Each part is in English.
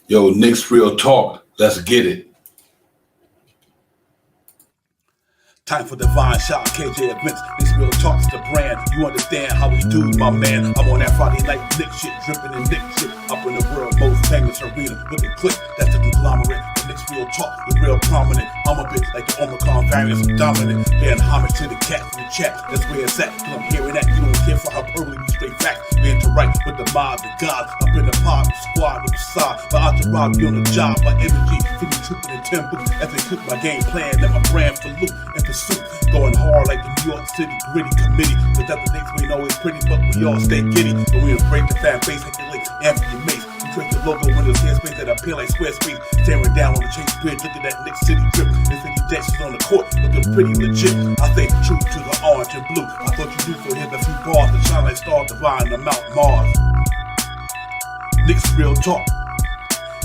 Yo, Knicks Real Talk. Let's get it. Time for divine shot, KJ events. This real talk's the brand. You understand how we do, my man. I'm on that Friday night Nick shit, dripping in Nick shit. Up in the world, most famous arena with the click. That's the conglomerate. The Knicks real talk, the real prominent. I'm a bit like the Omicron variants, I'm dominant. Paying homage to the cats in the chat. That's where it's at. Cause I'm hearing that. You don't care for hyperbole, you straight facts. We interact with the mob, the gods. Up in the pod, the squad, the side. My entourage be on the job, my energy. 50 tripping and 10 boots. As they cook my game plan, let my brand for loot and pursuit. Going hard like the New York City gritty committee. Cause that the Knicks we know is pretty, but we all stay giddy. But we embrace the fan base like the late Anthony Mace. We create the logo when there's hair space that appear like square space. Staring down on the Chase Bridge, look at that Knicks City drip. And City Jackson's on the court, looking pretty legit. I stay true to the orange and blue. I thought you knew, so here's a few bars to shine like stars divine the Mount Mars. Knicks real talk.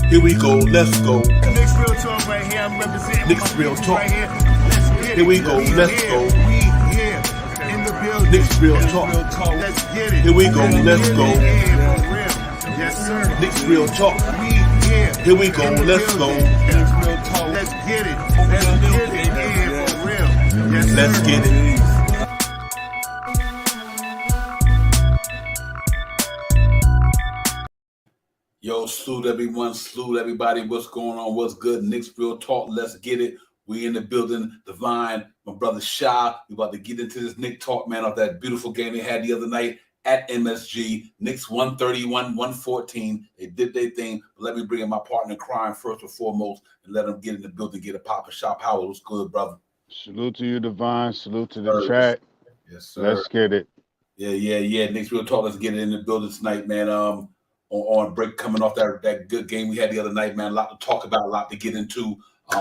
Here we go, let's go. Knicks real talk right here. I'm representing Knicks real talk. right here. Let's get it. Here we go, let's go. We here in the building. Knicks real talk. Let's get it. Here we go, let's go. Yeah, for real. Yes, sir. Knicks real talk. We here. Here we go, in the let's go. building. Let's get it. Let's get it. Yeah, for real. Yes, sir. Let's get it. Yo, salute everyone, salute everybody. What's going on? What's good? Knicks Real Talk. Let's get it. We in the building. Divine, my brother Shy. We about to get into this Knick talk, man, off that beautiful game they had the other night at MSG. Knicks 131-114. They did their thing. But let me bring in my partner in crime first and foremost and let them get in the building, get a pop and shop. Howard, what's good, brother? Salute to you, Divine. Salute to the chat. Yes, sir. Let's get it. Yeah. Knicks Real Talk. Let's get it in the building tonight, man. On break, coming off that good game we had the other night, man. A lot to talk about, a lot to get into.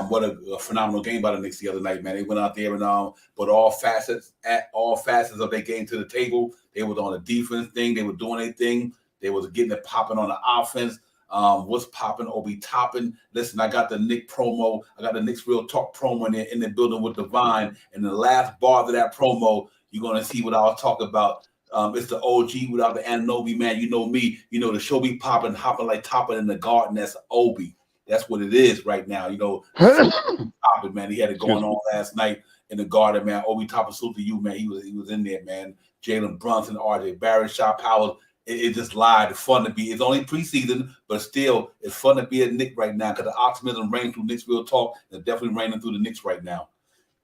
What a phenomenal game by the Knicks the other night, man. They went out there and but all facets of their game to the table. They was on the defense thing. They were doing their thing. They was getting it popping on the offense. What's popping? Obi Toppin. Listen, I got the Knicks promo. I got the Knicks Real Talk promo in the building with Divine. And the last bar of that promo, you're gonna see what I was talking about. It's the OG without the Ananobi, man. You know me. You know the show be popping, hopping like Toppin in the garden. That's Obi. That's what it is right now. You know, Toppin, man. He had it going on last night in the garden, man. Obi Toppin, salute to you, man. He was in there, man. Jalen, Brunson, RJ Barrett, Shaw Powell. It just lied. It's fun to be. It's only preseason, but still, it's fun to be a Knick right now because the optimism reigns through Knicks Real Talk. It's definitely raining through the Knicks right now.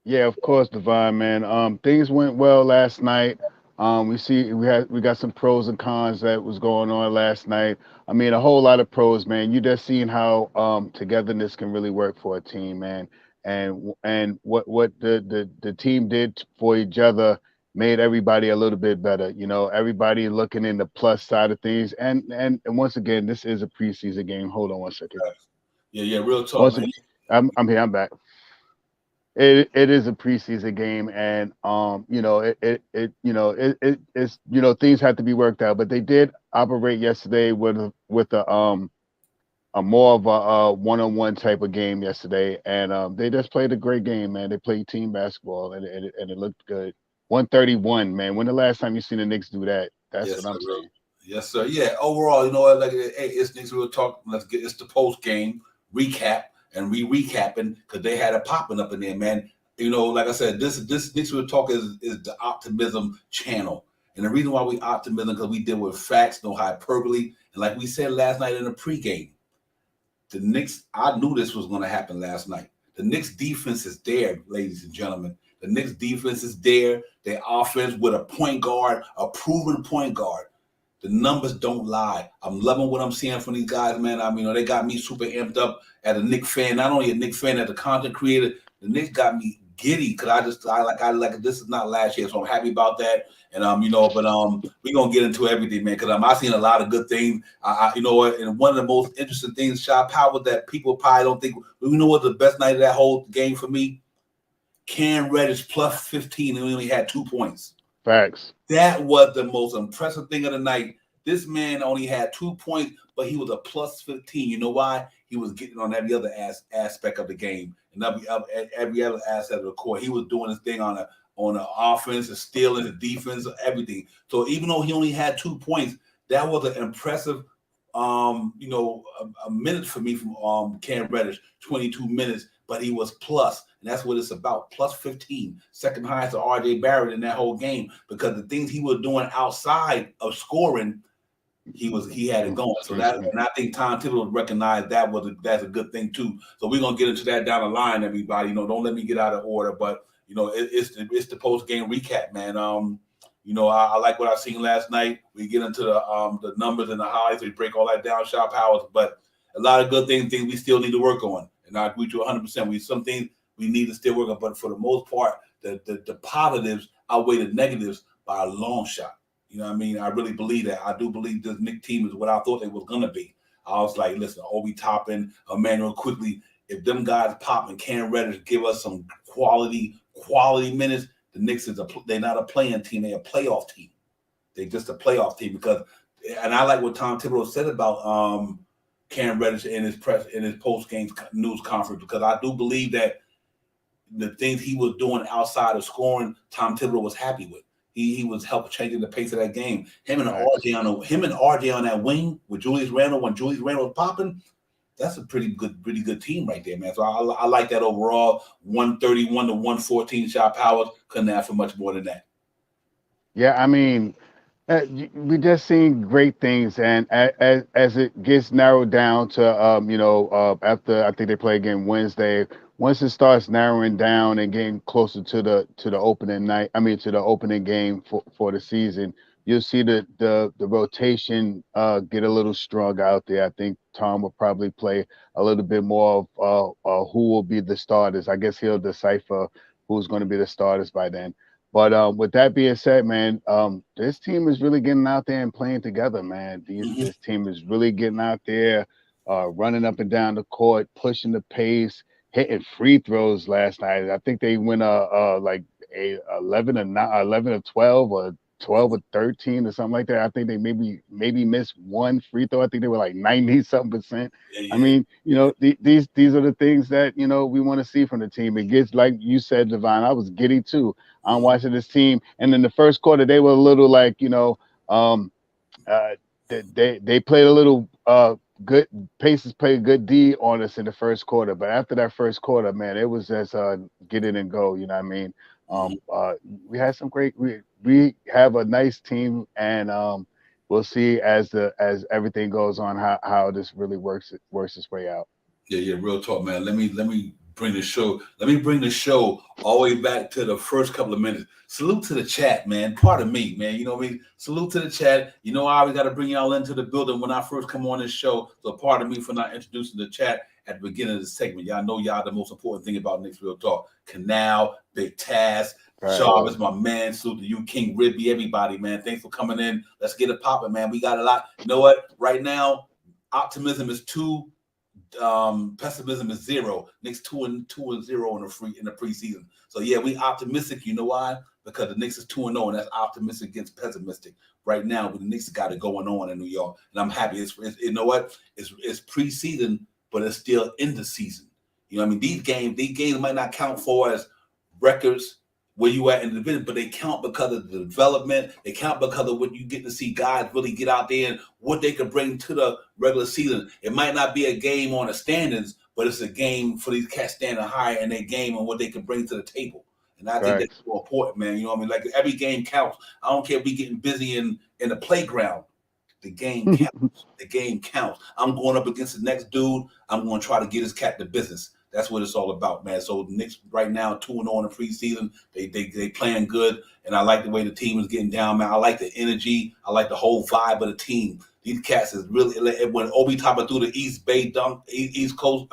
Yeah, of course, Divine, man. Things went well last night. We got some pros and cons that was going on last night. I mean, a whole lot of pros, man. You just seen how togetherness can really work for a team, man. And what the team did for each other made everybody a little bit better. You know, everybody looking in the plus side of things. And once again, this is a preseason game. Hold on one second. Yeah, real talk. I'm here. I'm back. It is a preseason game, and it's things have to be worked out. But they did operate yesterday with a more of a one-on-one type of game yesterday, and they just played a great game, man. They played team basketball, and it looked good. 131, man. When the last time you seen the Knicks do that? That's what I'm saying. Yes, sir. Yeah. Overall, you know what? Like, hey, it's Knicks Real Talk. It's the post game recap. And recapping because they had it popping up in there, man. You know, like I said, this Knicks Real Talk is the Optimism channel. And the reason why we Optimism because we deal with facts, no hyperbole. And like we said last night in the pregame, the Knicks, I knew this was going to happen last night. The Knicks defense is there, ladies and gentlemen. The Knicks defense is there. Their offense with a point guard, a proven point guard. The numbers don't lie. I'm loving what I'm seeing from these guys, man. I mean, they got me super amped up as a Knicks fan. Not only a Knicks fan, as a content creator, the Knicks got me giddy because I like this is not last year, so I'm happy about that. And we're gonna get into everything, man, because I've seen a lot of good things. You know what? And one of the most interesting things, Shaw Powell, that people probably don't think. You know what the best night of that whole game for me? Cam Reddish plus 15, and we only had 2 points. Facts. That was the most impressive thing of the night. This man only had 2 points, but he was a plus 15. You know why? He was getting on every other aspect of the game and every other aspect of the court. He was doing his thing on the offense, the stealing, the defense, everything. So even though he only had 2 points, that was an impressive a minute for me from Cam Reddish, 22 minutes, but he was plus, and that's what it's about. Plus 15, second highest to RJ Barrett in that whole game, because the things he was doing outside of scoring, he had it going. So that, and I think Tom Thibodeau recognized that's a good thing too. So we're gonna get into that down the line, everybody. Don't let me get out of order, but it's the post game recap, man. I like what I seen last night. We get into the numbers and the highlights. We break all that down, Shop Powers, but a lot of good things we still need to work on. And I agree to 100%. Some things we need to still work on, but for the most part, the positives outweigh the negatives by a long shot. You know what I mean? I really believe that. I do believe this Knicks team is what I thought they was gonna be. I was like, listen, Obi Toppin, Emmanuel quickly. If them guys pop and Cam Reddish give us some quality minutes, the Knicks they're not a playing team, they're a playoff team. They're just a playoff team and I like what Tom Thibodeau said about Cam Reddish in his post game news conference, because I do believe that the things he was doing outside of scoring, Tom Thibodeau was happy with. He was helping changing the pace of that game. Him and RJ on that wing with Julius Randle, when Julius Randle was popping, that's a pretty good team right there, man. So I like that overall. 131 to 114 shot powers. Couldn't ask for much more than that. Yeah, I mean, we just seeing great things, and as it gets narrowed down to after I think they play again Wednesday. Once it starts narrowing down and getting closer to the opening night, to the opening game for the season, you'll see the rotation get a little strong out there. I think Tom will probably play a little bit more of who will be the starters. I guess he'll decipher who's going to be the starters by then. But with that being said, man, this team is really getting out there and playing together, man. This team is really getting out there, running up and down the court, pushing the pace, hitting free throws last night. I think they went like 11 of 12 or 12 or 13 or something like that. I think they maybe missed one free throw. I think they were like 90-something%. Yeah. I mean, these are the things that we want to see from the team. It gets, like you said, Devon, I was giddy too. I'm watching this team, and in the first quarter they were a little like they played a little good. Pacers played a good D on us in the first quarter, but after that first quarter, man, it was just get in and go. You know what I mean? We had some great. We have a nice team, and we'll see as everything goes on how this really works its way out. Yeah, real talk, man. Let me bring the show. Let me bring the show all the way back to the first couple of minutes. Salute to the chat, man. Pardon me, man. You know what I mean? Salute to the chat. I always got to bring y'all into the building when I first come on this show. So pardon me for not introducing the chat at the beginning of the segment. Y'all know y'all the most important thing about Knicks Real Talk. Canal, Big Taz, Jarvis, my man. Salute to you, King Ribby, everybody, man. Thanks for coming in. Let's get it popping, man. We got a lot. You know what? Right now, optimism is 2. Pessimism is 0. Knicks 2-0 in the preseason. So yeah, we optimistic. You know why? Because the Knicks is 2-0, and that's optimistic against pessimistic. Right now, the Knicks got it going on in New York, and I'm happy. It's you know what? It's preseason, but it's still in the season. You know what I mean? These games might not count for as records where you at in the division, but they count because of the development. They count because of what you get to see guys really get out there and what they can bring to the regular season. It might not be a game on the standings, but it's a game for these cats standing high in their game and what they can bring to the table. And I think that's so important, man. You know what I mean? Like every game counts. I don't care if we getting busy in the playground. The game counts. The game counts. I'm going up against the next dude. I'm going to try to get his cat to business. That's what it's all about, man. So the Knicks right now 2-0 in the preseason. They playing good, and I like the way the team is getting down, man. I like the energy. I like the whole vibe of the team. These cats is really, when Obi Toppin threw the East Coast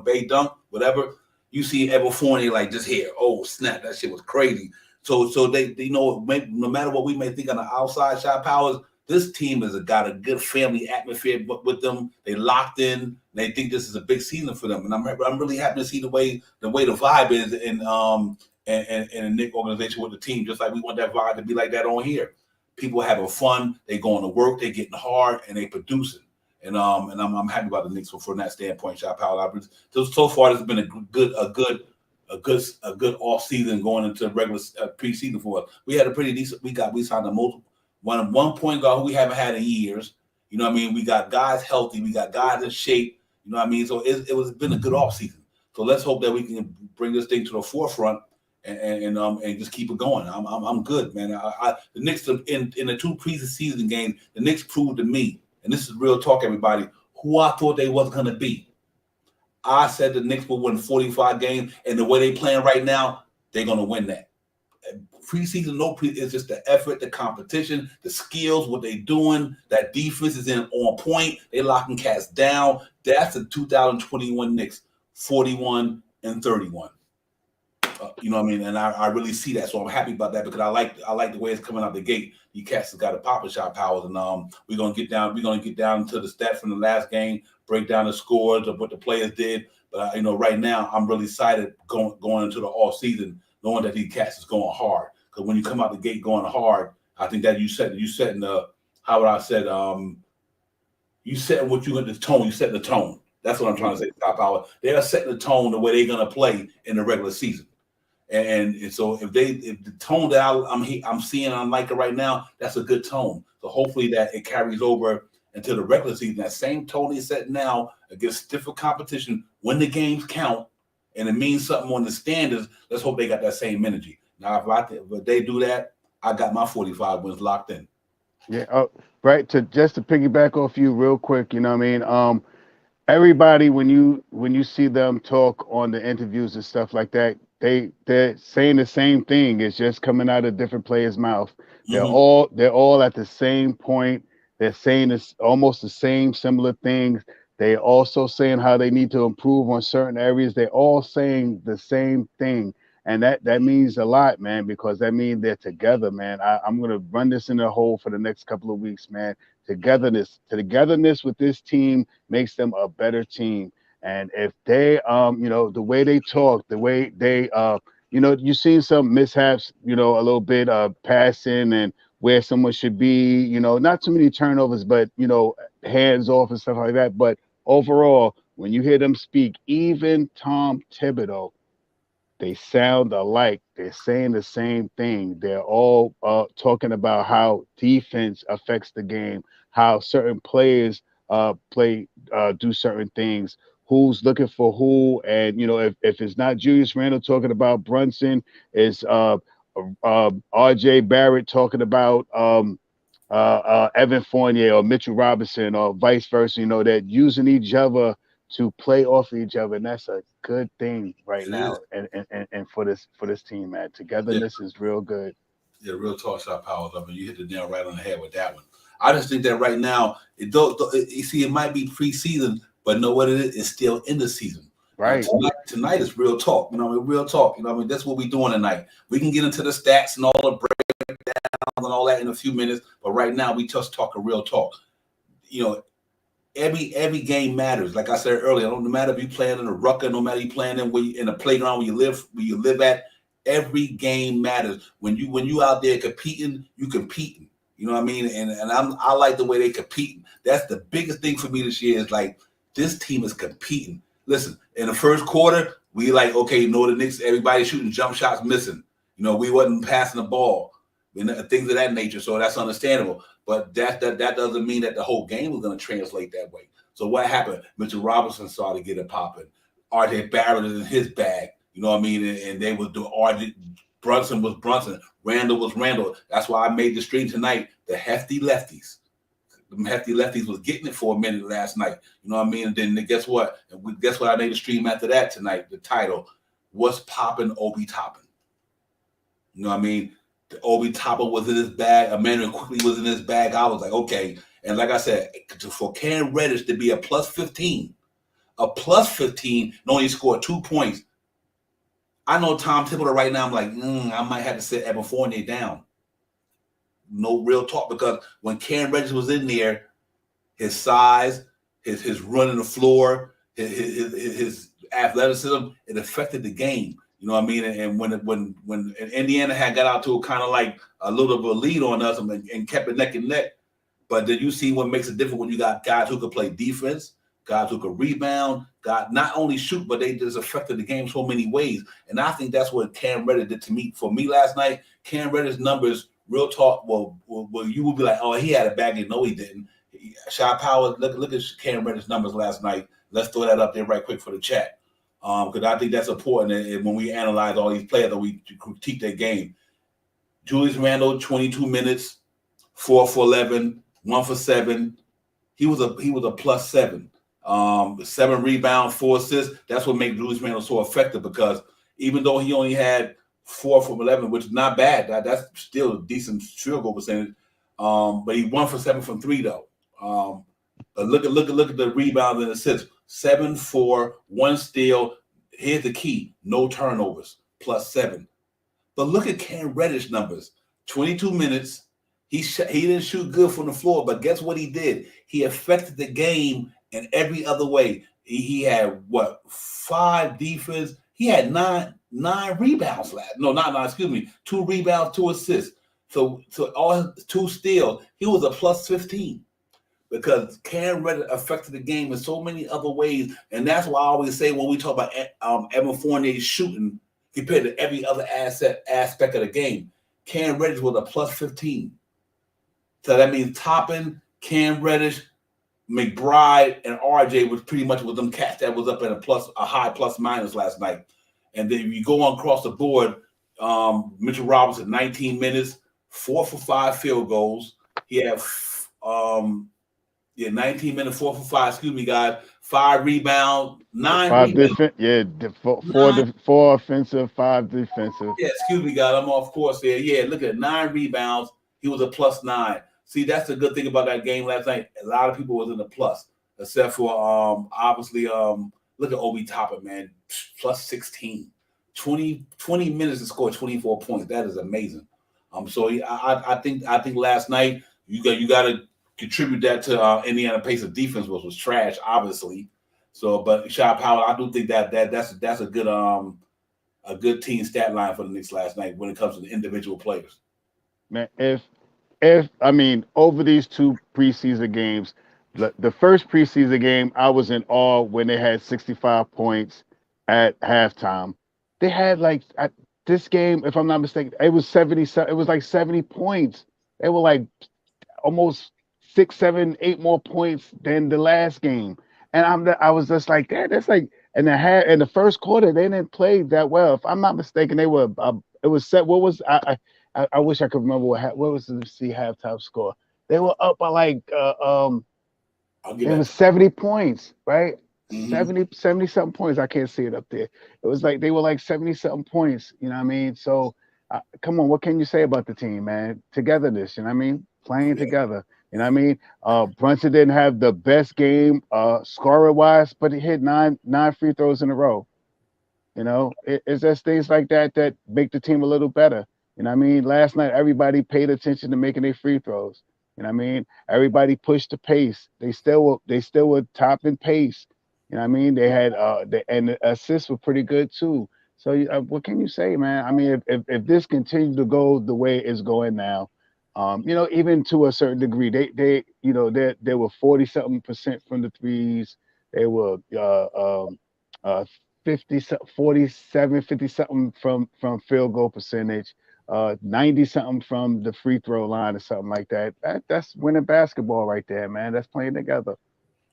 Bay dunk, whatever. You see Ever Fournier like just here. Oh snap, that shit was crazy. So they no matter what we may think on the outside shot powers, this team has got a good family atmosphere with them. They locked in. They think this is a big season for them, and I'm really happy to see the way the vibe is in the Knicks organization with the team. Just like we want that vibe to be like that on here. People having fun. They going to work. They getting hard, and they producing. And I'm happy about the Knicks from that standpoint. Shot power. So far, it's been a good off season going into regular preseason for us. We had a pretty decent. We signed the most one point guard who we haven't had in years. You know what I mean? We got guys healthy. We got guys in shape. You know what I mean? So it was been a good offseason. So let's hope that we can bring this thing to the forefront and just keep it going. I'm good, man. The Knicks in the 2 preseason games, the Knicks proved to me, and this is real talk, everybody, who I thought they was gonna be. I said the Knicks will win 45 games, and the way they playing right now, they're gonna win that. Preseason, it's just the effort, the competition, the skills, what they doing. That defense is on point. They locking cats down. That's the 2021 Knicks, 41-31. You know what I mean? And I really see that, so I'm happy about that because I like the way it's coming out the gate. You cats have got a Poppin shot powers, and we're gonna get down to the stats from the last game, break down the scores of what the players did. But right now I'm really excited going into the off season, knowing that these cats is going hard. Because when you come out the gate going hard, I think that you setting the you setting what you got the tone. You setting the tone. That's what I'm trying to say. Top power. They are setting the tone the way they're gonna play in the regular season. And so if the tone that I'm seeing I'm liking right now, that's a good tone. So hopefully that it carries over into the regular season. That same tone they set now against stiffer competition when the games count, and it means something on the standards. Let's hope they got that same energy. Now, if they do that, I got my 45 wins locked in. Yeah, right. Just to piggyback off you real quick, you know what I mean? Everybody, when you see them talk on the interviews and stuff like that, they're saying the same thing. It's just coming out of different players' mouth. They're all at the same point. They're saying almost the same similar things. They also saying how they need to improve on certain areas. They're all saying the same thing. And that means a lot, man, because that means they're together, man. I'm going to run this in the hole for the next couple of weeks, man. Togetherness with this team makes them a better team. And if they, the way they talk, the way they, you've seen some mishaps, a little bit of passing and where someone should be, not too many turnovers, but, hands off and stuff like that. But overall, when you hear them speak, even Tom Thibodeau, they sound alike. They're saying the same thing. They're all talking about how defense affects the game, how certain players do certain things, who's looking for who. And, if it's not Julius Randle talking about Brunson, it's R.J. Barrett talking about Evan Fournier or Mitchell Robinson or vice versa, that using each other to play off of each other, and that's a good thing right now. And for this team, man, togetherness is real good. Yeah, real talk, shot powers. I mean, you hit the nail right on the head with that one. I just think that right now, you see, it might be preseason, but know what it is? It's still in the season. Right. Tonight is real talk. Real talk. That's what we're doing tonight. We can get into the stats and all the breakdowns and all that in a few minutes, but right now we just talking real talk. Every game matters. Like I said earlier, no matter if you playing in a rucker, no matter you playing in a playground where you live at, every game matters. When you out there competing, you competing. You know what I mean? And I like the way they compete. That's the biggest thing for me this year is like this team is competing. Listen, in the first quarter, we the Knicks, everybody shooting jump shots missing. We wasn't passing the ball. Things of that nature. So that's understandable. But that doesn't mean that the whole game was going to translate that way. So what happened? Mitchell Robinson started to get it popping. R.J. Barrett is in his bag. You know what I mean? And they would do R.J. Brunson was Brunson. Randall was Randall. That's why I made the stream tonight. The Heafty Leftys. The Heafty Leftys was getting it for a minute last night. You know what I mean? And then guess what? Guess what I made the stream after that tonight? The title, What's Poppin' Obi Toppin? You know what I mean? The Obi Toppin was in his bag. Emmanuel quickly was in his bag. I was like, okay. And like I said, for Cam Reddish to be a plus 15 and only scored 2 points. I know Tom Thibodeau right now. I'm like, I might have to sit Evan Fournier down. No real talk, because when Cam Reddish was in there, his size, his running the floor, his athleticism, it affected the game. You know what I mean? And when Indiana had got out to a kind of like a little bit of a lead on us and kept it neck and neck, but then you see what makes it different when you got guys who could play defense, guys who could rebound, guys not only shoot, but they just affected the game so many ways. And I think that's what Cam Reddish did to me. For me last night, Cam Reddish numbers, real talk, well, you would be like, oh, he had a bag. No, he didn't. Shy Power, look at Cam Reddish's numbers last night. Let's throw that up there right quick for the chat. Because I think that's important and when we analyze all these players that we critique their game. Julius Randle, 22 minutes, 4 for 11, 1 for 7. He was a +7. 7 rebounds, 4 assists. That's what makes Julius Randle so effective because even though he only had 4 from 11, which is not bad, that's still a decent field goal percentage. But he 1 for 7 from 3 though. But look at the rebounds and assists. 7, 4, 1 steal. Here's the key: no turnovers, +7. But look at Cam Reddish numbers: 22 minutes. He didn't shoot good from the floor, but guess what he did? He affected the game in every other way. He had 5 defense. He had nine rebounds last. No, not 9. Excuse me. 2 rebounds, 2 assists. So all 2 steals. He was a +15 because Cam Reddish affected the game in so many other ways, and that's why I always say when we talk about Evan Fournier's shooting compared to every other aspect of the game, Cam Reddish was a +15. So that means Toppin, Cam Reddish, McBride, and RJ was pretty much with them cats that was up in a high ± last night. And then you go on across the board, Mitchell Robinson, 19 minutes, 4 for 5 field goals. He had 19 minutes, 4 for 5. Excuse me, guys. 5 rebounds, 9 rebounds. 4 offensive, 5 defensive. Yeah, excuse me, guys. I'm off course there. Yeah, look at 9 rebounds. He was a +9. See, that's the good thing about that game last night. A lot of people was in the plus, except for obviously look at Obi Toppin, man, +16. 20 minutes to score 24 points. That is amazing. So I think last night you got to contribute that to Indiana Pacers defense, which was trash, obviously. So, but Shy Power, I do think that's a good team stat line for the Knicks last night when it comes to the individual players. Man, if I mean over these 2 preseason games, the first preseason game I was in awe when they had 65 points at halftime. They had this game, if I'm not mistaken, it was 70. It was like 70 points. They were like almost 6, 7, 8 more points than the last game. And I was just like, that's like, and in the first quarter they didn't play that well. If I'm not mistaken, they were. It was set. What was I wish I could remember what was the halftime score. They were up by it was 70 points, right? Mm-hmm. 70 something points. I can't see it up there. It was like they were like 70 something points. You know what I mean? So come on, what can you say about the team, man? Togetherness, you know what I mean? Playing together. You know what I mean? Brunson didn't have the best game scorer wise, but he hit nine free throws in a row. You know, it's just things like that make the team a little better. You know what I mean? Last night, everybody paid attention to making their free throws. You know what I mean? Everybody pushed the pace. They still were top in pace. You know what I mean? They had and the assists were pretty good too. So what can you say, man? I mean, if this continues to go the way it's going now, even to a certain degree, they were 40-something% from the threes. They were 50-something from field goal percentage. 90-something from the free throw line or something like that. That's winning basketball right there, man. That's playing together.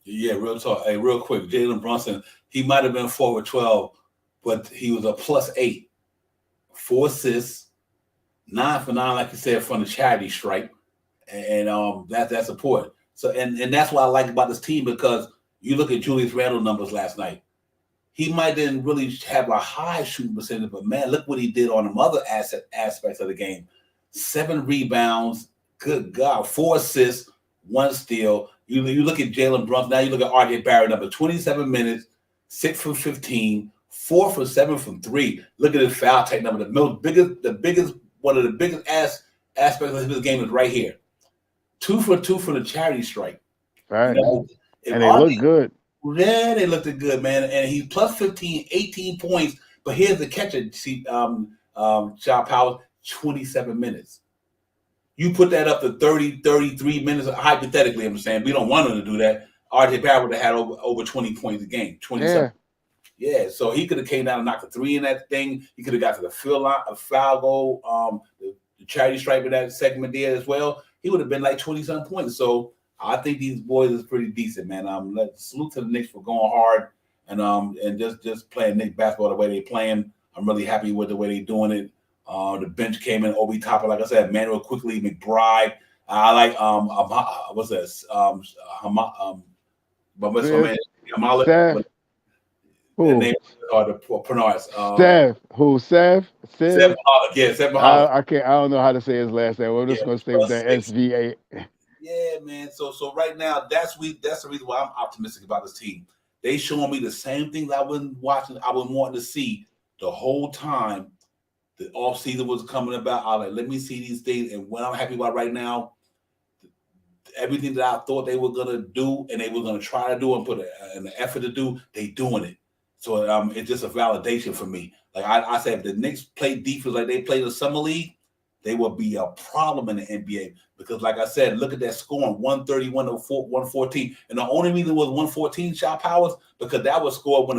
Yeah, real talk. Hey, real quick, Jalen Brunson, he might have been 4 for 12, but he was a +8. 4 assists, 9 for 9, like you said, from the charity stripe. And that's important. So and that's what I like about this team, because you look at Julius Randle numbers last night. He might didn't really have a high shooting percentage, but man, look what he did on the other aspects of the game. 7 rebounds, good God, 4 assists, 1 steal. You look at Jalen Brunson, now you look at RJ Barrett number 27 minutes, 6 for 15, 4 for 7 from 3. Look at his foul take number. One of the biggest aspects of his game is right here. 2 for 2 from the charity stripe. Right. And they look good. Yeah, they looked good, man. And he's +15, 18 points. But here's the catcher, John Powell, 27 minutes. You put that up to 30, 33 minutes, hypothetically, I'm saying. We don't want him to do that. RJ Barrett would have had over 20 points a game, 27. Yeah, so he could have came down and knocked a 3 in that thing. He could have got to the field line, a foul goal, the charity stripe in that segment there as well. He would have been like 20-something points. So I think these boys is pretty decent, man. Salute to the Knicks for going hard and just playing Knicks basketball the way they're playing. I'm really happy with the way they're doing it. The bench came in, Obi Toppin, like I said, Manuel quickly, McBride. I like what's this? But what's my man? Steph. That name is hard to pronounce. Steph. Who? Seth? Seth. Yeah, Seth. I can't. I don't know how to say his last name. We're just gonna stay with that SVA. Yeah, man. So right now, that's the reason why I'm optimistic about this team. They showing me the same things I've been watching. I've been wanting to see the whole time. The off season was coming about. I was like, let me see these things. And what I'm happy about right now, everything that I thought they were gonna do and they were gonna try to do and put an effort to do, they doing it. So it's just a validation for me. Like I said, if the Knicks play defense like they played the summer league, they will be a problem in the NBA. Because like I said, look at that scoring, 131 to 114. And the only reason it was 114 shot powers because that was scored when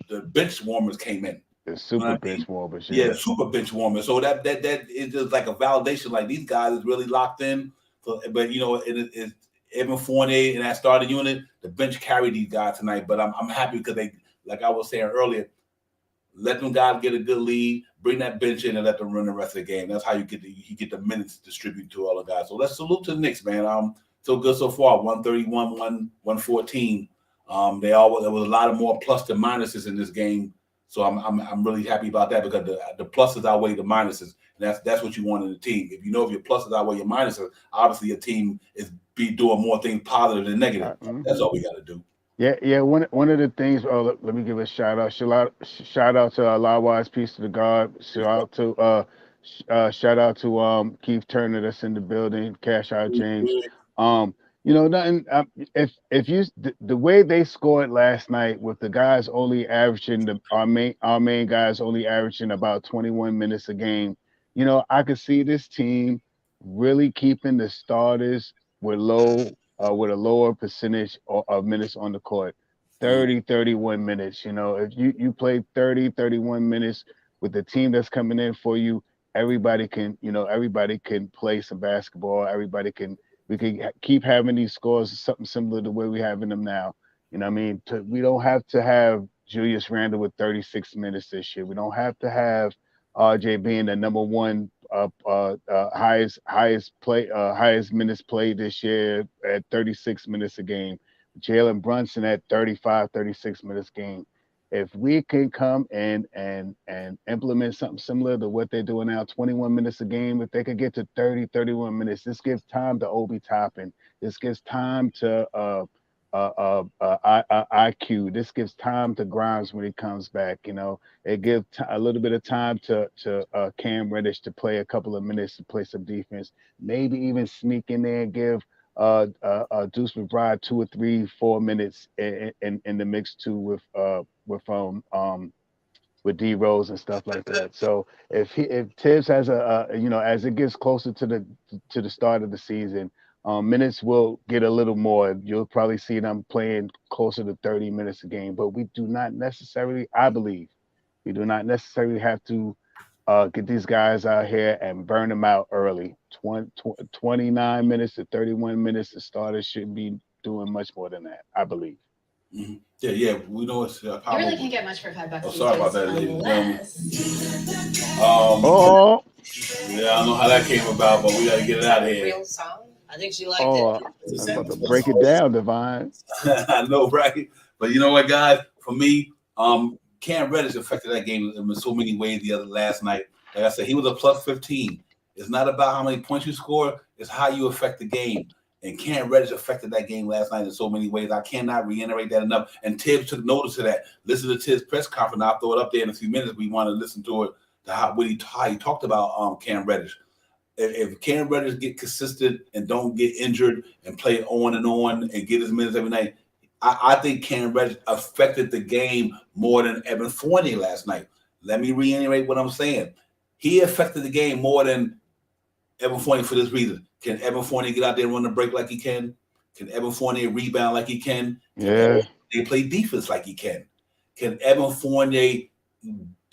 the bench warmers came in. The super bench warmers. Yeah, super bench warmers. So that is just like a validation. Like these guys is really locked in. So, but it's Evan Fournier and that starting unit, the bench carried these guys tonight. But I'm happy because they, like I was saying earlier, let them guys get a good lead, bring that bench in, and let them run the rest of the game. That's how you get the minutes distributed to all the guys. So let's salute to the Knicks, man. So good so far. 131, 114. There was a lot of more plus than minuses in this game. So I'm really happy about that because the pluses outweigh the minuses, and that's what you want in a team. If your pluses outweigh your minuses, obviously your team is doing more things positive than negative. That's all we got to do. Yeah. One of the things. Oh, let me give a shout out. Shout out to Lawwise, Peace to the God. Shout out to Keith Turner that's in the building. Cash out James. Nothing. If the way they scored last night with the guys only averaging our main guys only averaging about 21 minutes a game, I could see this team really keeping the starters with a lower percentage of minutes on the court, 30, 31 minutes. If you play 30, 31 minutes with the team that's coming in for you, everybody can play some basketball. We can keep having these scores, something similar to the way we're having them now. We don't have to have Julius Randle with 36 minutes this year. We don't have to have RJ being the number one highest minutes played this year at 36 minutes a game. Jalen Brunson at 35, 36 minutes a game. If we can come and implement something similar to what they're doing now, 21 minutes a game, if they could get to 30, 31 minutes, this gives time to Obi Toppin. This gives time to IQ. This gives time to Grimes when he comes back. It gives a little bit of time to Cam Reddish to play a couple of minutes to play some defense. Maybe even sneak in there and give Deuce McBride 2 or 3, 4 minutes in the mix too with D Rose and stuff like that. So if Tibbs has as it gets closer to the start of the season, minutes will get a little more. You'll probably see them playing closer to 30 minutes a game. But we do not necessarily, I believe, have to get these guys out here and burn them out early. 29 minutes to 31 minutes, the starters shouldn't be doing much more than that, I believe. Mm-hmm. Yeah, we know it's you really can't get much for $5. Oh, sorry about that, ladies and gentlemen. Yeah, I don't know how that came about, but we got to get it out of here. Real song? I think she liked it. I'm about to break it down, Divine. I know, right? But you know what, guys? For me, Cam Reddish affected that game in so many ways last night. Like I said, he was a plus 15. It's not about how many points you score, it's how you affect the game. And Cam Reddish affected that game last night in so many ways. I cannot reiterate that enough. And Tibbs took notice of that. Listen to Tibbs' press conference. I'll throw it up there in a few minutes. We want to listen to it, how he talked about Cam Reddish. If Cam Reddish get consistent and don't get injured and play on and get his minutes every night, I think Cam Reddish affected the game more than Evan Fournier last night. Let me reiterate what I'm saying. He affected the game more than Evan Fournier for this reason. Can Evan Fournier get out there and run the break like he can? Can Evan Fournier rebound like he can? Yeah. They play defense like he can. Can Evan Fournier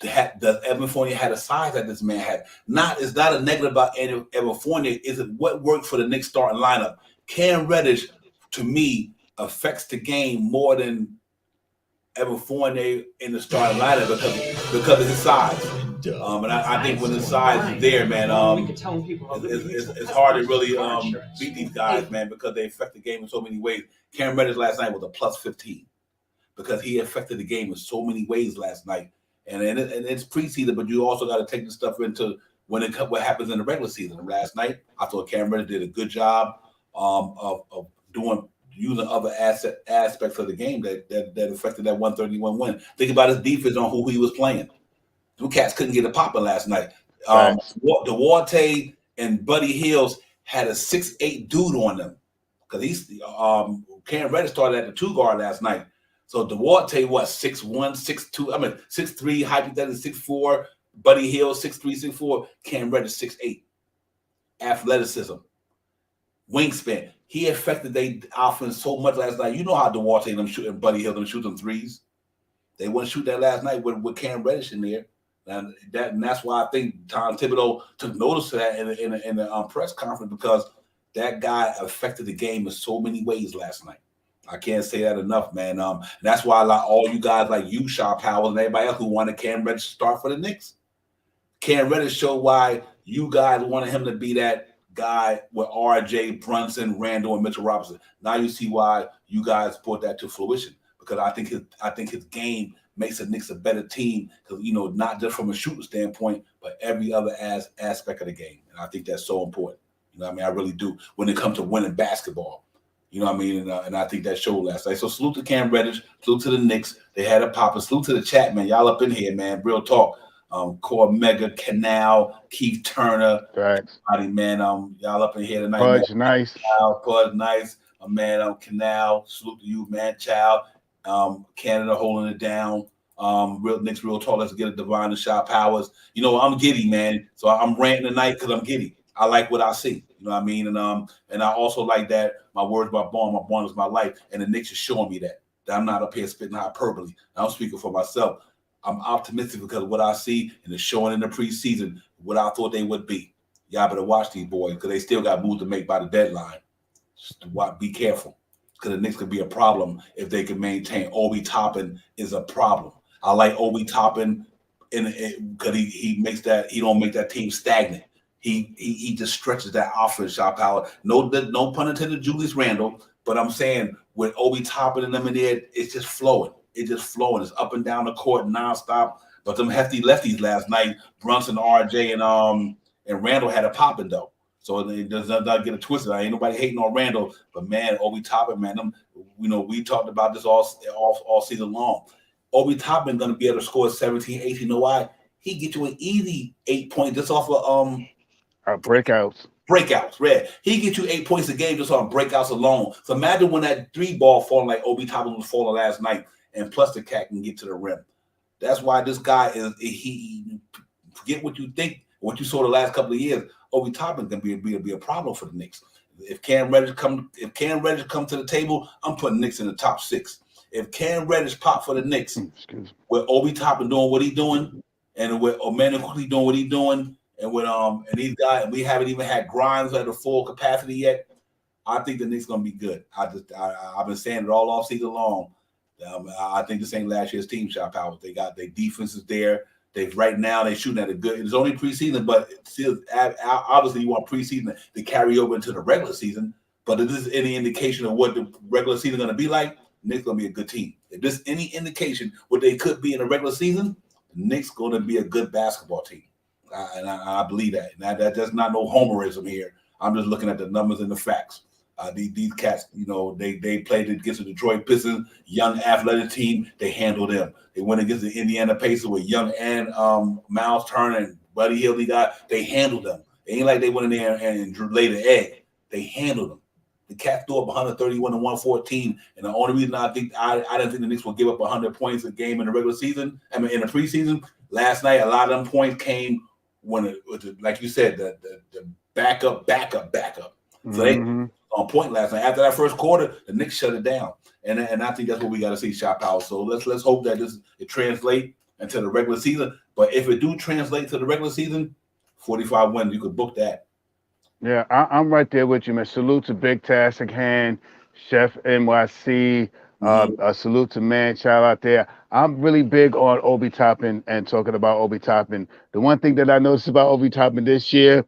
does Evan Fournier had a size that this man had? It's not a negative about Evan Fournier. Is it what worked for the Knicks starting lineup? Cam Reddish, to me, affects the game more than ever Fournier in the starting lineup because of his size. And I think when his size is there, man, it's hard to really beat these guys, man, because they affect the game in so many ways. Cam Reddish last night was a plus 15 because he affected the game in so many ways last night. And it's preseason, but you also got to take the stuff into what happens in the regular season. And last night, I thought Cam Reddish did a good job of using other aspects of the game that affected that 131 win. Think about his defense on who he was playing. Them cats couldn't get a Poppin last night. Duarte and Buddy Hills had a 6'8" dude on them because Cam Reddish started at the 2 guard last night. So Duarte was 6'1", 6'2", 6'3", hypothetically 6'4". Buddy Hills 6'3", 6'4". Cam Reddish 6'8". Athleticism, wingspan. He affected their offense so much last night. You know how Duarte and them shooting Buddy Hill them shoot them threes. They wouldn't shoot that last night with Cam Reddish in there. And that's why I think Tom Thibodeau took notice of that in the press conference, because that guy affected the game in so many ways last night. I can't say that enough, man. That's why I like all you guys like you, Shaw Powell, and everybody else who wanted Cam Reddish to start for the Knicks. Cam Reddish showed why you guys wanted him to be that guy with RJ, Brunson, Randall, and Mitchell Robinson. Now you see why you guys brought that to fruition, because I think his game makes the Knicks a better team, because not just from a shooting standpoint, but every other aspect of the game. And I think that's so important. I really do when it comes to winning basketball. And I think that showed last night. So salute to Cam Reddish, salute to the Knicks. They had a pop. Salute to the chat, man. Y'all up in here, man. Real talk. Core Mega, Canal, Keith Turner. Thanks. Man, y'all up in here tonight. Pudge, nice. Pudge, nice. Man, Canal, salute to you, man. Child. Canada holding it down. Knicks real talk. Let's get a Divine and Shot Powers. I'm giddy, man. So I'm ranting tonight because I'm giddy. I like what I see. And I also like that my words my bond is my life. And the Knicks is showing me that I'm not up here spitting hyperbole. I'm speaking for myself. I'm optimistic because of what I see, and it's showing in the preseason what I thought they would be. Y'all better watch these boys, because they still got moves to make by the deadline. Just be careful, because the Knicks could be a problem if they can maintain. Obi Toppin is a problem. I like Obi Toppin because he makes that, he don't make that team stagnant. He just stretches that offense, shot power. No pun intended, Julius Randle, but I'm saying with Obi Toppin and them in there, it's just flowing. It's just flowing. It's up and down the court nonstop. But them hefty lefties last night, Brunson, RJ, and Randall had a popping though. So it does not get it twisted. I ain't nobody hating on Randall, but man, Obi Toppin, man, we talked about this all season long. Obi Toppin gonna be able to score 17, 18. You know why? He get you an easy 8 points just off of breakouts. Breakouts, red. He get you 8 points a game just on breakouts alone. So imagine when that 3 ball falling like Obi Toppin was falling last night, and plus the cat can get to the rim. That's why this guy he forget what you think, what you saw the last couple of years. Obi Toppin can be a problem for the Knicks. If Cam Reddish come to the table, I'm putting Knicks in the top 6. If Cam Reddish pop for the Knicks, with Obi Toppin doing what he's doing, and with Emmanuel quickly doing what he's doing, and with and these guys, we haven't even had Grimes at the full capacity yet, I think the Knicks gonna be good. I've been saying it all off season long. I think this ain't last year's team, Shot Powers. They got their defenses there. Right now they shooting at a good. It's only preseason, but still, obviously you want preseason to carry over into the regular season. But if this is any indication of what the regular season is going to be like, Knicks going to be a good team. If there's any indication what they could be in the regular season, the Knicks going to be a good basketball team, and I believe that. And that's not no homerism here. I'm just looking at the numbers and the facts. These cats, they played against the Detroit Pistons, young athletic team. They handled them. They went against the Indiana Pacers with young and Miles Turner and Buddy Hield. They handled them. It ain't like they went in there and laid an egg. They handled them. The Cats threw up 131 to 114, and the only reason I didn't think the Knicks would give up 100 points a game in the regular season, in the preseason, last night a lot of them points came when like you said, the backup. So they on point last night. After that first quarter, the Knicks shut it down, and I think that's what we got to see, Shot Power. So let's hope that it translates into the regular season. But if it do translate to the regular season, 45 wins, you could book that. Yeah, I'm right there with you, man. Salute to Big Tastic Hand, Chef NYC. Mhm. A salute to Man Child out there. I'm really big on Obi Toppin and talking about Obi Toppin. The one thing that I noticed about Obi Toppin this year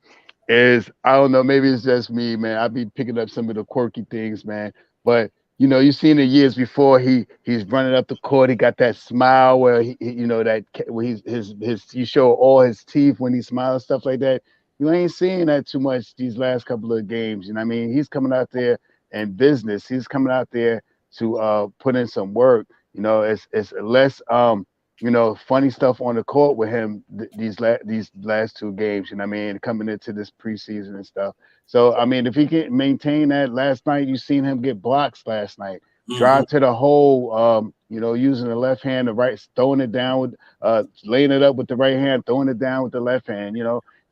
is I don't know, maybe it's just me, man. I be picking up some of the quirky things, man. But you've seen the years before. He's running up the court. He got that smile where where you show all his teeth when he smiles, stuff like that. You ain't seeing that too much these last couple of games. You know what I mean? He's coming out there and business. He's coming out there to put in some work. It's less funny stuff on the court with him these last two games. You know what I mean? Coming into this preseason and stuff. So I mean, if he can maintain that, last night you seen him get blocks last night. Mhm. Drive to the hole, using the left hand, the right, throwing it down with, laying it up with the right hand, throwing it down with the left hand.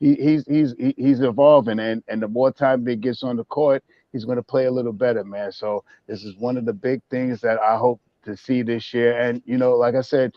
He's evolving, and the more time that he gets on the court, he's going to play a little better, man. So this is one of the big things that I hope to see this year. And like I said,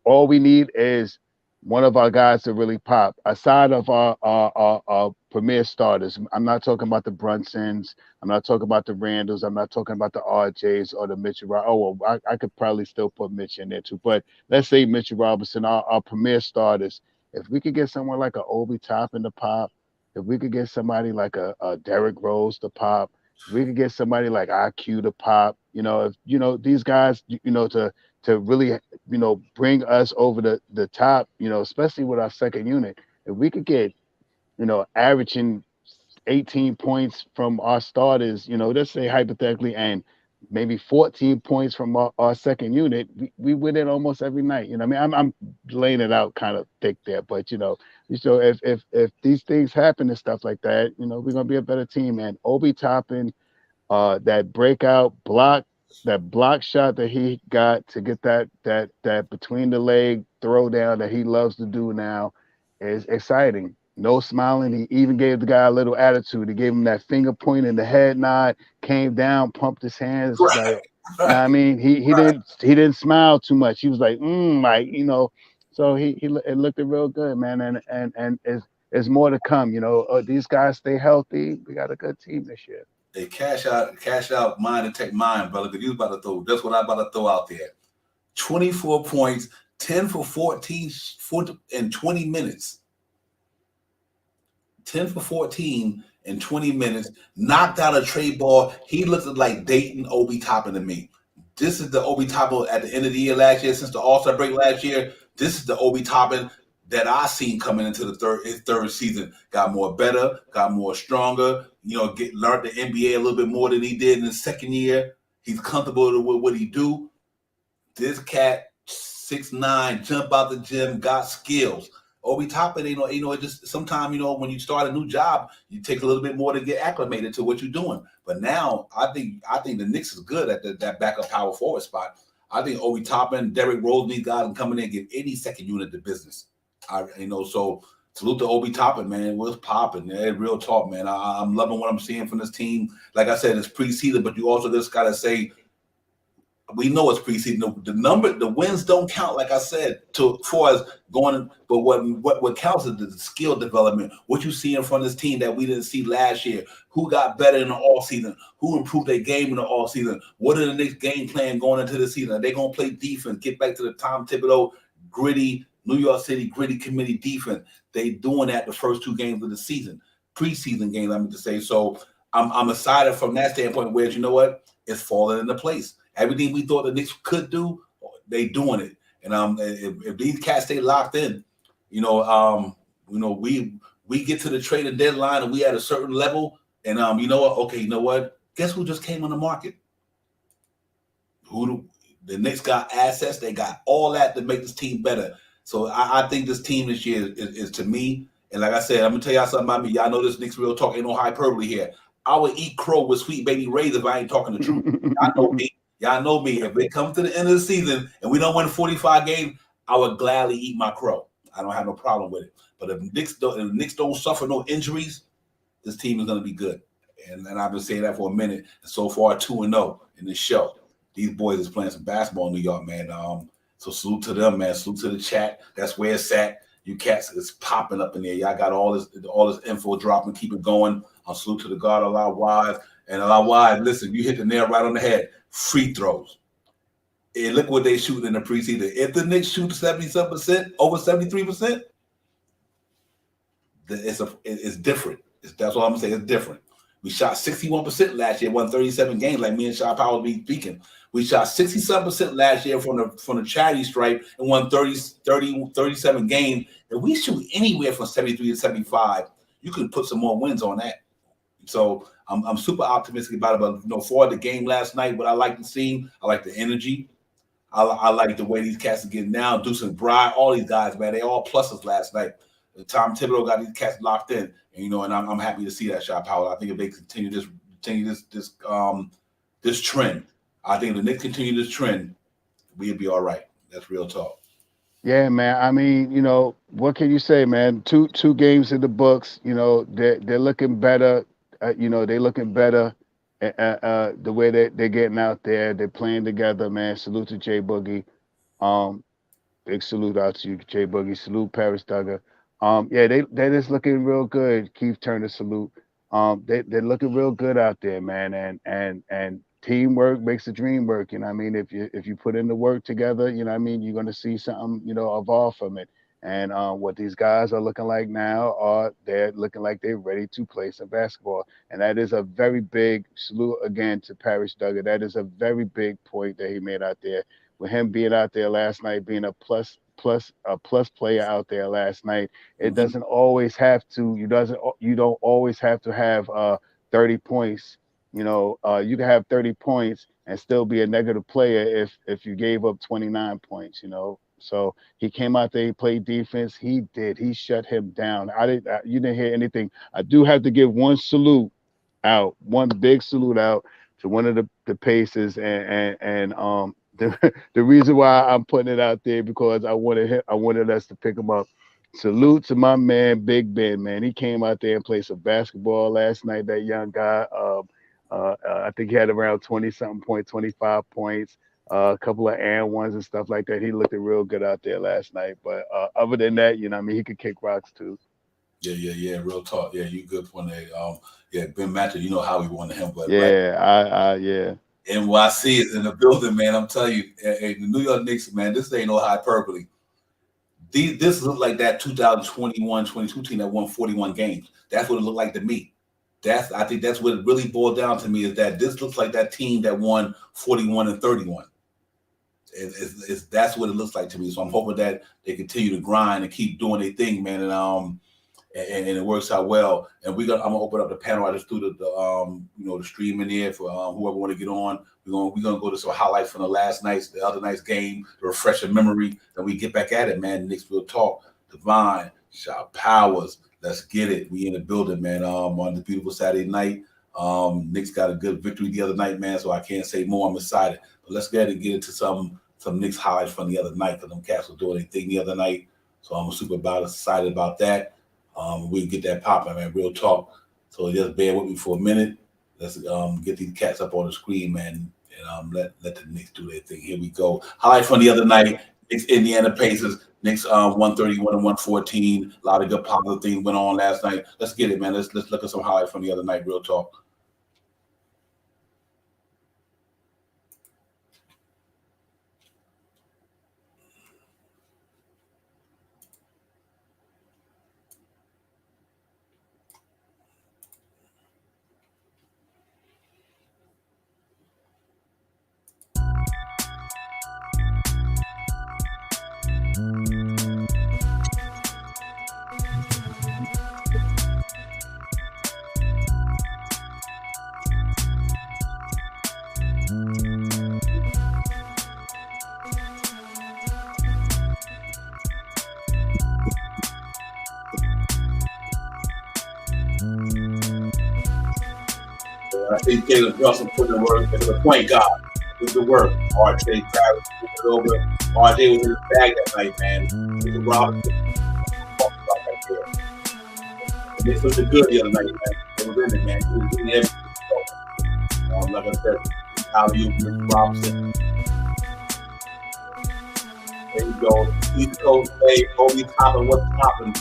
all we need is one of our guys to really pop. Aside of our premier starters, I'm not talking about the Brunsons. I'm not talking about the Randalls. I'm not talking about the RJs or the Mitchell. Oh, well, I could probably still put Mitch in there too. But let's say Mitchell Robinson, our premier starters. If we could get someone like a Obi Toppin to pop, if we could get somebody like a Derrick Rose to pop, if we could get somebody like IQ to pop, if these guys, to really bring us over the top, especially with our second unit. If we could get, averaging 18 points from our starters, let's say hypothetically, and maybe 14 points from our second unit, we win it almost every night. I mean, I'm laying it out kind of thick there, but if these things happen and stuff like that, we're gonna be a better team. And Obi Toppin, that breakout block, that block shot that he got to get that between the leg throw down that he loves to do now is exciting. No smiling. He even gave the guy a little attitude. He gave him that finger point and the head nod, came down, pumped his hands like, you know what I mean? He didn't smile too much. He was like, so it looked real good, man. And there's more to come. These guys stay healthy. We got a good team this year. They cash out mine and take mine, brother. Because you about to throw. That's what I'm about to throw out there. 24 points, 10 for 14 in 20 minutes. 10 for 14 in 20 minutes. Knocked out a trade ball. He looked like Dayton Obi Toppin to me. This is the Obi Toppin at the end of the year last year, since the All-Star break last year. This is the Obi Toppin that I seen coming into his third season. Got more better, got more stronger. Learned the NBA a little bit more than he did in his second year. He's comfortable with what he do. This cat, 6'9", jump out the gym, got skills. Obi Toppin, it just sometimes, when you start a new job, you take a little bit more to get acclimated to what you're doing. But now I think the Knicks is good at that backup power forward spot. I think Obi Toppin, Derrick Rose, these guys can come in and give any second unit the business. So salute to Obi Toppin, man. What's popping? Real talk, man. I'm loving what I'm seeing from this team. Like I said, it's preseason, but you also just gotta say, we know it's preseason. The wins don't count, like I said, for us going. But what counts is the skill development. What you see in front of this team that we didn't see last year. Who got better in the all season? Who improved their game in the all season? What are the next game plan going into the season? Are they gonna play defense? Get back to the Tom Thibodeau gritty New York City gritty committee defense. They doing that the first two games of the season, preseason games. I mean to say. So I'm excited from that standpoint. Where you know what, it's falling into place. Everything we thought the Knicks could do, they doing it. And if these cats stay locked in, we get to the trading deadline and we at a certain level, and you know what? Okay, you know what? Guess who just came on the market? The Knicks got assets. They got all that to make this team better. So I think this team this year is to me. And like I said, I'm gonna tell y'all something about me. Y'all know this Knicks real talk. Ain't no hyperbole here. I would eat crow with Sweet Baby Ray's if I ain't talking the truth. Y'all know me. Y'all know me. If it comes to the end of the season and we don't win 45 games, I would gladly eat my crow. I don't have no problem with it. But if the Knicks don't suffer no injuries, this team is going to be good. And I've been saying that for a minute. And so far, 2-0 in this show. These boys is playing some basketball in New York, man. So salute to them, man. Salute to the chat. That's where it's at. You cats is popping up in there. Y'all got all this info dropping. Keep it going. I'll salute to the God of our wives. And our wives, listen, you hit the nail right on the head. Free throws. And look what they shooting in the preseason. If the Knicks shoot 70%, over 73%, it's different. That's what I'm saying. It's different. We shot 61% last year, won 37 games, like me and Shaw Powell be speaking. We shot 67% last year from the charity stripe and won 37 games. If we shoot anywhere from 73 to 75, you can put some more wins on that. So I'm super optimistic about it. But for the game last night, what I like to see, I like the energy. I like the way these cats are getting down. Deuce and Bry, all these guys, man, they all pluses last night. Tom Thibodeau got these cats locked in, and and I'm happy to see that, Shaw Powell. I think if they continue this trend, I think if the Knicks continue this trend, we'll be all right. That's real talk. Yeah, man. I mean, what can you say, man? Two games in the books. They're looking better. They're looking better. The way that they're getting out there, they're playing together, man. Salute to Jay Boogie. Big salute out to you, Jay Boogie. Salute Paris Duggar. They're just looking real good. Keith Turner, salute. They're looking real good out there, man. And teamwork makes the dream work. If you put in the work together, you're gonna see something, evolve from it. And what these guys are looking like now they're looking like they're ready to play some basketball. And that is a very big salute again to Paris Duggar. That is a very big point that he made out there. With him being out there last night, being a plus player out there last night, it doesn't always have to. You don't always have to have 30 points. You can have 30 points and still be a negative player if you gave up 29 points. So he came out there, he played defense. He did. He shut him down. You didn't hear anything. I do have to give one big salute out to one of the Pacers, and the reason why I'm putting it out there because I wanted us to pick him up. Salute to my man Big Ben, man. He came out there and played some basketball last night. That young guy. I think he had around 20-something points, 25 points. A couple of and ones and stuff like that. He looked real good out there last night. But other than that, he could kick rocks too. Yeah. Real talk. Yeah, you good point there. Ben Matthew, you know how we wanted him, but yeah. NYC is in the building, man. I'm telling you, the New York Knicks, man, this ain't no hyperbole. This looked like that 2021-22 team that won 41 games. That's what it looked like to me. I think that's what it really boiled down to me is that this looks like that team that won 41 and 31. That's what it looks like to me. So I'm hoping that they continue to grind and keep doing their thing, man, and it works out well. And I'm gonna open up the panel. I just threw the stream in there for whoever want to get on. We're gonna go to some highlights from the other night's game, to refresh your memory. Then we get back at it, man. Knicks will talk. Divine, Shaw Powers. Let's get it. We in the building, man. On this beautiful Saturday night. Knicks got a good victory the other night, man. So I can't say more. I'm excited. But let's go ahead and get into some Knicks highlights from the other night because them cats were doing their thing the other night. So I'm super excited about that. We can get that popping, man. Real talk. So just bear with me for a minute. Let's get these cats up on the screen, man, and let the Knicks do their thing. Here we go. Highlight from the other night. Knicks Indiana Pacers. Knicks 131 and 114. A lot of good positive things went on last night. Let's get it, man. Let's look at some highlights from the other night. Real talk. I see Jalen Brunson putting the work into the point guard. With the work. RJ Travis put it over. RJ was in his bag that night, man. With the Robinson. And they looked good the other night, man. They were in it, man. He was doing everything. Like I said, how you Robinson. There you go. East Coast, hey, Obi Toppin, what's poppin'?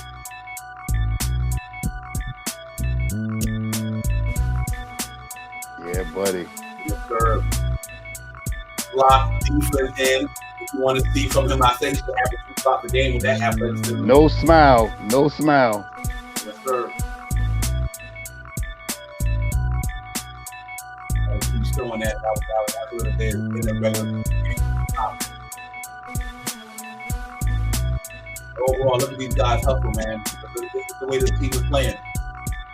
Yeah, buddy. Yes, sir. Block defense in. If you want to see from him, I think he should have 2 blocks a game with that athleticism. No smile. No smile. Yes, sir. Keep showing that. That's what it is in the regular. Overall, look at these guys hustle, man. This is the way this team is playing.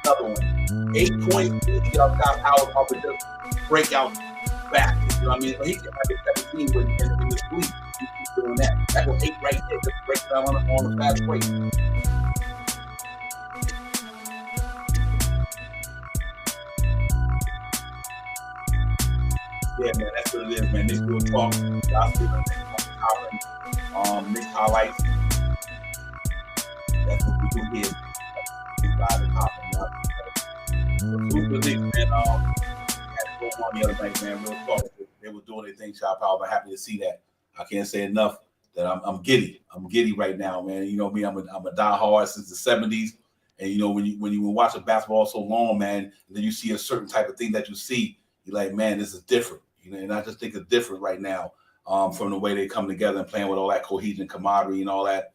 Another one. 8 points. He got power off of just breakout back. You know what I mean? But he can have a 17 in this league. He keeps doing that. That was 8 right there. Just break down on the fast break. Yeah, man, that's what it is, man. Knicks will talk. Y'all see Knicks highlights. That's what we do here. Live and Poppin'. Super Knicks, man. Had it going on the other night, man. Real talk. They were doing their thing, Shop Power. I'm happy to see that. I can't say enough that I'm giddy. I'm giddy right now, man. You know me, I'm a diehard since the 70s. And you know, when you watch a basketball so long, man, and then you see a certain type of thing that you see, you're like, man, this is different. You know, and I just think it's different right now from the way they come together and playing with all that cohesion, camaraderie, and all that.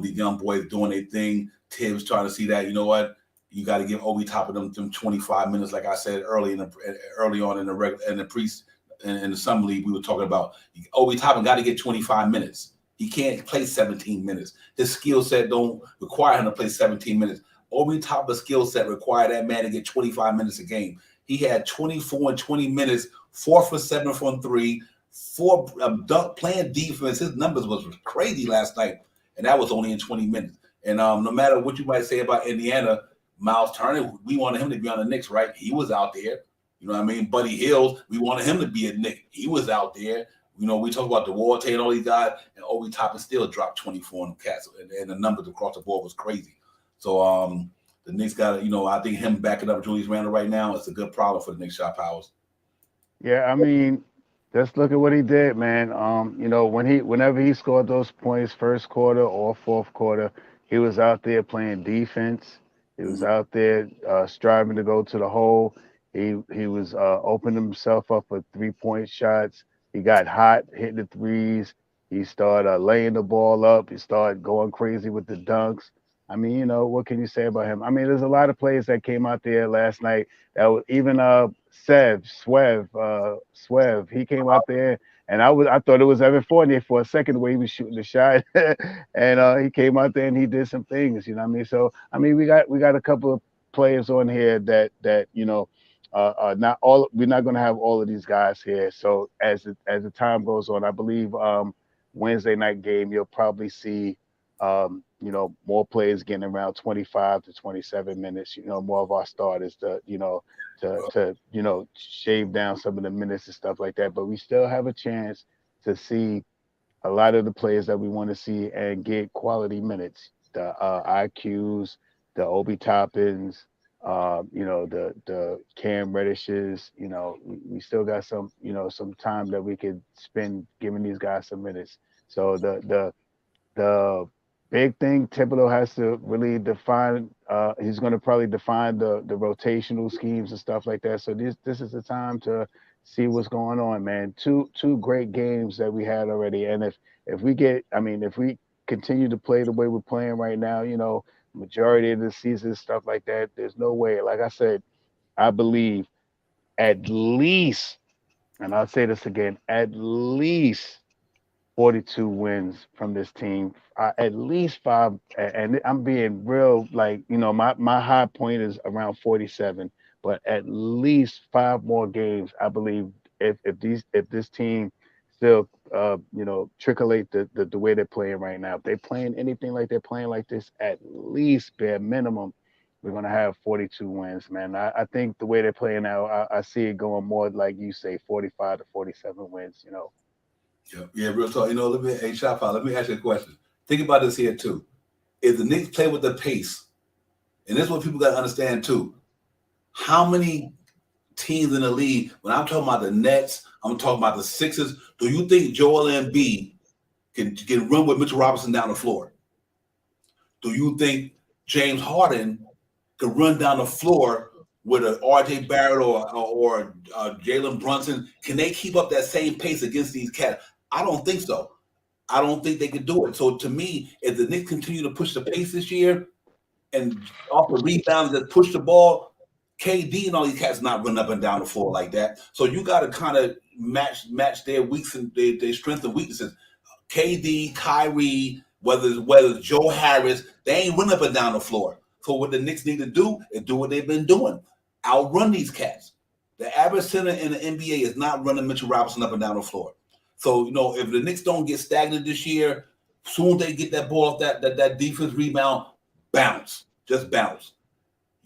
These young boys doing their thing. Tibbs trying to see that. You know what? You got to give Obi Toppin them 25 minutes, like I said early on in the summer league. We were talking about Obi Toppin got to get 25 minutes. He can't play 17 minutes. His skill set don't require him to play 17 minutes. Obi Toppin's skill set required that man to get 25 minutes a game. He had 24 and 20 minutes, 4 for 7 from 3, 4 playing defense. His numbers was crazy last night, and that was only in 20 minutes. And no matter what you might say about Indiana, Miles Turner, we wanted him to be on the Knicks, right? He was out there. You know what I mean? Buddy Hield, we wanted him to be a Knick. He was out there. You know, we talk about the Duarte and all these guys, and Obi Toppin still dropped 24 on the Cats, and the numbers across the board was crazy. So the Knicks got, you know, I think him backing up Julius Randle right now is a good problem for the Knicks. Shot Powers. Yeah, I mean, just look at what he did, man. You know, whenever he scored those points, first quarter or fourth quarter, he was out there playing defense. He was out there striving to go to the hole. He was opening himself up for 3-point shots. He got hot, hitting the threes. He started laying the ball up. He started going crazy with the dunks. I mean, you know, what can you say about him? I mean, there's a lot of players that came out there last night. That was even Swev. He came out there, and I thought it was Evan Fournier for a second the way he was shooting the shot, and he came out there and he did some things. You know what I mean? So I mean, we got a couple of players on here that you know. Not all. We're not going to have all of these guys here. So as the time goes on, I believe Wednesday night game you'll probably see you know, more players getting around 25 to 27 minutes. You know, more of our starters to you know shave down some of the minutes and stuff like that. But we still have a chance to see a lot of the players that we want to see and get quality minutes. The IQs, the Obi Toppins. You know, the Cam Reddishes, you know, we still got some time that we could spend giving these guys some minutes. So the big thing Thibodeau has to really define, he's going to probably define the rotational schemes and stuff like that. So this is the time to see what's going on, man. Two great games that we had already. And if we continue to play the way we're playing right now, you know, majority of the season, stuff like that, there's no way. Like I said, I believe at least, and I'll say this again, at least 42 wins from this team. At least 5, and I'm being real, like, you know, my high point is around 47, but at least 5 more games, I believe, if this team still you know, triculate the way they're playing right now. If they're playing anything like they're playing like this, at least bare minimum, we're gonna have 42 wins, man. I think the way they're playing now, I see it going more like you say, 45 to 47 wins, you know. Yeah, real talk. You know, let me ask you a question. Think about this here too. If the Knicks play with the pace, and this is what people got to understand too, how many teams in the league, when I'm talking about the Nets, I'm talking about the Sixers, do you think Joel Embiid can run with Mitchell Robinson down the floor? Do you think James Harden could run down the floor with an R.J. Barrett or Jalen Brunson? Can they keep up that same pace against these cats? I don't think so. I don't think they could do it. So to me, if the Knicks continue to push the pace this year and off the rebounds that push the ball, KD and all these cats not running up and down the floor like that. So you got to kind of match their weaks and their strengths and weaknesses. KD, Kyrie, whether it's Joe Harris, they ain't running up and down the floor. So what the Knicks need to do is do what they've been doing. Outrun these cats. The average center in the NBA is not running Mitchell Robinson up and down the floor. So, if the Knicks don't get stagnant this year, soon as they get that ball off that defense rebound, bounce. Just bounce.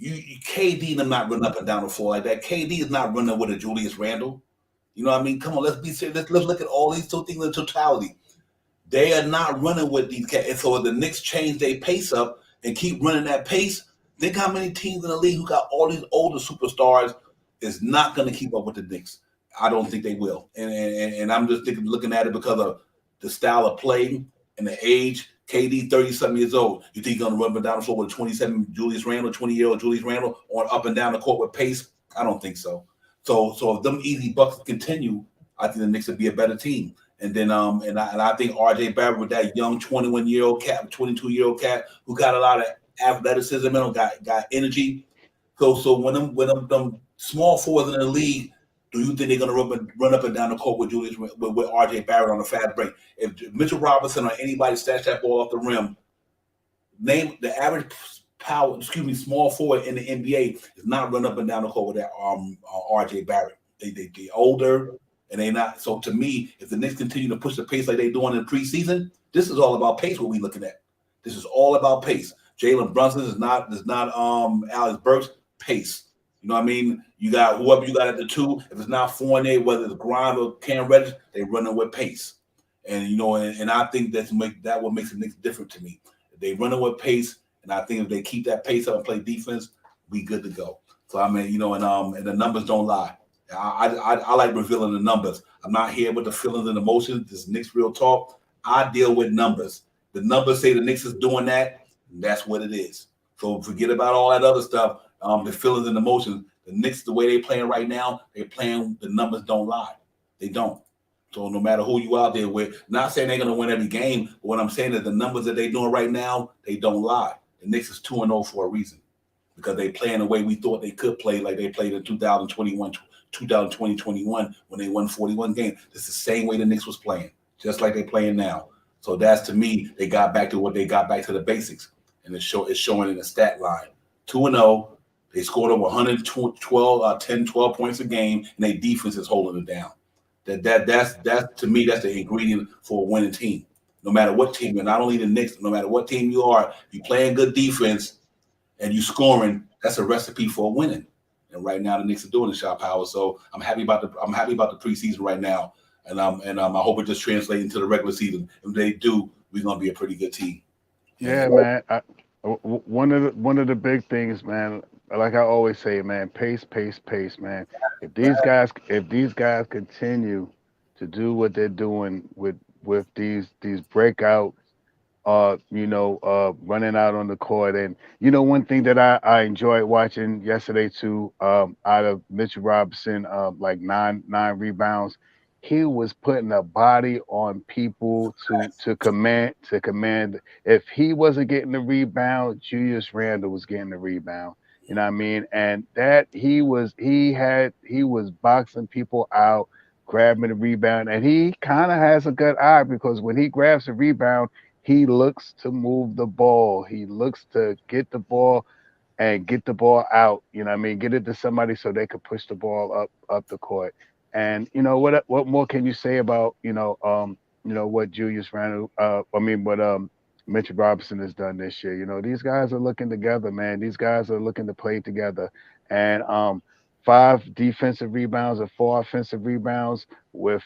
KD them not running up and down the floor like that. KD is not running with a Julius Randle. You know what I mean? Come on, let's be serious. Let's look at all these two things in totality. They are not running with these cats. And so if the Knicks change their pace up and keep running that pace, think how many teams in the league who got all these older superstars is not going to keep up with the Knicks. I don't think they will. And I'm just looking at it because of the style of play and the age. KD, 30-something years old. You think he's going to run down the floor with 27 Julius Randle, 20-year-old Julius Randle, or up and down the court with pace? I don't think so. So if them easy bucks continue, I think the Knicks would be a better team. And then and I think R.J. Barrett with that young 21-year-old cat, 22-year-old cat who got a lot of athleticism and got energy. So when them small forwards in the league, do you think they're going to run up and down the court with R.J. Barrett on a fast break? If Mitchell Robinson or anybody snatch that ball off the rim, name the average small forward in the NBA is not run up and down the court with that R.J. Barrett. They older and they not. So to me, if the Knicks continue to push the pace like they're doing in preseason, this is all about pace. What we looking at? This is all about pace. Jalen Brunson is not Alex Burks. Pace. You know what I mean? You got whoever you got at the two. If it's not Fournier, whether it's Grimes or Cam Reddish, they running with pace. And and I think that what makes the Knicks different to me. They running with pace, and I think if they keep that pace up and play defense, we good to go. So I mean, and the numbers don't lie. I like revealing the numbers. I'm not here with the feelings and emotions. This is Knicks real talk. I deal with numbers. The numbers say the Knicks is doing that, and that's what it is. So forget about all that other stuff. The feelings and emotions. The Knicks, the way they playing right now, they playing. The numbers don't lie. They don't. So no matter who you out there with, not saying they're gonna win every game, but what I'm saying is the numbers that they're doing right now, they don't lie. The Knicks is 2-0 for a reason, because they playing the way we thought they could play, like they played in 2021 when they won 41 games. It's the same way the Knicks was playing, just like they playing now. So that's, to me, they got back to what they got back to the basics, and it's showing in the stat line. 2-0. They scored over 112, 12 points a game, and their defense is holding it down. That's to me, that's the ingredient for a winning team. No matter what team, and not only the Knicks, no matter what team you are, you playing good defense and you scoring, that's a recipe for winning. And right now the Knicks are doing the shot power. So I'm happy about the preseason right now. And I hope it just translates into the regular season. If they do, we're gonna be a pretty good team. Yeah, man. One of the big things, man, like I always say, man, pace, man. If these guys continue to do what they're doing with these breakout, running out on the court, and one thing that I enjoyed watching yesterday too, out of Mitchell Robinson, like nine rebounds. He was putting a body on people to command. If he wasn't getting the rebound, Julius Randle was getting the rebound. You know what I mean? And that he was boxing people out, grabbing the rebound, and he kind of has a good eye, because when he grabs the rebound, he looks to move the ball. He looks to get the ball and get the ball out. You know what I mean? Get it to somebody so they could push the ball up the court. And what more can you say about what Julius Randle? What Mitchell Robinson has done this year. These guys are looking together, man. These guys are looking to play together. And 5 defensive rebounds and 4 offensive rebounds, with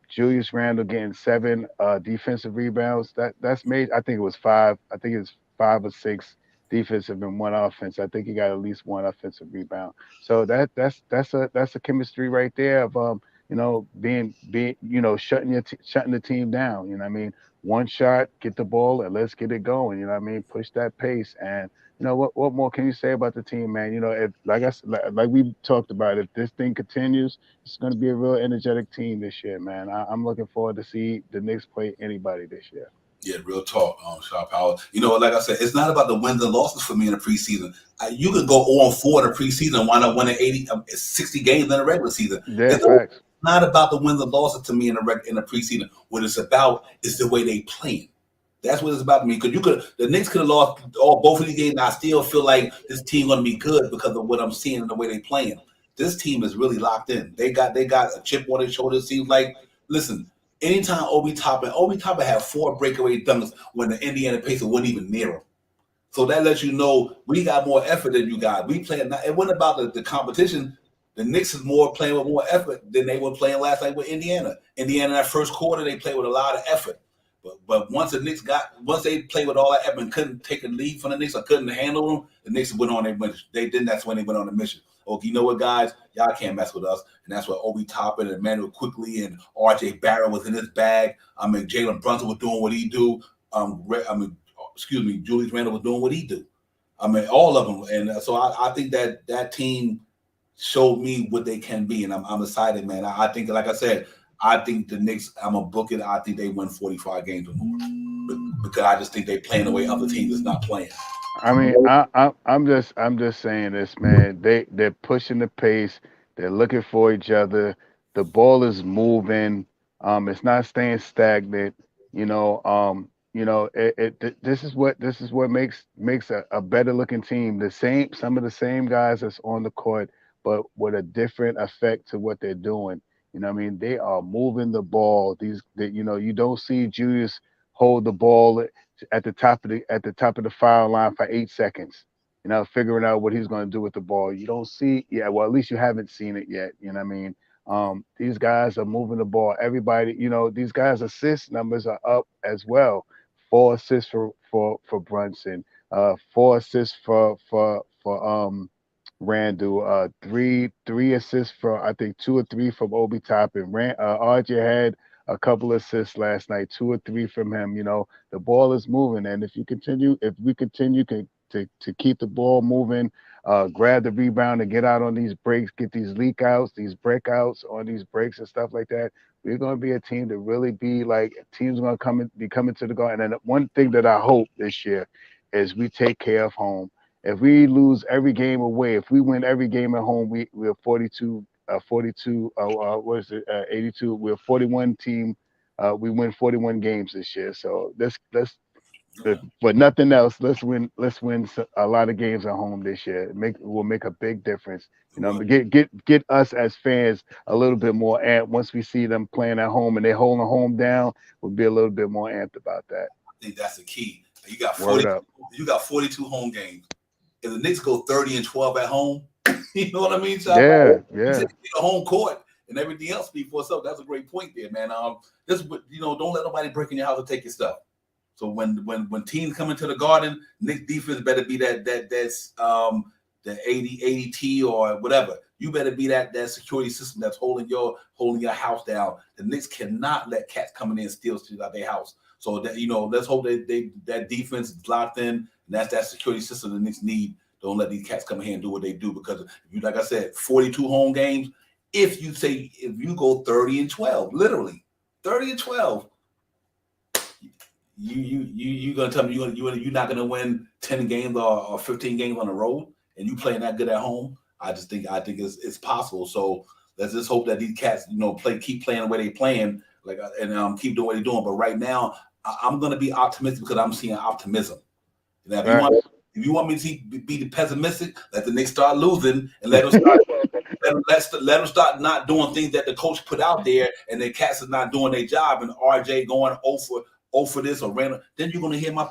Julius Randle getting 7 defensive rebounds. That's made. I think it was 5. I think it's 5 or 6 defensive and 1 offense. I think he got at least 1 offensive rebound. So that's a chemistry right there of being shutting shutting the team down. You know what I mean? One shot, get the ball, and let's get it going. You know what I mean? Push that pace. And what more can you say about the team, man? If like like we talked about, if this thing continues, it's going to be a real energetic team this year, man. I'm looking forward to see the Knicks play anybody this year. Yeah, real talk, Sharp Power. Like I said, it's not about the wins and losses for me in the preseason. You could go 0-4 in the preseason and wind up winning 60 games in the regular season. Yeah, It's facts. not about the wins and losses to me in the preseason. What it's about is the way they play. That's what it's about to me. Because the Knicks could have lost both of these games. And I still feel like this team going to be good because of what I'm seeing and the way they playing. This team is really locked in. They got a chip on their shoulder. It seems like. Listen. Anytime Obi Toppin had 4 breakaway dunks when the Indiana Pacers wasn't even near him. So that lets you know we got more effort than you got. We playing. It wasn't about the competition. The Knicks is playing with more effort than they were playing last night with Indiana. Indiana, that first quarter, they played with a lot of effort. But once they played with all that effort and couldn't take a lead from the Knicks or couldn't handle them, the Knicks went on their mission. That's when they went on the mission. Okay, you know what, guys? Y'all can't mess with us. And that's what Obi Toppin and Emmanuel Quickly and R.J. Barrett was in his bag. Jalen Brunson was doing what he do. Julius Randle was doing what he do. All of them. And so I think that team showed me what they can be, and I'm excited, man. I think, like I said, I think the Knicks, I'm going to book it. I think they win 45 games or more because I just think they playing the way other teams is not playing. I mean, I'm just saying this, man. They're pushing the pace. They're looking for each other. The ball is moving. It's not staying stagnant. This is what makes a better looking team. Some of the same guys that's on the court, but with a different effect to what they're doing. You know what I mean? They are moving the ball. You don't see Julius hold the ball at the top of the foul line for 8 seconds, figuring out what he's going to do with the ball. You don't see, well, at least you haven't seen it yet. You know what I mean? These guys are moving the ball. Everybody, these guys' assist numbers are up as well. 4 assists for Brunson, 4 assists for Randall, three assists for, I think 2 or 3 from Obi Toppin. RJ had a couple assists last night, 2 or 3 from him. The ball is moving, and if we continue to keep the ball moving, grab the rebound and get out on these breaks, get these leak outs, these breakouts on these breaks and stuff like that, we're going to be a team to really be like, teams are going to be coming to the Garden. And one thing that I hope this year is we take care of home. If we lose every game away, if we win every game at home, we're 82. What is it? 82. We're a 41 team. We win 41 games this year. So let's but nothing else. Let's win a lot of games at home this year. Will make a big difference. Get us as fans a little bit more amped once we see them playing at home and they're holding home down. We'll be a little bit more amped about that. I think that's the key. You got 42 home games. If the Knicks go 30-12 at home, you know what I mean? So yeah. The home court and everything else before. So that's a great point there, man. Don't let nobody break in your house to take your stuff. So when teams come into the Garden, Knicks defense better be that's the 80T or whatever. You better be that security system that's holding your house down. The Knicks cannot let cats come in and steal out their house. So that let's hope that defense is locked in. And that's that security system the Knicks need. Don't let these cats come in here and do what they do, because like I said, 42 home games. If you go 30-12, literally 30-12, you gonna tell me you're not gonna win 10 games or 15 games on the road, and you playing that good at home? I think it's possible. So let's just hope that these cats keep playing the way they playing, and keep doing what they're doing. But right now, I'm gonna be optimistic because I'm seeing optimism. If you want me to be pessimistic, let the Knicks start losing and let them start not doing things that the coach put out there, and the cats is not doing their job, and RJ going over this or random. Then you're going to hear my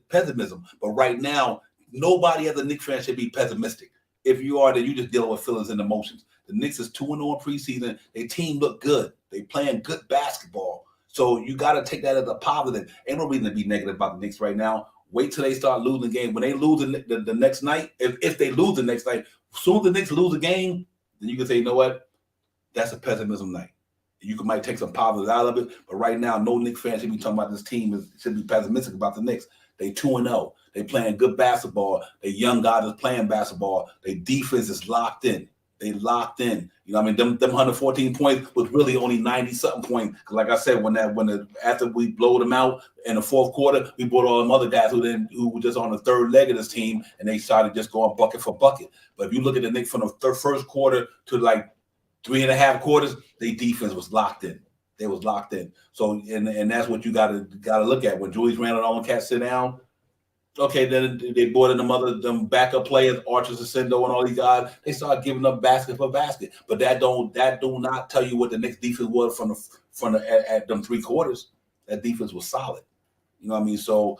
pessimism. But right now, nobody as a Knicks fan should be pessimistic. If you are, then you just dealing with feelings and emotions. The Knicks is 2-0 preseason. Their team look good. They playing good basketball. So you got to take that as a positive. Ain't no reason to be negative about the Knicks right now. Wait till they start losing games. When they lose the next night, if they lose the next night, as soon as the Knicks lose a game, then you can say, you know what? That's a pessimism night. You might take some positives out of it, but right now, no Knicks fan should be talking about this team. Should be pessimistic about the Knicks. They 2-0. They playing good basketball. They young guys is playing basketball. Their defense is locked in. They locked in. You know what I mean? Them 114 points was really only 90-something points. Because like I said, after we blowed them out in the fourth quarter, we brought all them other guys who were just on the third leg of this team, and they started just going bucket for bucket. But if you look at the Knicks from the first quarter to like 3.5 quarters, their defense was locked in. They was locked in. So and that's what you gotta look at. When Julius Randle and all the cats sit down, okay, then they brought in them backup players, Archers Ascendo and all these guys. They start giving up basket for basket. But that do not tell you what the Knicks defense was at them 3 quarters. That defense was solid. You know what I mean? So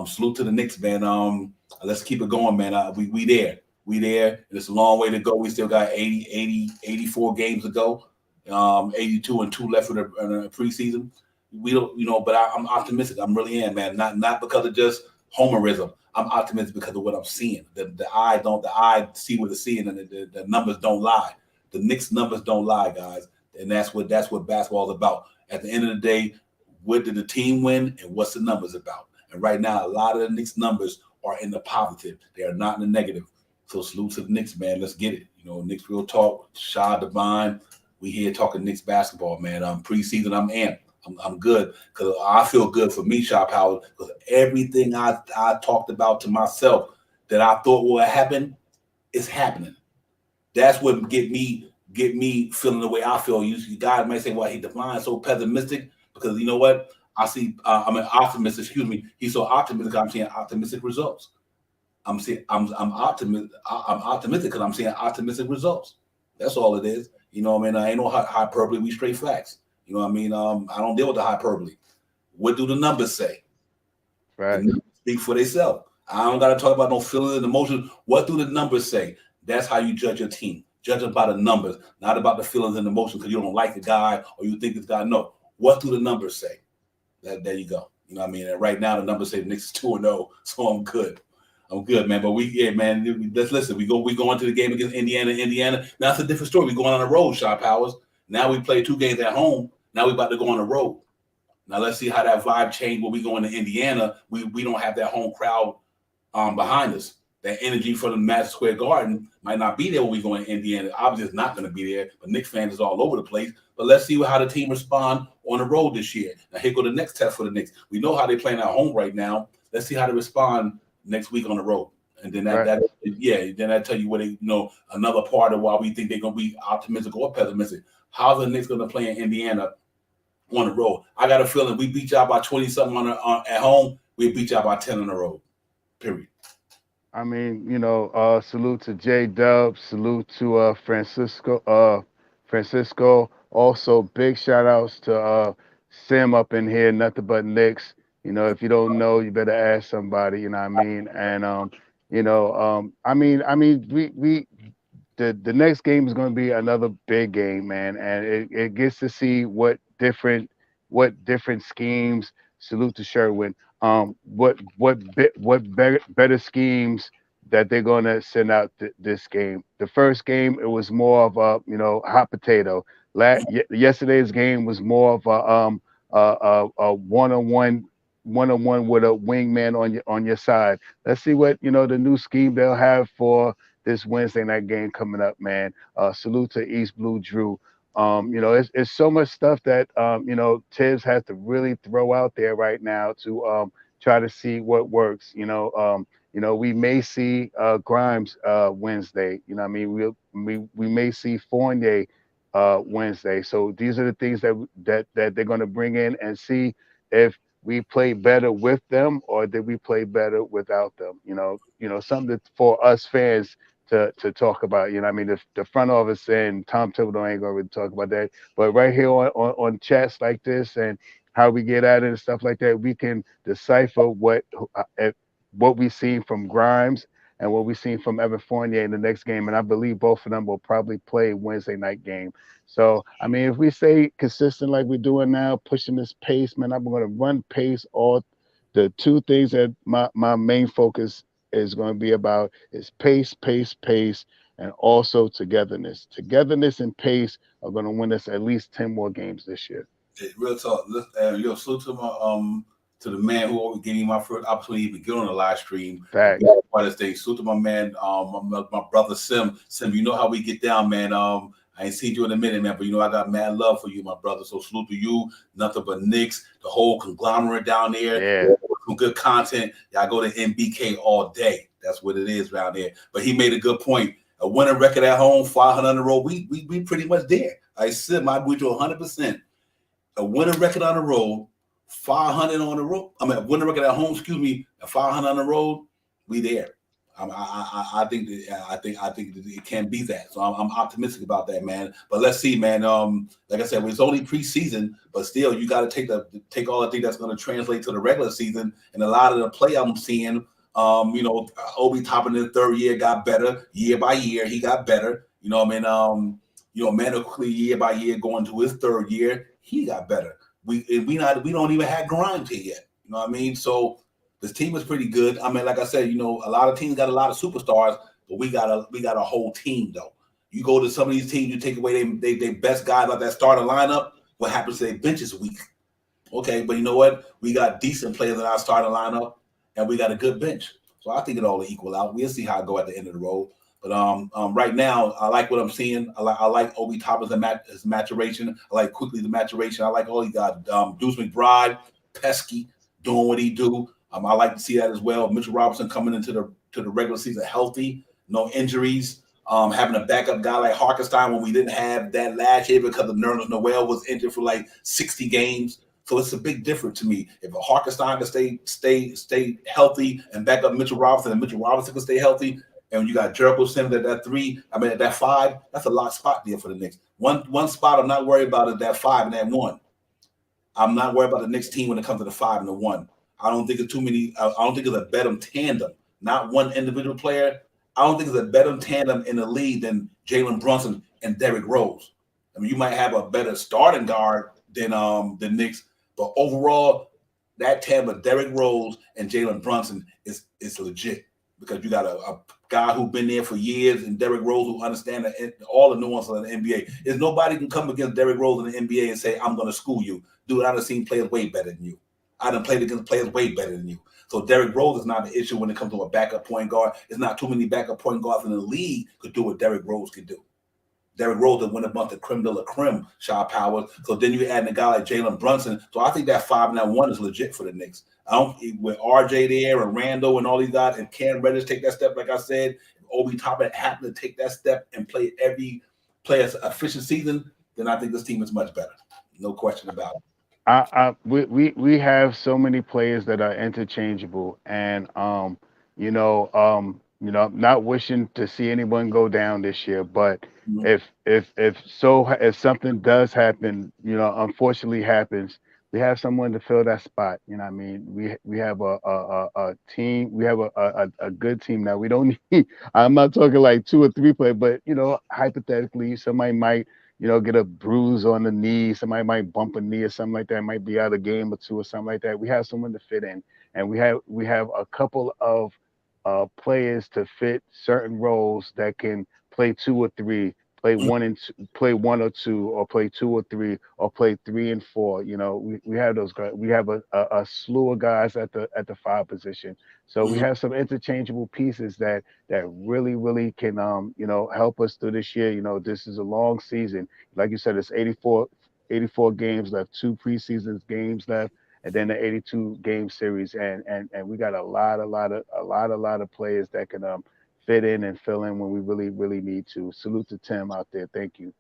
salute to the Knicks, man. Let's keep it going, man. We there. We there. It's a long way to go. We still got 84 games to go. 82 and 2 left in the preseason. We don't, but I'm optimistic. I'm really am, man. Not because of just homerism. I'm optimistic because of what I'm seeing. The eye see what it's seeing, and the numbers don't lie. The Knicks numbers don't lie, guys. And that's what basketball is about. At the end of the day, what did the team win, and what's the numbers about? And right now, a lot of the Knicks numbers are in the positive. They are not in the negative. So salute to the Knicks, man. Let's get it. Knicks Real Talk, Shah Divine. We here talking Knicks basketball, man. Preseason, I'm amped. I'm good because I feel good for me, Shah Power, because everything I talked about to myself that I thought would happen is happening. That's what get me feeling the way I feel. You guys might say, well, he Divine so pessimistic because you know what? I see. I'm an optimist. Excuse me. He's so optimistic. I'm seeing optimistic results. I'm optimistic because I'm seeing optimistic results. That's all it is. You know what I mean? I ain't no hyperbole. We straight facts. You know what I mean? I don't deal with the hyperbole. What do the numbers say? Right. Speak for themselves. I don't got to talk about no feelings and emotions. What do the numbers say? That's how you judge your team. Judge it by the numbers, not about the feelings and emotions because you don't like the guy or you think this guy. No. What do the numbers say? There you go. You know what I mean? And right now the numbers say the Knicks is 2-0, so I'm good. I'm good, man. But let's listen. We go into the game against Indiana. Now it's a different story. We going on the road, Shah Powers. Now we play 2 games at home. Now we about to go on the road. Now let's see how that vibe changed when we go into Indiana. We don't have that home crowd behind us. That energy from the Madison Square Garden might not be there when we go in Indiana. Obviously, it's not going to be there. But Knicks fans is all over the place. But let's see how the team respond on the road this year. Now here go the next test for the Knicks. We know how they're playing at home right now. Let's see how they respond next week on the road. And then then that tell you what another part of why we think they're going to be optimistic or pessimistic. How the Knicks going to play in Indiana on the road? I got a feeling we beat y'all by 20-something at home. We beat y'all by 10 on the road. Period. I mean, salute to J Dub, salute to Francisco. Also, big shout outs to Sim up in here, nothing but Knicks. If you don't know, you better ask somebody. You know what I mean? And the next game is going to be another big game, man, and it gets to see what different schemes. Salute to Sherwin. What better schemes that they're going to send out this game. The first game, it was more of a hot potato. Yesterday's game was more of a one-on-one with a wingman on your side. Let's see what the new scheme they'll have for this Wednesday night game coming up, man. Salute to East Blue Drew. It's so much stuff that Tibbs has to really throw out there right now to try to see what works. We may see Grimes Wednesday. You know what I mean? We may see Fournier Wednesday. So these are the things that they're going to bring in and see if we play better with them or did we play better without them. Something for us fans to talk about. I mean, the front office and Tom Thibodeau ain't gonna really talk about that, but right here on chats like this and how we get at it and stuff like that, we can decipher what we seen from Grimes and what we seen from Evan Fournier in the next game, and I believe both of them will probably play Wednesday night game. So I mean, if we stay consistent like we're doing now, pushing this pace, man, I'm going to run pace. All the 2 things that my main focus is going to be about is pace, and also togetherness. Togetherness and pace are going to win us at least 10 more games this year. Real talk. Salute to the man who always gave me my first opportunity to get on the live stream. Facts. Salute to my man, my brother Sim. Sim, you know how we get down, man. I ain't seen you in a minute, man, but you know I got mad love for you, my brother. So salute to you. Nothing but Knicks, the whole conglomerate down there. Yeah. Some good content. Y'all go to NBK all day. That's what it is around there. But he made a good point. A winning record at home, 500 in a row. We pretty much there. I said my with you 100%. A winning record on the road, 500 on the road. I mean, a winning record at home. Excuse me, a 500 on the road. We there. I think that it can be that. So I'm optimistic about that, man. But let's see, man. Like I said, it's only preseason, but still, you got to take all the things that's going to translate to the regular season. And a lot of the play I'm seeing, Obi Toppin in the third year got better year by year. He got better. You know what I mean? Manu quickly year by year going to his third year, he got better. We don't even have Grimes here yet. You know what I mean? So this team is pretty good. I mean, like I said, a lot of teams got a lot of superstars, but we got a whole team though. You go to some of these teams, you take away they best guys like that starting lineup. What happens to their bench is weak. Okay, but you know what? We got decent players in our starting lineup, and we got a good bench. So I think it all will equal out. We'll see how it go at the end of the road. But right now, I like what I'm seeing. I like Obi Toppin's his maturation. I like quickly the maturation. I like all he got. Deuce McBride, pesky, doing what he do. I like to see that as well. Mitchell Robinson coming into the regular season healthy, no injuries. Having a backup guy like Hartenstein when we didn't have that last year because of Nerlens Noel was injured for like 60 games. So it's a big difference to me. If Hartenstein can stay healthy and back up Mitchell Robinson, and Mitchell Robinson can stay healthy, and you got Jericho Simmons at that 3, at that 5, that's a lot spot there for the Knicks. One spot I'm not worried about is that 5 and that 1. I'm not worried about the Knicks team when it comes to the 5 and the 1. I don't think it's too many. I don't think it's a better tandem, not one individual player. I don't think it's a better tandem in the league than Jalen Brunson and Derrick Rose. I mean, you might have a better starting guard than the Knicks, but overall, that tandem of Derrick Rose and Jalen Brunson is legit because you got a guy who's been there for years and Derrick Rose who understands all the nuances of the NBA. There's nobody can come against Derrick Rose in the NBA and say, I'm going to school you. Dude, I've seen players way better than you. I done played against players way better than you. So Derrick Rose is not an issue when it comes to a backup point guard. It's not too many backup point guards in the league could do what Derrick Rose could do. Derrick Rose that went a bunch of creme de la creme shot powers. So then you add a guy like Jalen Brunson. So I think that 5 and that 1 is legit for the Knicks. With RJ there and Randall and all these guys, and can Reddish take that step, like I said, if Obi Toppin happen to take that step and play every player's efficient season, then I think this team is much better. No question about it. We have so many players that are interchangeable, and not wishing to see anyone go down this year, but if something does happen, unfortunately happens, we have someone to fill that spot. You know what I mean? We have a team, we have a good team now. We don't need, I'm not talking like 2 or 3 players, but hypothetically, somebody might get a bruise on the knee. Somebody might bump a knee or something like that. Might be out a game or 2 or something like that. We have someone to fit in, and we have a couple of players to fit certain roles that can play 2 or 3, play 1 and 2, play 1 or 2, or play 2 or 3, or play 3 and 4. We have those guys. We have a slew of guys at the 5 position. So we have some interchangeable pieces that really can help us through this year. This is a long season. Like you said, it's 84 games left, 2 preseason games left, and then the 82 game series. And we got a lot of players that can fit in and fill in when we really need to. Salute to Tim out there. Thank you.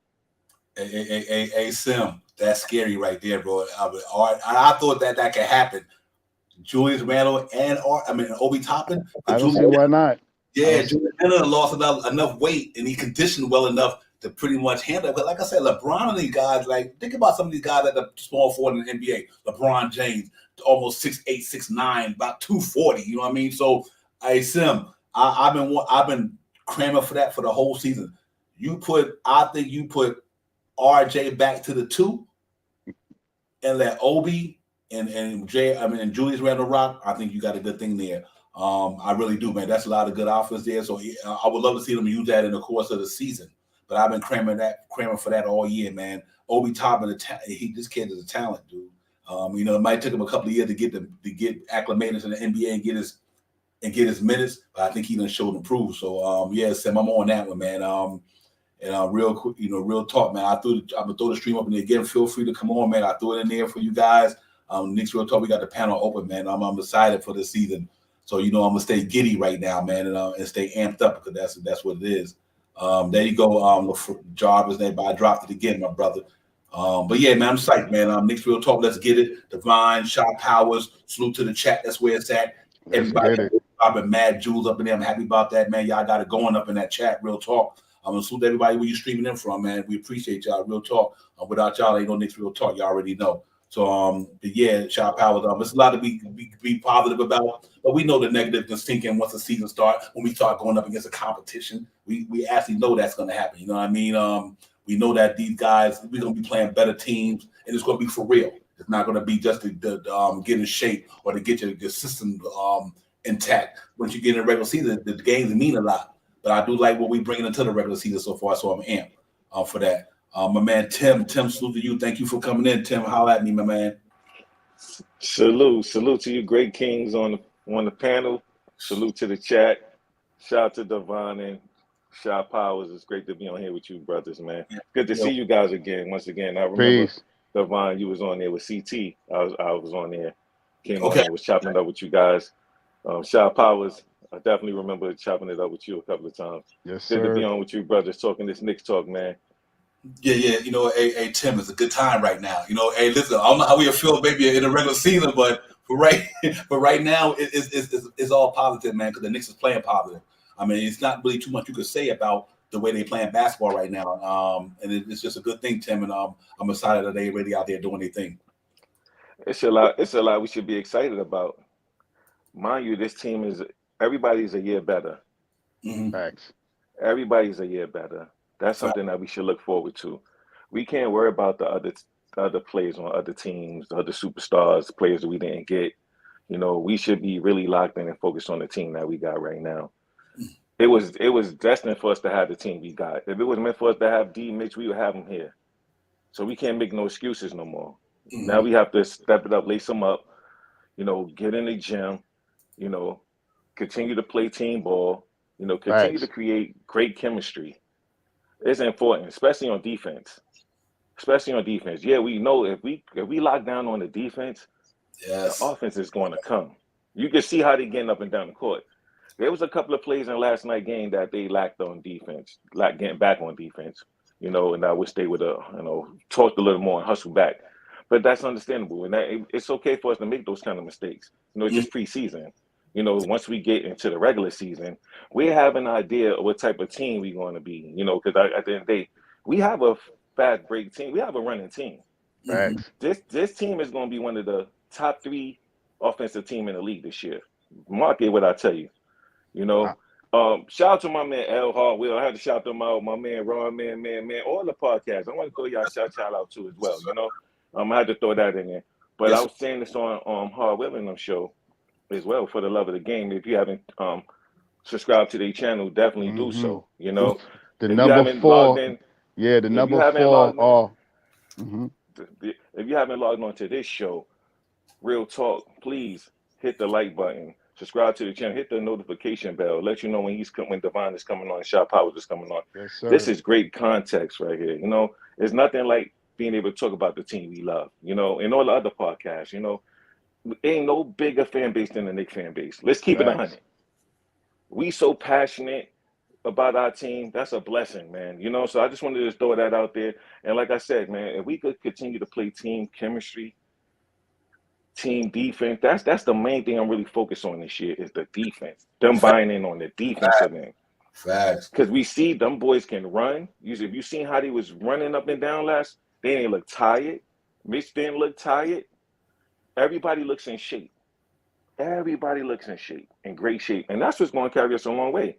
Hey, Sim, that's scary right there, bro. I thought that could happen. Julius Randle and Obi Toppin. I don't see why not. Yeah, Julius Randle lost enough weight, and he conditioned well enough to pretty much handle it. But like I said, LeBron and these guys, like, think about some of these guys at the small forward in the NBA. LeBron James, almost 6'8", 6'9", about 240. You know what I mean? So, hey, Sim, I've been cramming for that for the whole season. I think you put RJ back to the 2 and let Obi and Julius Randle rock. I think you got a good thing there. I really do, man. That's a lot of good offense there. So I would love to see them use that in the course of the season. But I've been cramming for that all year, man. Obi Toppin, this kid is a talent, dude. It might take him a couple of years to get acclimated to the NBA and get his minutes, but I think he done showed and proved. So Sam, I'm on that one, man. And real quick, real talk, man. I'm gonna throw the stream up in there again. Feel free to come on, man. I threw it in there for you guys. Knicks Real Talk, we got the panel open, man. I'm excited for this season. So I'm gonna stay giddy right now, man, and stay amped up because that's what it is. There you go, Jarvis. I dropped it again, my brother. But yeah, man, I'm psyched, man. Knicks Real Talk, let's get it. Divine, Shot Powers, salute to the chat. That's where it's at. Everybody dropping mad jewels up in there. I'm happy about that, man. Y'all got it going up in that chat. Real talk. I'm gonna salute everybody where you streaming in from, man. We appreciate y'all. Real talk. Without y'all, ain't no Knicks Real Talk. Y'all already know. So but yeah, Shot Powers. It's a lot to be positive about, but we know the negative can sink in once the season starts. When we start going up against a competition, we actually know that's gonna happen. You know what I mean? We know that these guys, we're gonna be playing better teams, and it's gonna be for real. It's not gonna be just to get in shape or to get your system intact. Once you get in the regular season, the games mean a lot. But I do like what we bringing into the regular season so far, so I'm amped for that. My man Tim, salute to you. Thank you for coming in, Tim. Holla at me, my man. Salute to you, great kings on the panel. Salute to the chat. Shout out to Devon and Shot Powers. It's great to be on here with you, brothers, man. Good to see you guys again. Once again, I remember Devon, you was on there with CT. I was on there. Came on there, was chopping it up with you guys. Shot Powers, I definitely remember chopping it up with you a couple of times. Yes, sir. Good to be on with you, brothers, talking this Knicks talk, man. Yeah. Hey, Tim, it's a good time right now. Hey, listen, I don't know how we feel maybe in the regular season, but for right now, it's all positive, man, because the Knicks is playing positive. I mean, it's not really too much you could say about the way they playing basketball right now. And it's just a good thing, Tim, and I'm excited that they already out there doing their thing. It's a lot we should be excited about. Mind you, this team everybody's a year better. Facts. Everybody's a year better. That's something that we should look forward to. We can't worry about the other players on other teams, the other superstars, the players that we didn't get. We should be really locked in and focused on the team that we got right now. It was destined for us to have the team we got. If it was meant for us to have D Mitch, we would have him here. So we can't make no excuses no more. Now we have to step it up, lace them up, get in the gym, continue to play team ball, continue to create great chemistry. It's important, especially on defense. Yeah, we know if we lock down on the defense, the offense is going to come. You can see how they're getting up and down the court. There was a couple of plays in last night's game that they lacked on defense, getting back on defense, and I wish they would have, talked a little more and hustled back. But that's understandable, and it's okay for us to make those kind of mistakes. It's just preseason. Once we get into the regular season, we have an idea of what type of team we're going to be, because at the end of the day, we have a fast break team. We have a running team. Facts. This team is going to be one of the top 3 offensive team in the league this year. Mark it what I tell you. Shout out to my man L Hartwell. I had to shout them out. My man Ron, man, all the podcasts. I want to throw y'all shout out too as well. I had to throw that in there. But I was saying this on Hartwell and them show as well, for the love of the game. If you haven't subscribed to their channel, definitely do so. The number 4. The number 4. If you haven't logged on to this show, Real Talk, please hit the like button, subscribe to the channel, hit the notification bell, let you know when Devon is coming on and Shot Powers is coming on. Yes, sir. This is great context right here. It's nothing like being able to talk about the team we love, and all the other podcasts, ain't no bigger fan base than the Knicks fan base. Let's keep it 100. We so passionate about our team. That's a blessing, man. So I just wanted to throw that out there. And like I said, man, if we could continue to play team chemistry, team defense, that's the main thing I'm really focused on this year is the defense. Them buying in on the defensive end. Facts. Because we see them boys can run. If you seen how they was running up and down they didn't look tired. Mitch didn't look tired. Everybody looks in shape. In great shape. And that's what's going to carry us a long way.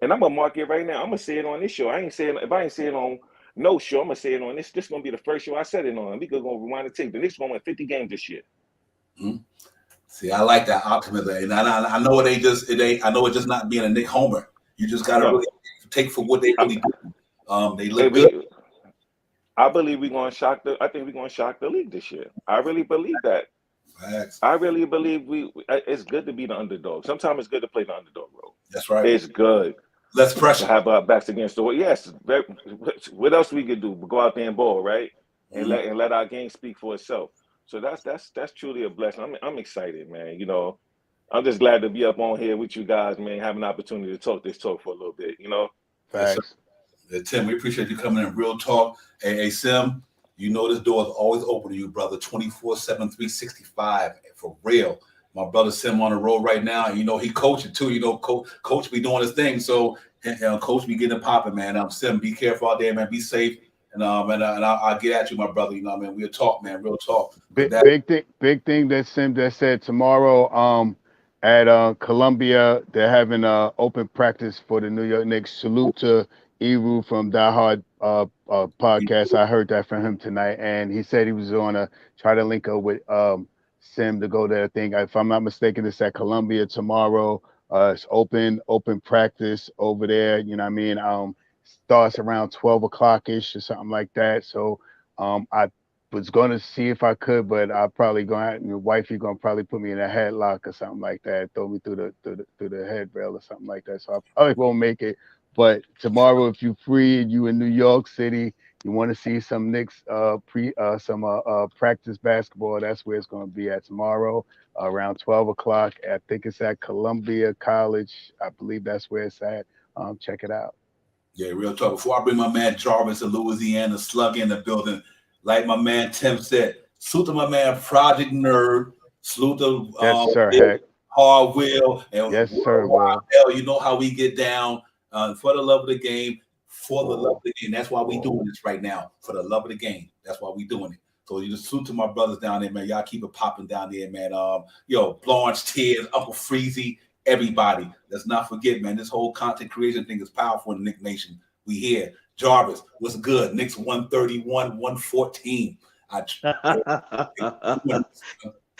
And I'm going to mark it right now. I'm going to say it on this show. If I ain't say it on no show, I'm going to say it on this. This is going to be the first show I said it on. We could go rewind the tape. The Knicks going to win 50 games this year. See, I like that optimism, and I know it ain't. I know it's just not being a Nick Homer. You just gotta really take for what they really do. They look good. I believe we're going to shock I think we're going to shock the league this year. I really believe that. Facts. I really believe it's good to be the underdog. Sometimes it's good to play the underdog role. That's right. It's good. Less pressure. To have our backs against the wall. Yes. What else we could do? Go out there and ball, right? And let our game speak for itself. So that's truly a blessing. I'm excited, man. You know, I'm just glad to be up on here with you guys, man. Have an opportunity to talk this talk for a little bit. You know. Facts. Tim, we appreciate you coming in. Real talk. Hey, Sim, you know this door is always open to you, brother. 24/7, 365 for real. My brother Sim on the road right now. You know he coaching too. You know, coach be doing his thing. So coach be getting it popping, man. Sim, be careful out there, man. Be safe. And I'll get at you, my brother. You know, what I mean, we'll talk, man. Real talk. Big thing that Sim that said tomorrow. At Columbia, they're having open practice for the New York Knicks. Salute to Eru from Die Hard podcast. I heard that from him tonight, and he said he was going to try to link up with Sim to go there. I think, if I'm not mistaken, it's at Columbia tomorrow. It's open practice over there. You know what I mean? Starts around 12 o'clock-ish or something like that. So I was going to see if I could, but I'll probably go out and your wifey going to probably put me in a headlock or something like that, throw me through the headrail or something like that. So I probably won't make it. But tomorrow, if you're free and you in New York City, you want to see some Knicks practice basketball, that's where it's going to be at tomorrow around 12 o'clock. I think it's at Columbia College. I believe that's where it's at. Check it out. Yeah, real talk. Before I bring my man Jarvis in Louisiana, Slug in the building, like my man Tim said, salute to my man Project Nerd, salute to yes, sir, Heck. Hard Will, and yes, sir, Will. You know how we get down for the love of the game, for the love of the game. That's why we doing this right now, for the love of the game. That's why we doing it. So you just salute to my brothers down there, man. Y'all keep it popping down there, man. Blanche, Tears, Uncle Freezy, everybody. Let's not forget, man, this whole content creation thing is powerful in the Knick Nation. We here. Jarvis, what's good? Knicks 131, 114. What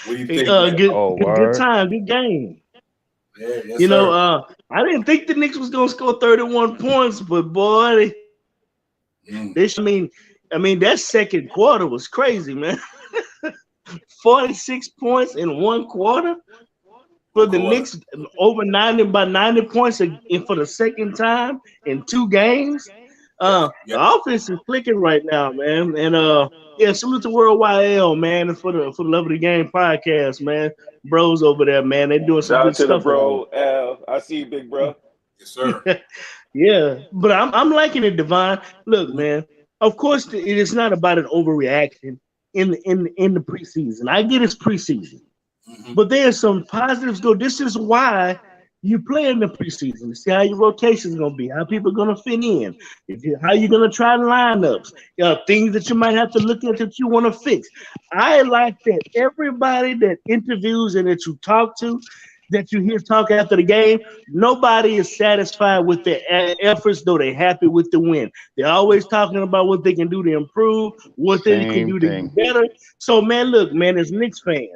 do you think? Good time, good game. Yeah, yes, you know, I didn't think the Knicks was gonna score 31 points, but boy, I mean, that second quarter was crazy, man. 46 points in one quarter. For the Knicks, over 90 points for the second time in 2 games. The offense is clicking right now, man. And salute to Worldwide L, man, and for the Love of the Game podcast, man. Bros over there, man. They're doing some good stuff. Shout out to the bro, L. I see you, big bro. Yes, sir. Yeah, but I'm liking it, Devon. Look, man. Of course, it is not about an overreaction in the preseason. I get it's preseason. But there's some positives go. This is why you play in the preseason to see how your rotation is going to be, how people are going to fit in, how you're going to try lineups, things that you might have to look at that you want to fix. I like that everybody that interviews and that you talk to, that you hear talk after the game, nobody is satisfied with their efforts, though they're happy with the win. They're always talking about what they can do to improve, what they can do to get better. So, man, look, man, as Knicks fans,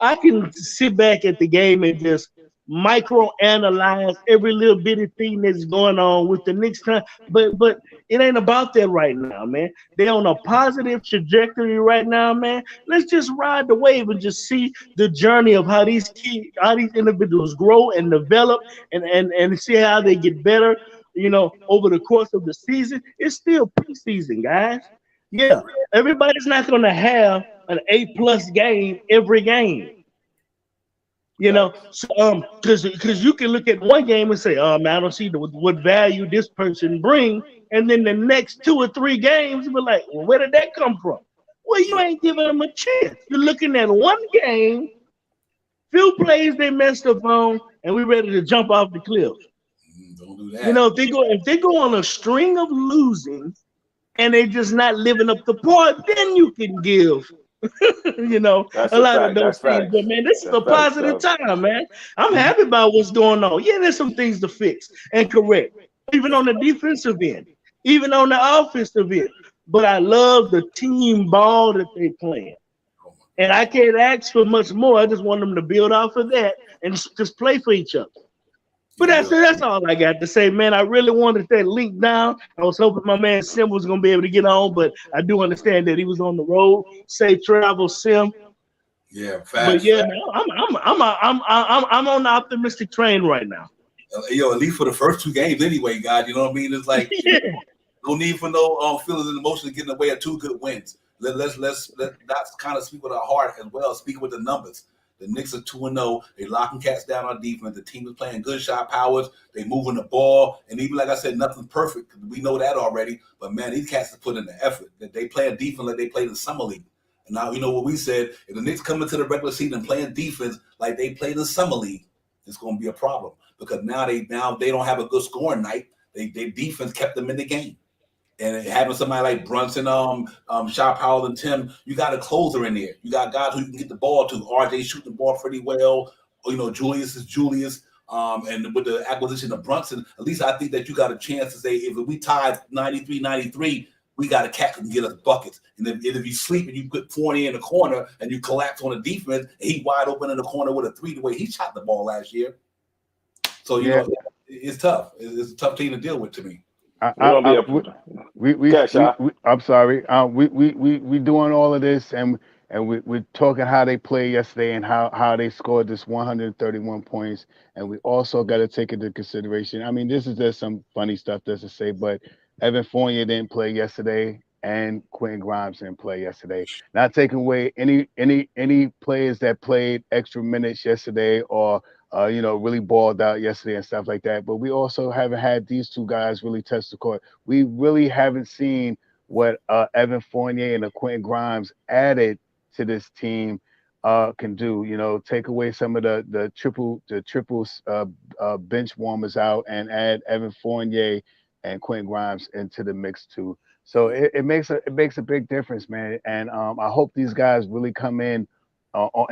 I can sit back at the game and just micro-analyze every little bitty thing that's going on with the Knicks, but it ain't about that right now, man. They're on a positive trajectory right now, man. Let's just ride the wave and just see the journey of how these individuals grow and develop and see how they get better, you know, over the course of the season. It's still preseason, guys. Yeah, everybody's not going to have an A+ game every game. You know, so because you can look at one game and say, oh man, I don't see what value this person bring, and then the next 2 or 3 games, you'll be like, well, where did that come from? Well, you ain't giving them a chance. You're looking at one game, few plays they messed up on, and we're ready to jump off the cliff. Don't do that. You know, if they go on a string of losing and they just not living up to par, then you can give. You know, a lot of those things. But man, this is a positive time, man. I'm happy about what's going on. Yeah, there's some things to fix and correct, even on the defensive end, even on the offensive end. But I love the team ball that they playing. And I can't ask for much more. I just want them to build off of that and just play for each other. But that's all I got to say, man. I really wanted that link down. I was hoping my man Sim was gonna be able to get on, but I do understand that he was on the road. Safe travel, Sim. Yeah, facts. But yeah, man, I'm on the optimistic train right now. Yo, at least for the first 2 games, anyway, God. You know what I mean? It's like no need for no feelings and emotions getting away of 2 good wins. Let's not kind of speak with our heart as well. Speak with the numbers. The Knicks are 2-0. They locking cats down on defense. The team is playing good shot powers. They moving the ball. And even like I said, nothing's perfect. We know that already. But man, these cats have put in the effort. That they play a defense like they played in Summer League. And now you know what we said. If the Knicks come into the regular season and playing defense like they played in Summer League, it's going to be a problem. Because now they don't have a good scoring night. They defense kept them in the game. And having somebody like Brunson, Shot Powell, and Tim, you got a closer in there. You got guys who you can get the ball to. RJ shooting the ball pretty well. You know, Julius is Julius. And with the acquisition of Brunson, at least I think that you got a chance to say, if we tied 93-93, we got a cat who can get us buckets. And if you sleep and you put Fournier in the corner and you collapse on the defense, and he wide open in the corner with a 3 the way he shot the ball last year. So, you know, it's tough. It's a tough team to deal with to me. I'm sorry. We doing all of this, and we're talking how they played yesterday and how they scored this 131 points, and we also got to take into consideration. I mean, this is just some funny stuff just to say, but Evan Fournier didn't play yesterday, and Quentin Grimes didn't play yesterday. Not taking away any players that played extra minutes yesterday or really balled out yesterday and stuff like that. But we also haven't had these 2 guys really touch the court. We really haven't seen what Evan Fournier and Quentin Grimes added to this team can do. You know, take away some of the triple bench warmers out and add Evan Fournier and Quentin Grimes into the mix too. So it makes a big difference, man. And I hope these guys really come in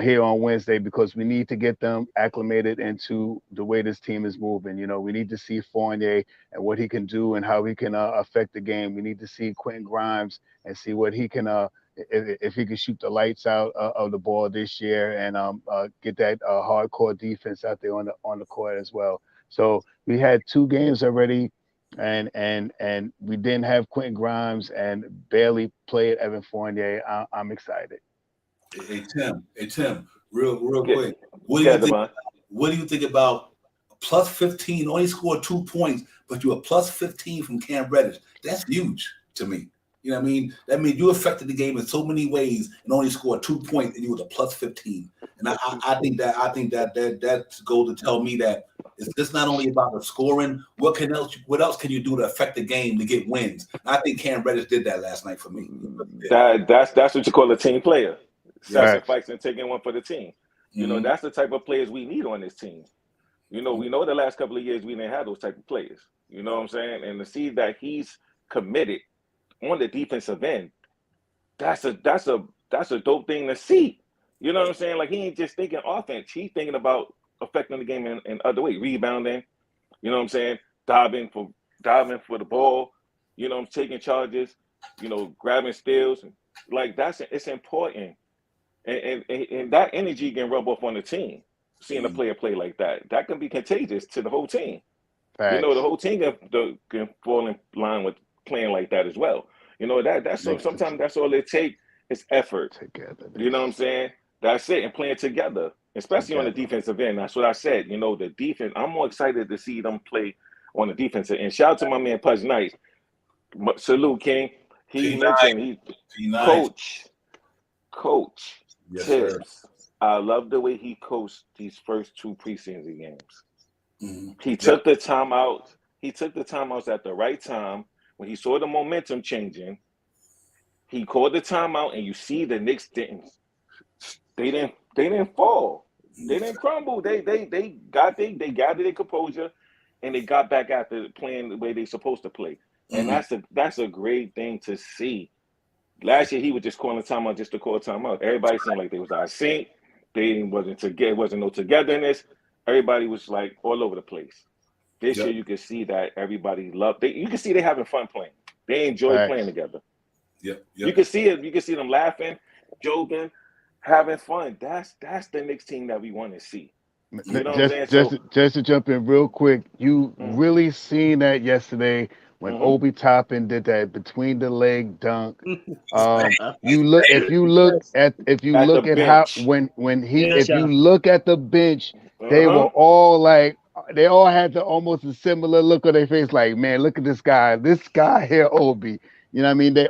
here on Wednesday, because we need to get them acclimated into the way this team is moving. You know, we need to see Fournier and what he can do and how he can affect the game. We need to see Quentin Grimes and see what he can, if he can shoot the lights out of the ball this year and get that hardcore defense out there on the court as well. So we had 2 games already, and we didn't have Quentin Grimes and barely played Evan Fournier. I'm excited. Hey Tim, real quick. What do you think about plus 15? Only scored 2 points, but you were plus 15 from Cam Reddish. That's huge to me. You know what I mean? That means you affected the game in so many ways and only scored 2 points, and you was a plus 15. And I think that goes to tell me that it's just not only about the scoring. What else can you do to affect the game to get wins? And I think Cam Reddish did that last night for me. That's what you call a team player. Sacrificing and taking one for the team. You know, that's the type of players we need on this team. You know, we know the last couple of years we didn't have those type of players. You know what I'm saying? And to see that he's committed on the defensive end, that's a dope thing to see. You know what I'm saying? Like, he ain't just thinking offense. He's thinking about affecting the game in other ways, rebounding. You know what I'm saying? Diving for the ball. You know, taking charges. You know, grabbing steals. Like, it's important. And that energy can rub off on the team. Seeing a player play like that can be contagious to the whole team. Facts. You know, the whole team can fall in line with playing like that as well. You know, sometimes that's all it takes is effort. Together. You know what I'm saying? That's it, and playing together, especially on the defensive end. That's what I said. You know, the defense. I'm more excited to see them play on the defensive end. Shout out to my man Pudge Nice. Salute, King. He mentioned Coach. Yes, Tibbs. Sir. I love the way he coached these first 2 preseason games. Mm-hmm. He took the timeouts. He took the timeouts at the right time when he saw the momentum changing. He called the timeout, and you see the Knicks didn't fall. They didn't crumble. They gathered their composure, and they got back after playing the way they're supposed to play. And that's a great thing to see. Last year, he was just calling timeout just to call timeout. Everybody seemed like they was out of sync. They wasn't no togetherness. Everybody was like all over the place. This year, you can see that everybody loved. You can see they having fun playing. They enjoy playing together. You can see it. You can see them laughing, joking, having fun. That's the Knicks team that we want to see. You know what I'm saying? Just to jump in real quick, you Mm. really seen that yesterday when Mhm. Obi Toppin did that between the leg dunk. You look if you look at the how bench. if you look at the bench, they were Uh-huh. all like they all had almost a similar look on their face, like, man, look at this guy here, Obi. You know what I mean? They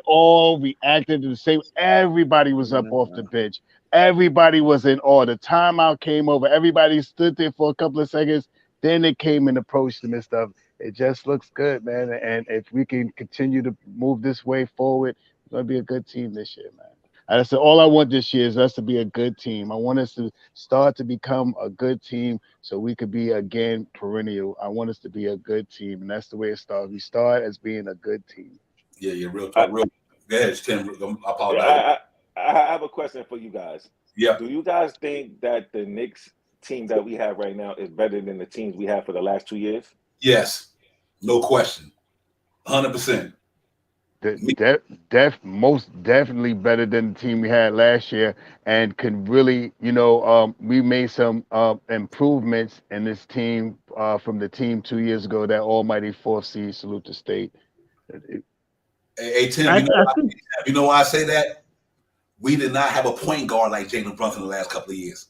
all reacted the same. Everybody was up off the bench. Everybody was in order. Timeout came over. Everybody stood there for a couple of seconds. Then they came and approached them and stuff. It just looks good, man. And if we can continue to move this way forward, it's going to be a good team this year, man. I said all I want this year is us to be a good team. I want us to start to become a good team so we could be, again, perennial. I want us to be a good team, and that's the way it starts. We start as being a good team. Yeah, real talk. Go ahead, Tim. I apologize. I have a question for you guys. Yeah. Do you guys think that the Knicks team that we have right now is better than the teams we have for the last 2 years? Yes. No question. 100%. Most definitely better than the team we had last year, and can really, we made some improvements in this team from the team 2 years ago, that almighty 4th seed. Salute to State. Hey, Tim, you know why I say that? We did not have a point guard like Jalen Brunson the last couple of years.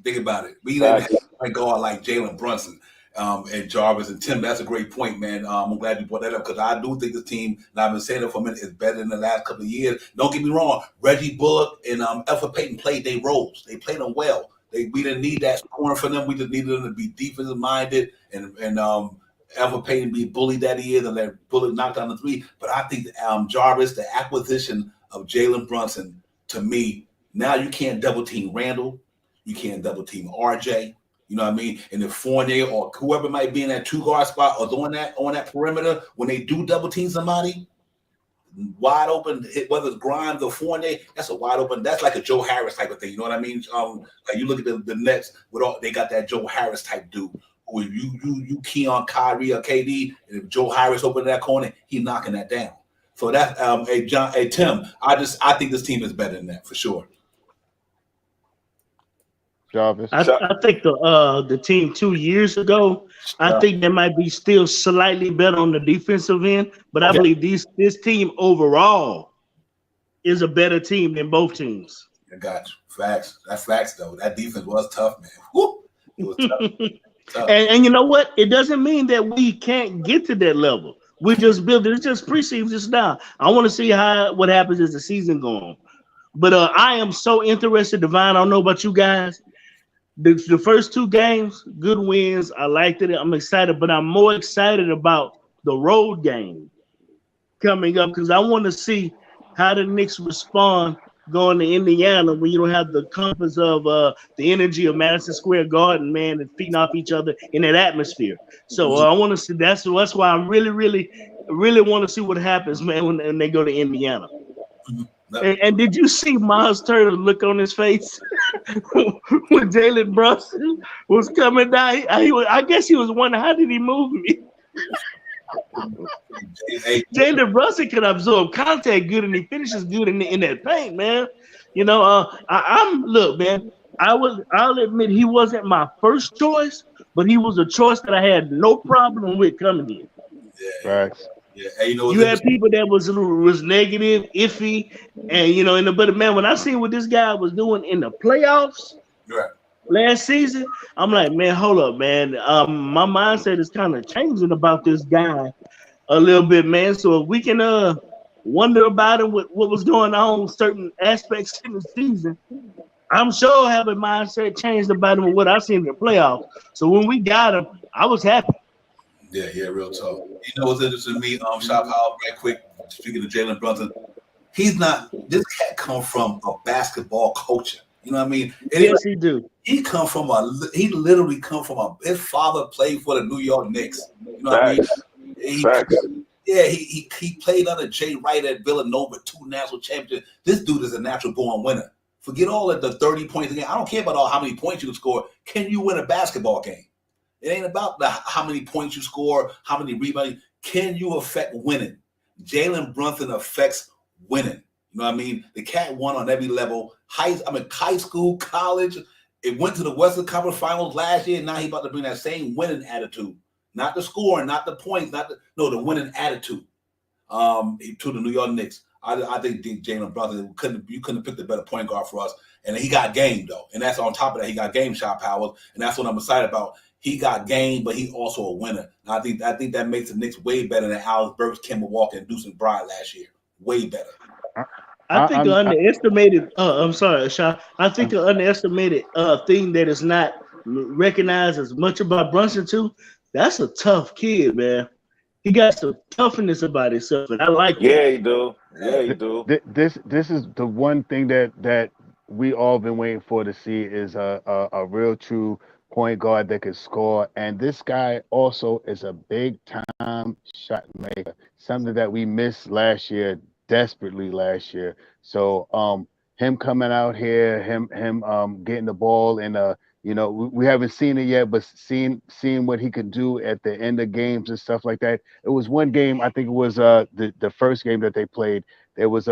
Think about it. We didn't have a point guard like Jalen Brunson. And Jarvis and Tim, that's a great point, man. I'm glad you brought that up, because I do think this team, and I've been saying it for a minute, is better than the last couple of years. Don't get me wrong. Reggie Bullock and Alfred Payton played their roles. They played them well. We didn't need that scoring for them. We just needed them to be defensive minded and Alfred Payton be bullied that he is, and let Bullock knock down the three. But I think Jarvis, the acquisition of Jalen Brunson, to me, now you can't double team Randall. You can't double team RJ. You know what I mean? And if Fournier or whoever might be in that 2-guard spot or on that perimeter, when they do double team somebody, wide open, whether it's Grimes or Fournier, that's a wide open. That's like a Joe Harris type of thing. You know what I mean? Like you look at the Nets, they got that Joe Harris type dude. Who you key on Kyrie or KD, and if Joe Harris open that corner, he's knocking that down. So that's Tim. I think this team is better than that for sure. Jarvis. I think the team 2 years ago, I think they might be still slightly better on the defensive end, but I believe this team overall is a better team than both teams. I got you. Facts. That's facts, though. That defense was tough, man. Woo! It was tough. And you know what? It doesn't mean that we can't get to that level. We just built it. It's just preseason just now. I want to see what happens as the season goes on. But I am so interested, Divine. I don't know about you guys. The first 2 games, good wins. I liked it. I'm excited, but I'm more excited about the road game coming up, because I want to see how the Knicks respond going to Indiana when you don't have the compass of the energy of Madison Square Garden, man, and feeding off each other in that atmosphere. So I want to see. That's why I really, really, really want to see what happens, man, when they go to Indiana. And did you see Miles Turner look on his face when Jalen Brunson was coming down? I guess he was wondering, how did he move me? Jalen Brunson can absorb contact good, and he finishes good in that paint, man. You know, look, man. I'll admit he wasn't my first choice, but he was a choice that I had no problem with coming in. Yeah. Facts. Yeah, hey, you had people that was negative, iffy, and but man, when I seen what this guy was doing in the playoffs last season, I'm like, man, hold up, man. My mindset is kind of changing about this guy a little bit, man. So if we can wonder about it, what was going on in certain aspects in the season, I'm sure I'll have a mindset changed about him with what I seen in the playoffs. So when we got him, I was happy. Yeah, real talk. You know what's interesting to me, Shop Howell, right quick, speaking of Jalen Brunson, this cat come from a basketball culture. You know what I mean? Yes, he do. He literally come from his father played for the New York Knicks. You know what I mean? He played under Jay Wright at Villanova, 2 national championships. This dude is a natural born winner. Forget all of the 30 points a game. I don't care about how many points you can score. Can you win a basketball game? It ain't about how many points you score, how many rebounds. Can you affect winning? Jalen Brunson affects winning. You You know what I mean? The cat won on every level. High school, college. It went to the Western Conference Finals last year. Now he about to bring that same winning attitude. Not the scoring, not the points, the winning attitude. To the New York Knicks. I think Jalen Brunson you couldn't have picked a better point guard for us. And he got game though. And that's on top of that, he got game shot powers. And that's what I'm excited about. He got game, but he's also a winner. And I think that makes the Knicks way better than Alex Burks, Kemba Walker, and Deuce McBride last year. Way better. I think an underestimated. I'm sorry, Sean. I think an underestimated thing that is not recognized as much about Brunson too. That's a tough kid, man. He got some toughness about himself, and I like it. Yeah, he do. Yeah, he do. This is the one thing that we all been waiting for to see is a real true point guard that can score. And this guy also is a big time shot maker, something that we missed last year, desperately last year. So him coming out here, him getting the ball in we haven't seen it yet, but seeing what he could do at the end of games and stuff like that. It was one game, I think it was the first game that they played. There was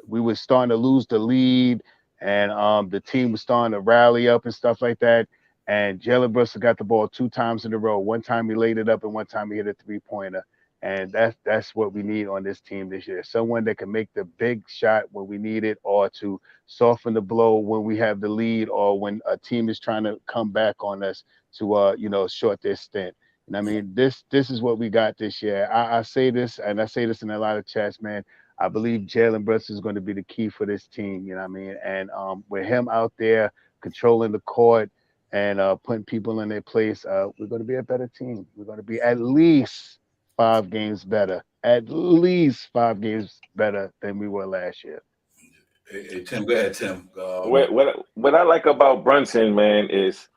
we were starting to lose the lead, and the team was starting to rally up and stuff like that. And Jalen Brunson got the ball 2 times in a row. One time he laid it up, and one time he hit a 3-pointer. And that's what we need on this team this year. Someone that can make the big shot when we need it, or to soften the blow when we have the lead, or when a team is trying to come back on us to short their stint. And I mean, this is what we got this year. I say this, and I say this in a lot of chats, man. I believe Jalen Brunson is going to be the key for this team. You know what I mean? And with him out there controlling the court and putting people in their place, we're going to be a better team. We're going to be at least 5 games better, at least 5 games better than we were last year. Hey, Tim, go ahead, Tim. What I like about Brunson, man, is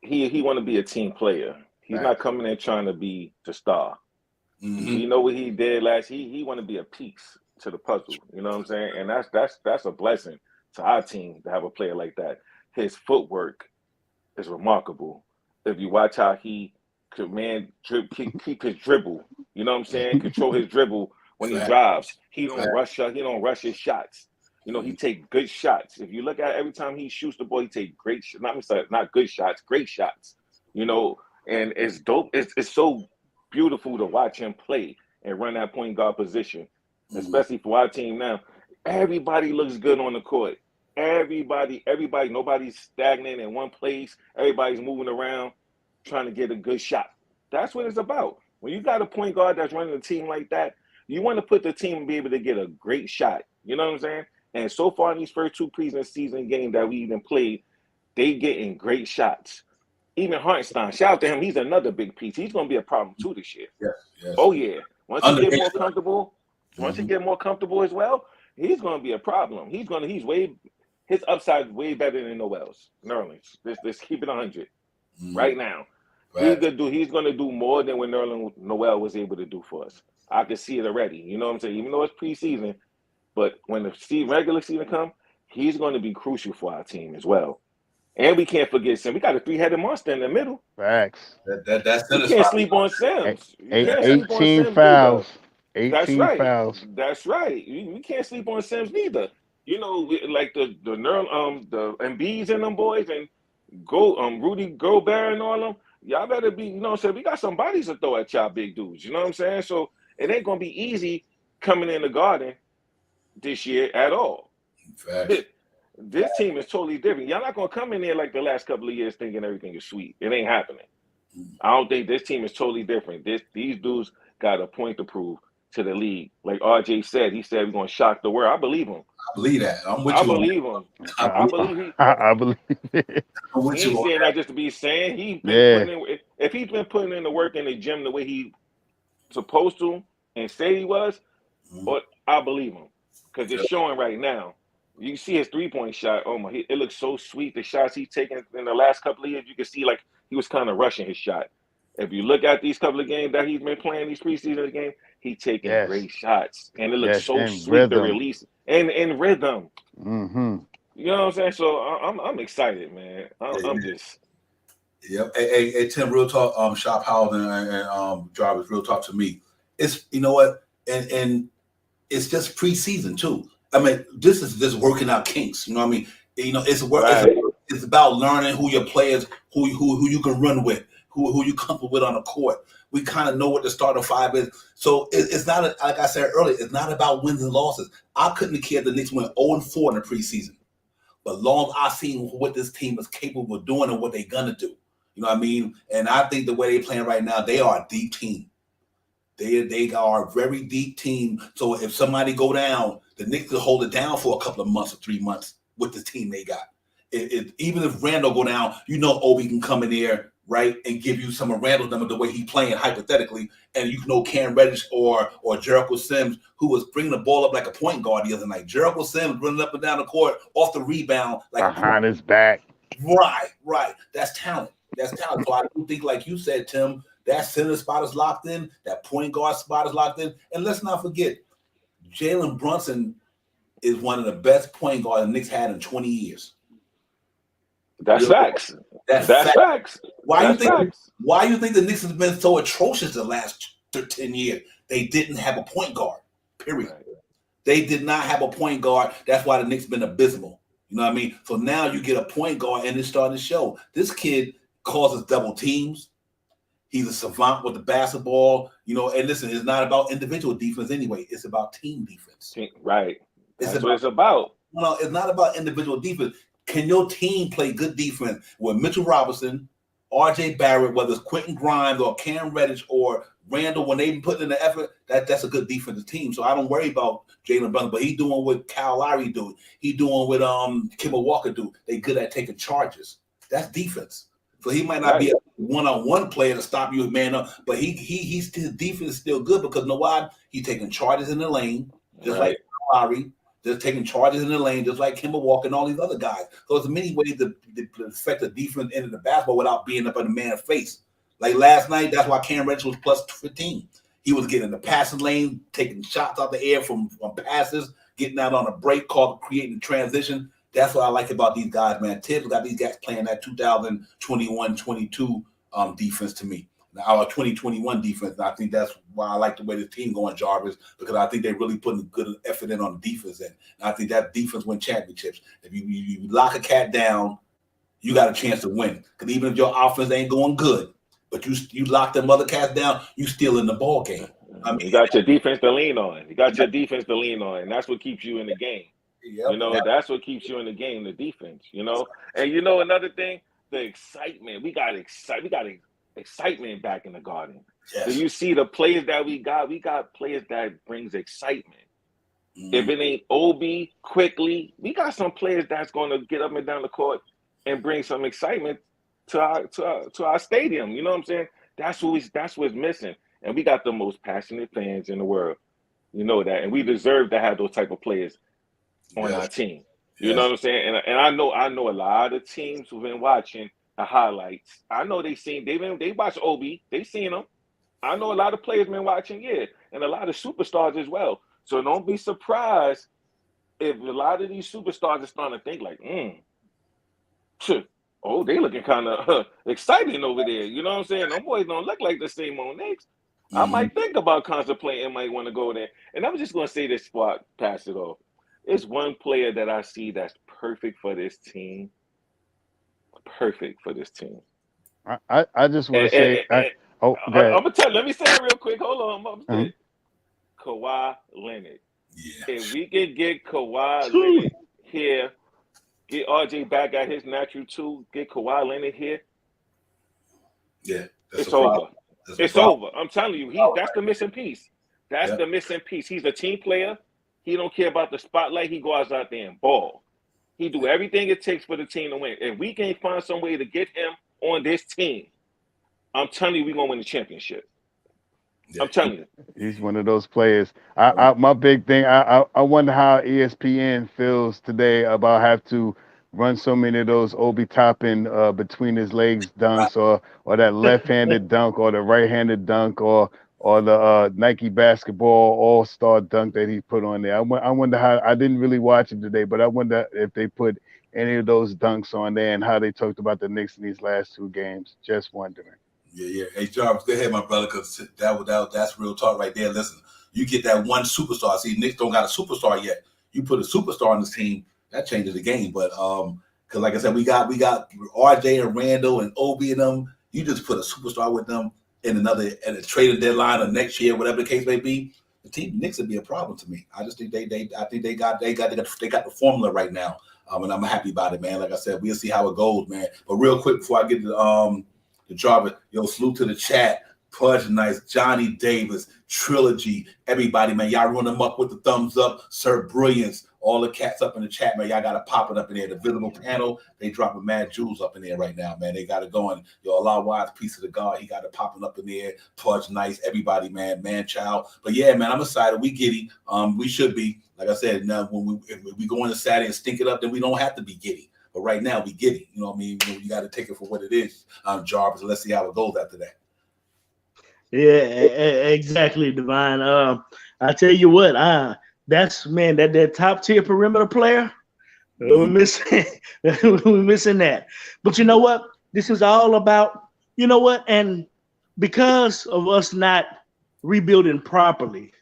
he want to be a team player. He's not coming in trying to be the star. Mm-hmm. You know what he did last? He want to be a piece to the puzzle. You know what I'm saying? And that's a blessing to our team to have a player like that. His footwork is remarkable. If you watch how he keep his dribble. You know what I'm saying? Control his dribble when he drives. He don't rush his shots. He take good shots. If you look at every time he shoots the ball, he take great shots. Not good shots, great shots. And it's dope. It's so beautiful to watch him play and run that point guard position, especially for our team now. Everybody looks good on the court. Everybody, nobody's stagnant in one place. Everybody's moving around, trying to get a good shot. That's what it's about. When you got a point guard that's running a team like that, you want to put the team and be able to get a great shot. You know what I'm saying? And so far in these first 2 preseason games that we even played, they getting great shots. Even Hartenstein, shout out to him. He's another big piece. He's going to be a problem too this year. Yes. Oh yeah. Once he get more comfortable as well, he's going to be a problem. His upside way better than Noel's. Nerlens. Let's keep it 100 right now. Right. He's going to do more than what Noel was able to do for us. I can see it already. You know what I'm saying? Even though it's preseason, but when the regular season comes, he's going to be crucial for our team as well. And we can't forget Sims. We got a 3-headed monster in the middle. Facts. That's you can't sleep on Sims. 18 fouls. 18 fouls. That's right. We can't sleep on Sims neither. Like the Embiids and them boys and Rudy Gobert and all them. Y'all better be, we got some bodies to throw at y'all big dudes. You know what I'm saying? So it ain't gonna be easy coming in the Garden this year at all. This team is totally different. Y'all not gonna come in there like the last couple of years thinking everything is sweet. It ain't happening. I don't think this team is totally different. These dudes got a point to prove to the league. Like RJ said, he said we're gonna shock the world. I believe him. I believe that. I'm with you. I believe him. I believe it. I'm with he you. ain't saying that just to be saying. If he's been putting in the work in the gym the way he supposed to and say he was, but I believe him because it's showing right now. You see his 3-point shot. Oh my! It looks so sweet. The shots he's taken in the last couple of years, you can see like he was kind of rushing his shot. If you look at these couple of games that he's been playing, these preseason games, he's taking great shots, and it looks so sweet to release and in rhythm. Mm-hmm. You know what I'm saying? So I'm excited, man. I'm just. Yep. Hey, Tim, real talk. Shop Howell and Jarvis, real talk to me. It's what, and it's just preseason too. I mean, this is just working out kinks. You know what I mean? You know, it's work. Right. It's about learning who your players, who you can run with, who you comfortable with on the court. We kind of know what the starting five is. So it's not, like I said earlier, it's not about wins and losses. I couldn't have cared the Knicks went 0-4 in the preseason. But long as I seen what this team is capable of doing and what they're going to do. You know what I mean? And I think the way they're playing right now, they are a deep team. They are a very deep team. So if somebody go down, the Knicks will hold it down for a couple of months or 3 months with the team they got. Even if Randall go down, you know Obi can come in there, right, and give you some of Randall's number the way he's playing hypothetically, and you know Cam Reddish or Jericho Sims, who was bringing the ball up like a point guard the other night. Jericho Sims running up and down the court off the rebound like behind his back. Right. That's talent. So I do think, like you said, Tim, that center spot is locked in. That point guard spot is locked in. And let's not forget, Jalen Brunson is one of the best point guards the Knicks had in 20 years. That's facts. That's facts. Why you think the Knicks has been so atrocious the last 10 years? They didn't have a point guard, period. Right. They did not have a point guard. That's why the Knicks been abysmal. You know what I mean? So now you get a point guard and it's starting to show. This kid causes double teams. He's a savant with the basketball, you know, and listen, it's not about individual defense anyway. It's about team defense. Right. That's what it's about. No, it's not about individual defense. Can your team play good defense with Mitchell Robinson, R.J. Barrett, whether it's Quentin Grimes or Cam Reddish or Randall, when they've put in the effort, that's a good defensive team. So I don't worry about Jalen Brunson, but he's doing what Kyle Lowry do. He's doing what Kemba Walker do. They good at taking charges. That's defense. So he might not be a one-on-one player to stop you, man up, but his defense is still good because you know why? He's taking charges in the lane, just like Lowry, just taking charges in the lane, just like Kemba Walker and all these other guys. So there's many ways to affect the defense end of the basketball without being up in the man's face. Like last night, that's why Cam Reddish was plus 15. He was getting in the passing lane, taking shots out the air from passes, getting out on a break, creating transition. That's what I like about these guys, man. Tibbs got these guys playing that 2021-22 defense to me. Our 2021 defense. And I think that's why I like the way the team going, Jarvis, because I think they're really putting a good effort in on the defense end. And I think that defense win championships. If you lock a cat down, you got a chance to win. Because even if your offense ain't going good, but you lock them other cats down, you still in the ball game. I mean, you got your defense to lean on. And that's what keeps you in the game. Yep, you know, that's what keeps you in the game, the defense, you know. And you know another thing, the excitement. We got excitement back in the Garden. Yes. So you see the players that we got players that brings excitement. Mm-hmm. If it ain't Obi quickly, we got some players that's going to get up and down the court and bring some excitement to our stadium. You know what I'm saying? That's what's missing. And we got the most passionate fans in the world. You know that. And we deserve to have those type of players on our team. You know what I'm saying? And I know a lot of teams who've been watching the highlights. I know they watch Obi, they seen them. I know a lot of players been watching, and a lot of superstars as well. So don't be surprised if a lot of these superstars are starting to think like, they looking kind of exciting over there. You know what I'm saying? Them boys don't look like the same old Knicks. Mm-hmm. I might think about contemplating and might want to go there. And I'm just going to say this spot, pass it off. It's one player that I see that's perfect for this team. Perfect for this team. I just want to say, I'm gonna tell. Let me say it real quick. Hold on, I'm gonna say Kawhi Leonard. Yeah. If we can get Kawhi Leonard here, get RJ back at his natural too, get Kawhi Leonard here. Yeah, it's over. It's over. I'm telling you, that's the missing piece. That's the missing piece. He's a team player. He don't care about the spotlight. He goes out there and ball. He do everything it takes for the team to win. If we can find some way to get him on this team, I'm telling you, we're going to win the championship. I'm telling you. He's one of those players. My big thing, I wonder how ESPN feels today about have to run so many of those Obi Toppin between his legs dunks or that left-handed dunk or the right-handed dunk or the Nike basketball all-star dunk that he put on there. I wonder how, I didn't really watch it today, but I wonder if they put any of those dunks on there and how they talked about the Knicks in these last two games. Just wondering. Yeah. Hey, Jarvis, go ahead, my brother, because that's real talk right there. Listen, you get that one superstar. See, Knicks don't got a superstar yet. You put a superstar on this team, that changes the game. But because like I said, we got RJ and Randall and Obi and them. You just put a superstar with them in a trading deadline or next year, whatever the case may be. The Knicks would be a problem to me. I just think they got the formula right now, and I'm happy about it, man. Like I said, we'll see how it goes, man. But real quick before I get to the Jarvis, salute to the chat. Pudge Nice, Johnny Davis, Trilogy, everybody, man. Y'all run them up with the thumbs up. Sir Brilliance, all the cats up in the chat, man. Y'all got it popping up in there. The visible panel, they dropping mad jewels up in there right now, man. They got it going. Allah Wise, piece of the God, he got it popping up in there. Pudge Nice, everybody, man child. But yeah, man, I'm excited. We giddy. We should be. Like I said, now if we go into Saturday and stink it up, then we don't have to be giddy. But right now, we giddy. You know what I mean? You got to take it for what it is, Jarvis. Let's see how it goes after that. Yeah, exactly, Divine. I tell you what, that's man, that top tier perimeter player, we're missing that. But you know what? This is all about, you know what? And because of us not rebuilding properly,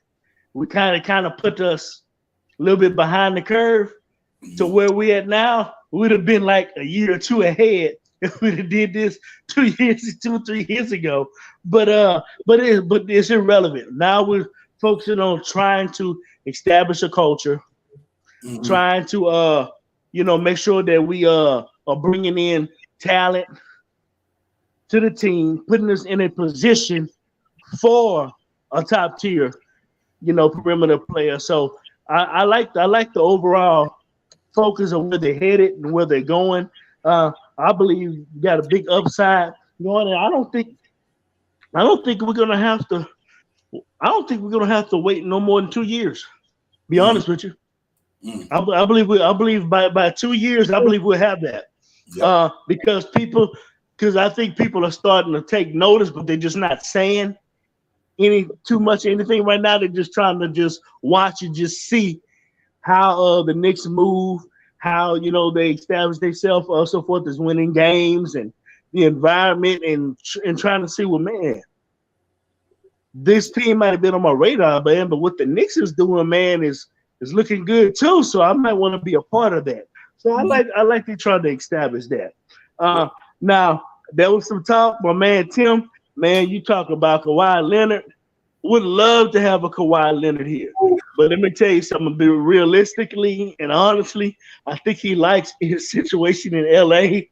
we kind of put us a little bit behind the curve to where we at now. We'd have been like a year or two ahead if we'd have did this 2 or 3 years ago. But it's irrelevant. Now we're focusing on trying to establish a culture, trying to make sure that we are bringing in talent to the team, putting us in a position for a top tier, perimeter player. So I like the overall focus of where they're headed and where they're going. I believe you got a big upside going, and I don't think we're gonna have to. I don't think we're gonna have to wait no more than 2 years. Be honest with you. I believe by 2 years, I believe we'll have that. Yep. Because I think people are starting to take notice, but they're just not saying too much anything right now. They're just trying to just watch and just see how the Knicks move, how they establish themselves, so forth, as winning games and the environment and trying to see, well, man, this team might have been on my radar, man, but what the Knicks is doing, man, is looking good too. So I might want to be a part of that. So I like to try to establish that. Now there was some talk, my man Tim, man, you talk about Kawhi Leonard. Would love to have a Kawhi Leonard here. But let me tell you something, realistically and honestly, I think he likes his situation in LA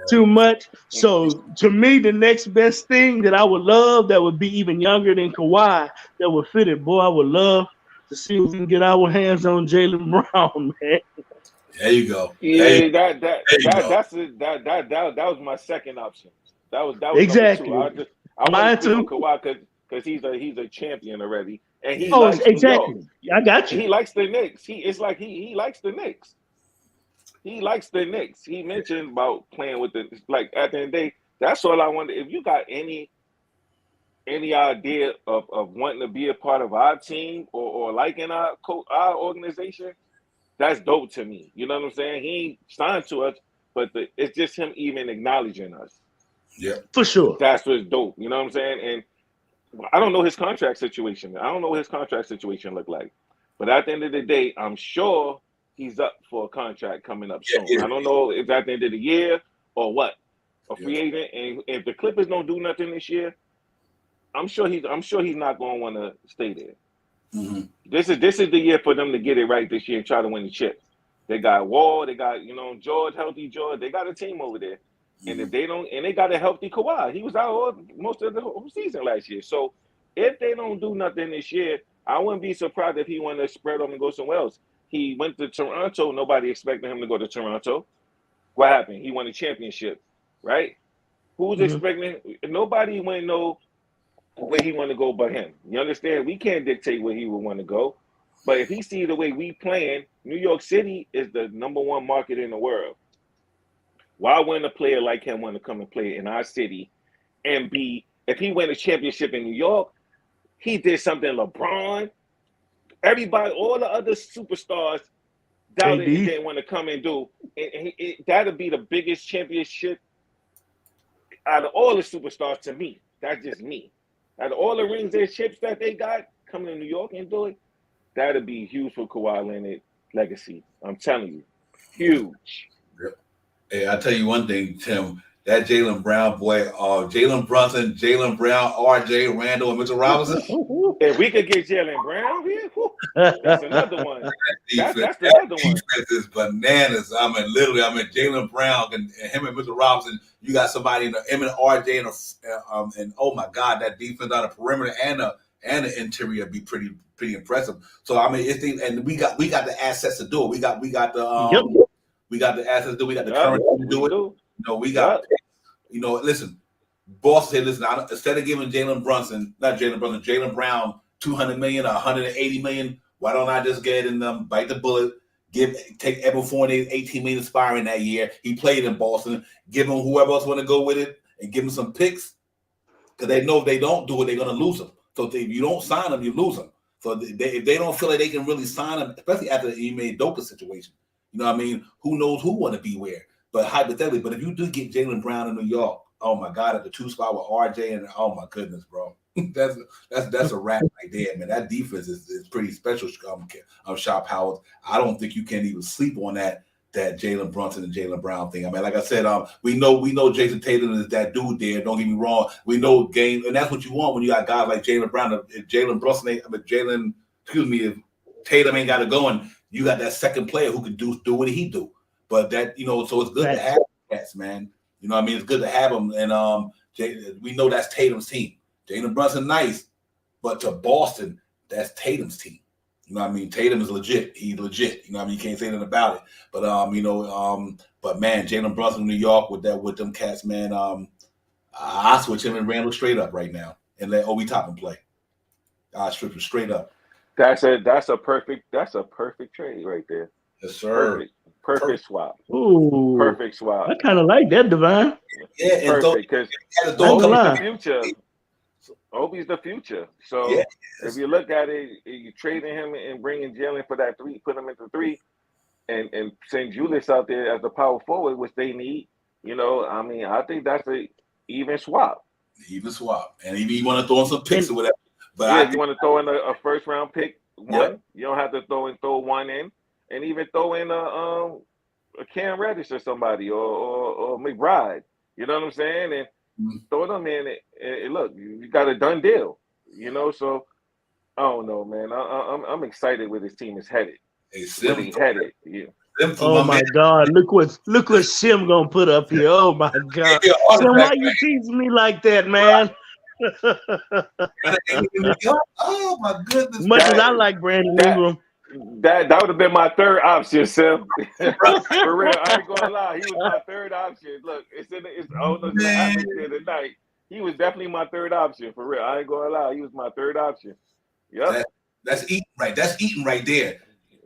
too much. So to me, the next best thing that I would love that would be even younger than Kawhi that would fit it, boy, I would love to see if we can get our hands on Jalen Brown, man. There you go. Yeah, that was my second option. That was exactly. Number two. I want to see Kawhi because he's a champion already, and he likes exactly. New York. I got you. He likes the Knicks. He likes the Knicks. He likes the Knicks. He mentioned about playing with at the end of the day. That's all I wonder. If you got any idea of wanting to be a part of our team or liking our organization, that's dope to me. You know what I'm saying? He ain't signed to us, but it's just him even acknowledging us. Yeah, for sure. That's what's dope. You know what I'm saying? And I don't know his contract situation. I don't know what his contract situation look like. But at the end of the day, I'm sure he's up for a contract coming up soon. I don't know if at the end of the year or what. A free agent. And if the Clippers don't do nothing this year, I'm sure he's not going to want to stay there. Mm-hmm. This is the year for them to get it right this year and try to win the chip. They got Wall, they got George, healthy George. They got a team over there. And if they don't, and they got a healthy Kawhi. He was out most of the whole season last year. So if they don't do nothing this year, I wouldn't be surprised if he wanted to spread off and go somewhere else. He went to Toronto. Nobody expected him to go to Toronto. What happened? He won a championship, right? Who's expecting? Nobody wouldn't know where he want to go but him. You understand? We can't dictate where he would want to go. But if he sees the way we playing, New York City is the #1 market in the world. Why wouldn't a player like him want to come and play in our city and if he win a championship in New York, he did something LeBron, everybody, all the other superstars doubted he didn't want to come and do. That'll be the biggest championship out of all the superstars to me. That's just me. Out of all the rings and chips that they got, coming to New York and do it, that'd be huge for Kawhi Leonard legacy. I'm telling you, huge. Hey, I'll tell you one thing, Tim. That Jalen Brown boy, Jalen Brunson, Jalen Brown, RJ, Randall, and Mitchell Robinson. If we could get Jalen Brown here, that's another one. That's another one. Defense is bananas. Literally, Jalen Brown and him and Mitchell Robinson. You got somebody in him and RJ and oh my God, that defense on the perimeter and the interior be pretty impressive. So and we got the assets to do it. We got the we got the assets to do. We got the currency to do it. We got. Listen. Boston said, listen, instead of giving Jalen Brown $200 million or $180 million, why don't I just get in them, bite the bullet, take Evan Fournier $18 million expiring that year. He played in Boston. Give him whoever else want to go with it and give him some picks because they know if they don't do it, they're going to lose them. So if you don't sign them, you lose them. So if they don't feel like they can really sign them, especially after the Ime Udoka situation, who knows who want to be where. But hypothetically, if you do get Jalen Brown in New York, oh my God, at the 2 spot with RJ and oh my goodness, bro, that's a wrap right there, man. That defense is pretty special. Shop Howard, I don't think you can even sleep on that Jalen Brunson and Jalen Brown thing. Like I said, we know Jason Tatum is that dude there. Don't get me wrong. We know game, and that's what you want when you got guys like Jalen Brown, Jalen Brunson. If Tatum ain't got it going, you got that second player who can do what he do. But that so it's good to have cats, man. It's good to have them. And we know that's Tatum's team. Jalen Brunson, nice. But to Boston, that's Tatum's team. Tatum is legit. He's legit. You can't say anything about it. But but man, Jalen Brunson in New York with them cats, man. I switch him and Randall straight up right now and let Obi Toppin play. I strip him straight up. That's a perfect trade right there. Yes, sir. Perfect swap. Ooh, perfect swap. I kind of like that, Divine. Yeah, perfect because Obi's the future. Obi's the future. So if you look at it, you trading him and bringing Jalen for that 3, put him into 3, and St. Julius out there as a power forward, which they need. I think that's a even swap. Even swap, and if you want to throw in some picks or whatever. But if you want to throw in a first round pick, you don't have to throw one in. And even throw in a Cam Reddish or somebody or McBride. You know what I'm saying? And throw them in. And look, you got a done deal. So I don't know, man. I'm excited where this team is headed. It's really headed. Yeah. Oh my God! Look what Sim gonna put up here. Oh my God! Sim, why you teasing me like that, man? Oh my goodness! Much as I like Brandon Ingram. That would have been my third option, Sim. For real, I ain't gonna lie. He was my third option. Look, it's the atmosphere tonight. He was definitely my third option. For real, I ain't gonna lie. He was my third option. Yep. That's eating right. That's eating right there.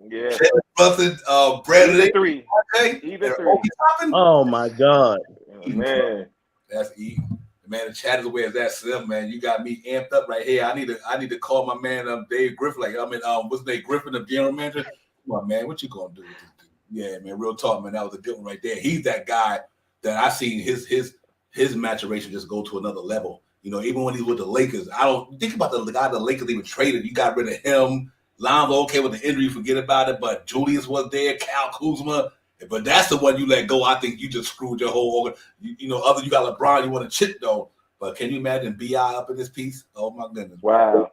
Yeah. Brunson, Bradley, three. Even 3. Oh my God, man, that's eating. Man, the chat is where it's at, Sim, man. You got me amped up right here. I need to call my man Dave Griffin. What's his name? Griffin, the general manager. Come on, man. What you gonna do with this dude? Yeah, man. Real talk, man. That was a good one right there. He's that guy that I seen his maturation just go to another level. Even when he's with the Lakers, I don't think about the guy the Lakers even traded. You got rid of him. Lonzo, okay with the injury, forget about it. But Julius was there, Kyle Kuzma. But that's the one you let go. I think you just screwed your whole organ. You got LeBron, you want to chip though. But can you imagine BI up in this piece? Oh my goodness. Wow.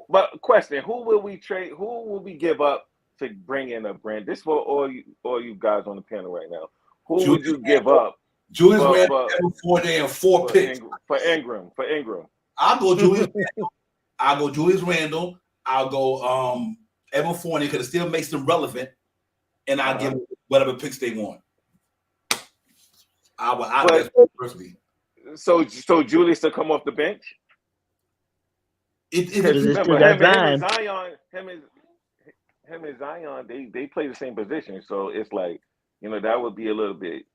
But question, who will we trade? Who will we give up to bring in a brand? This for all you guys on the panel right now. Who would you give up? Julius Randle 4 day and 4 picks. For Ingram. I'll go Julius Randle. I'll go Evan Fournier because it still makes them relevant. And I'll give whatever picks they want. I personally. So Julius to come off the bench? Remember, him and Zion, they play the same position. So it's like, that would be a little bit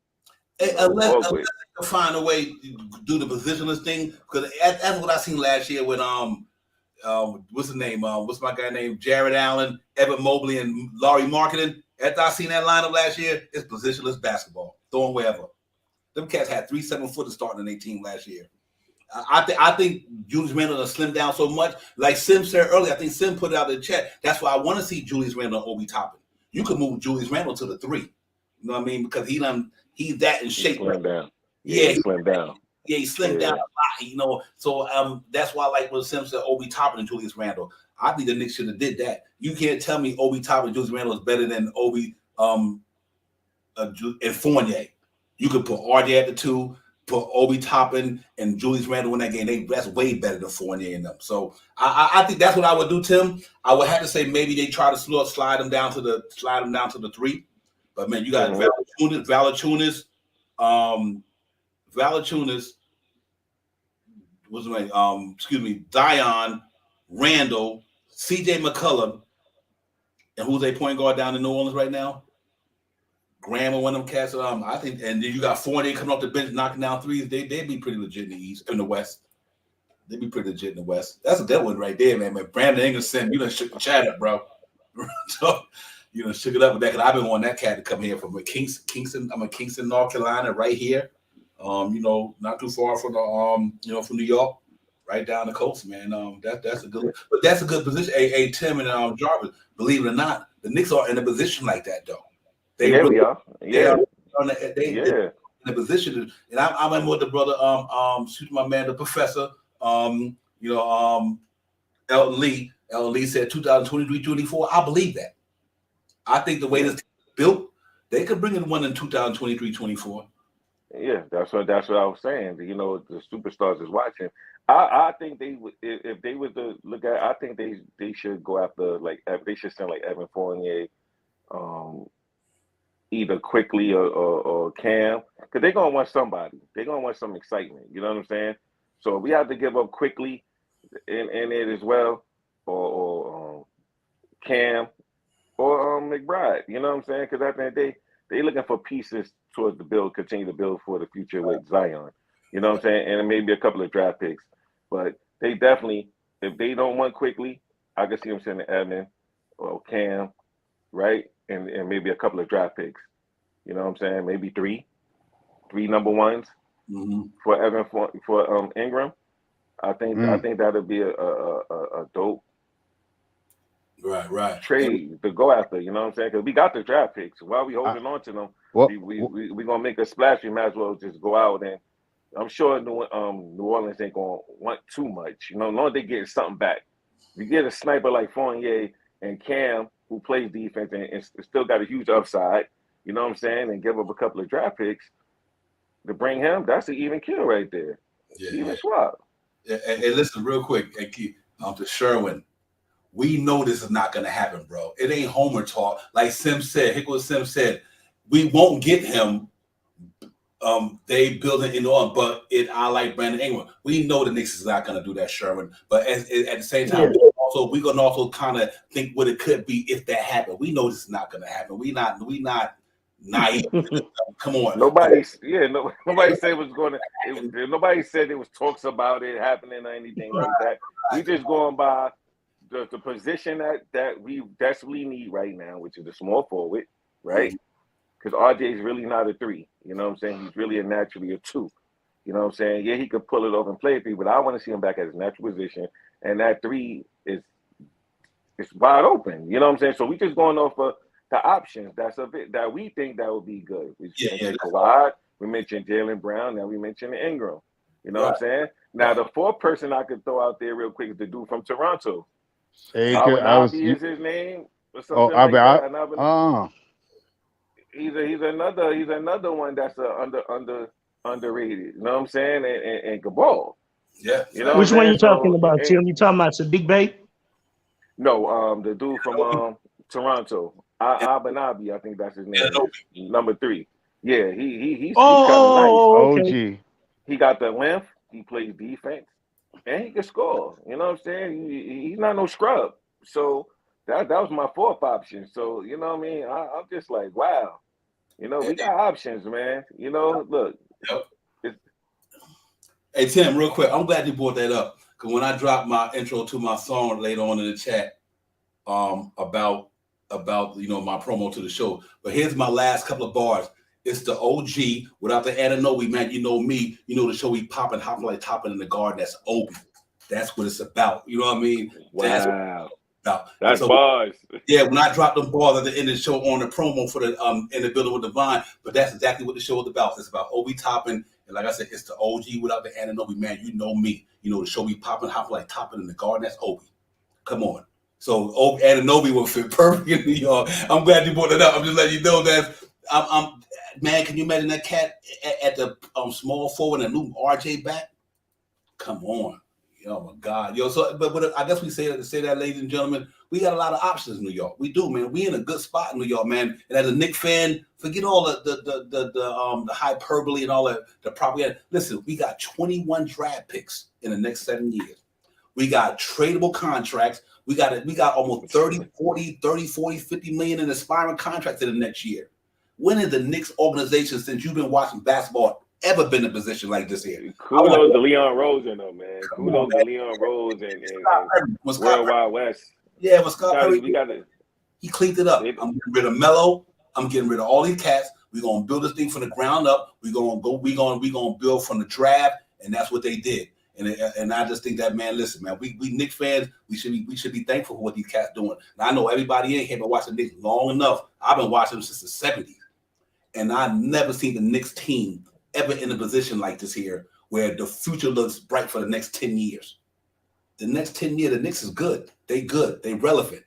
unless they find a way to do the positionless thing. Because that's what I seen last year with what's his name? What's my guy named? Jared Allen, Evan Mobley, and Laurie Marketing. After I seen that lineup last year, it's positionless basketball. Throwing wherever. Them cats had 3 7-footers starting in their team last year. I think Julius Randle has slimmed down so much. Like Sim said earlier, I think Sim put it out in the chat. That's why I want to see Julius Randle and Obi Toppin. You could move Julius Randle to the 3. You know what I mean? Because he's that in shape. He slimmed down. Yeah, he slimmed down. Yeah, he slimmed down a lot, you know. So that's why I like what Sim said, Obi Toppin and Julius Randle. I think the Knicks should have did that. You can't tell me Obi Toppin and Julius Randle is better than Obi and Fournier. You could put RJ at the 2, put Obi Toppin and Julius Randle in that game. That's way better than Fournier and them. So I think that's what I would do, Tim. I would have to say maybe they try to slide them down to the 3. But man, you got Valanciunas, what's his name? Zion, Randall, CJ McCollum, and who's a point guard down in New Orleans right now? Graham or one of them cats. I think, and then you got Fournier coming off the bench knocking down threes. They'd be pretty legit in the East, in the West. They'd be pretty legit in the West. That's a good one right there, man. Brandon Ingram, you done shook the chat up, bro. So, you know, shook it up with that. Cause I've been wanting that cat to come here from Kingston. I'm in Kingston, North Carolina, right here. You know, not too far from the you know, from New York, right down the coast, man. That's a good, but that's a good position. Hey, Tim and Jarvis, believe it or not, the Knicks are in a position like that, though. They really are. Yeah, they're in a position, and I'm with the brother, excuse my man, the professor, you know, Elton Lee. Elton Lee said 2023-24. I believe that. I think the way this built, they could bring in one in 2023-24. Yeah, that's what I was saying. You know, the superstars is watching. I think they would, if they were to look at, I think they should go after, like, they should send like Evan Fournier, either quickly or Cam, because they're gonna want somebody. They're gonna want some excitement. You know what I'm saying? So we have to give up quickly in it as well, or Cam or McBride. You know what I'm saying? Because at the end of the day, they're looking for pieces towards the build, continue to build for the future with Zion. You know what I'm saying? And maybe a couple of draft picks. But they definitely, if they don't want quickly, I can see them sending Evan or Cam, right? And maybe a couple of draft picks. You know what I'm saying? Maybe three number ones for Evan for Ingram. I think that'll be a dope right trade to go after. You know what I'm saying? Because we got the draft picks. While we holding on to them, we gonna make a splash. We might as well just go out, and I'm sure New Orleans ain't gonna want too much. You know, as long as they get something back. You get a sniper like Fournier and Cam, who plays defense and still got a huge upside, you know what I'm saying, and give up a couple of draft picks to bring him, that's an even kill right there. Yeah, even swap. Yeah, and listen, real quick, to Sherwin, we know this is not going to happen, bro. It ain't Homer talk. Like Sim said, Sim said, we won't get him. They building in on, but I like Brandon Ingram. We know the Knicks is not going to do that, Sherwin. But at the same time, we're going to also kind of think what it could be if that happened. We know this is not going to happen. We not naive. Come on. Nobody said it was going to. Nobody said there was talks about it happening or anything like that. We just going by the position that we desperately need right now, which is a small forward, right? Because RJ is really not a 3. You know what I'm saying? He's really naturally a 2. You know what I'm saying? Yeah, he could pull it off and play 3, but I want to see him back at his natural position. And that 3 is wide open. You know what I'm saying? So we just going off of the options that we think that would be good. We mentioned Kawhi, we mentioned Jalen Brown, now we mentioned Ingram. You know what I'm saying? Now the 4th person I could throw out there real quick is the dude from Toronto. Is his name or something He's another one that's underrated. You know what I'm saying? And Cabal. Yeah. You know which one you talking about, Tim? You talking about Sadiq Bey? No, the dude from Toronto. Abanabi, I think that's his name. Number 3. Yeah, he's kind of nice. Okay. He got the length. He plays defense, and he can score. You know what I'm saying? He's not no scrub. So that was my 4th option. So you know what I mean? I'm just like, wow. You know, we got options, man. You know, look. Hey Tim, real quick, I'm glad you brought that up because when I dropped my intro to my song later on in the chat, about my promo to the show. But here's my last couple of bars. It's the OG without the Ananobi, man. You know me. You know the show we popping, hopping like Toppin in the garden. That's Obi. That's what it's about. You know what I mean? Wow. That's so, bars. Yeah, when I dropped them balls at the end of the show on the promo for the in the building with Divine, but that's exactly what the show is about. It's about Obi Toppin, and like I said, it's the OG without the Ananobi, man. You know me. You know the show we popping, hopping like Toppin in the garden. That's Obi. Come on. So Ananobi will fit perfect in New York. I'm glad you brought it up. I'm just letting you know that I'm man. Can you imagine that cat at the small forward and new RJ back? Come on. Oh my God, yo! So, but I guess we say that, ladies and gentlemen, we got a lot of options in New York. We do, man. We in a good spot in New York, man. And as a Knicks fan, forget all the hyperbole and all the propaganda. Listen, we got 21 draft picks in the next 7 years. We got tradable contracts. We got almost 30, 40, 50 million in aspiring contracts in the next year. When is the Knicks organization, since you've been watching basketball, ever been in a position like this here? Kudos to Leon Rose, though, man. Kudos to Leon Rose and World Wide West. Yeah, when Scott Perry, he cleaned it up. I'm getting rid of Melo. I'm getting rid of all these cats. We're gonna build this thing from the ground up. We're gonna build from the draft, and that's what they did. And I just think that, man, listen, man, we Knicks fans, we should be thankful for what these cats doing. And I know everybody in here been watching the Knicks long enough. I've been watching them since the 70s, and I've never seen the Knicks team ever in a position like this here, where the future looks bright for the next 10 years. The next 10 years, the Knicks is good. They good. They relevant.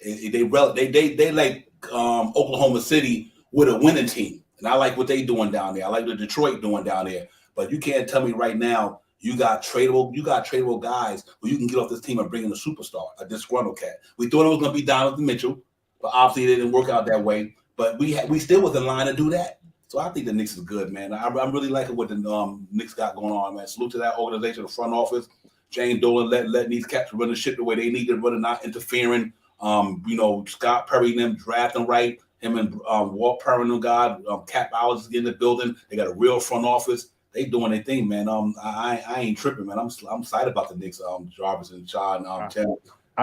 They like Oklahoma City with a winning team, and I like what they doing down there. I like what Detroit doing down there. But you can't tell me right now you got tradable guys who you can get off this team and bring in a superstar, a disgruntled cat. We thought it was going to be Donovan Mitchell, but obviously it didn't work out that way. But we still was in line to do that. So I think the Knicks is good, man. I'm really liking what the Knicks got going on, man. Salute to that organization, the front office, James Dolan, letting these cats run the ship the way they need to run and not interfering. Scott Perry and them drafting right. Him and Walt Perry and them guys, Cap Bowers is getting the building. They got a real front office. They doing their thing, man. I ain't tripping, man. I'm excited about the Knicks, Jarvis and Sean. I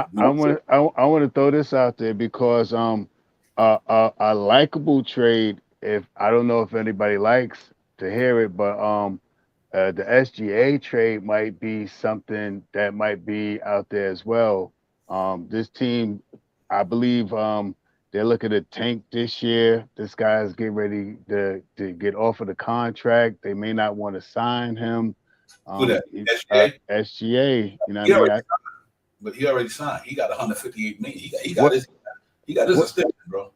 want to throw this out there because a likable trade. If I don't know if anybody likes to hear it, but the SGA trade might be something that might be out there as well. This team, I believe, they're looking to tank this year. This guy's getting ready to get off of the contract. They may not want to sign him. Who that? SGA. You know what I mean? But he already signed. He got 158 million. He got his extension, bro.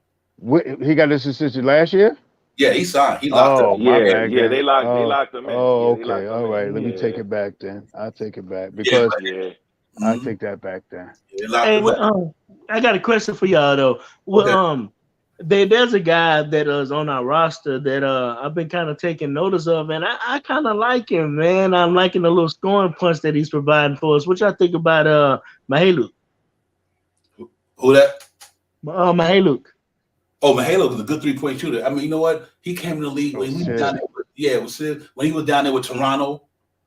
He got this extension last year? Yeah, he signed. He locked up. Yeah, they locked him in. Oh, okay. All right. Let me take it back then. I'll take it back because I'll take that back then. Hey, I got a question for y'all though. Well, there's a guy that is on our roster that I've been kind of taking notice of, and I kind of like him, man. I'm liking the little scoring punch that he's providing for us. What y'all think about Mihailuk? Who that? Mihailuk. Oh, Mihailuk was a good 3-point shooter. I mean, you know what? He came in the league when he was down there. When he was down there with Toronto.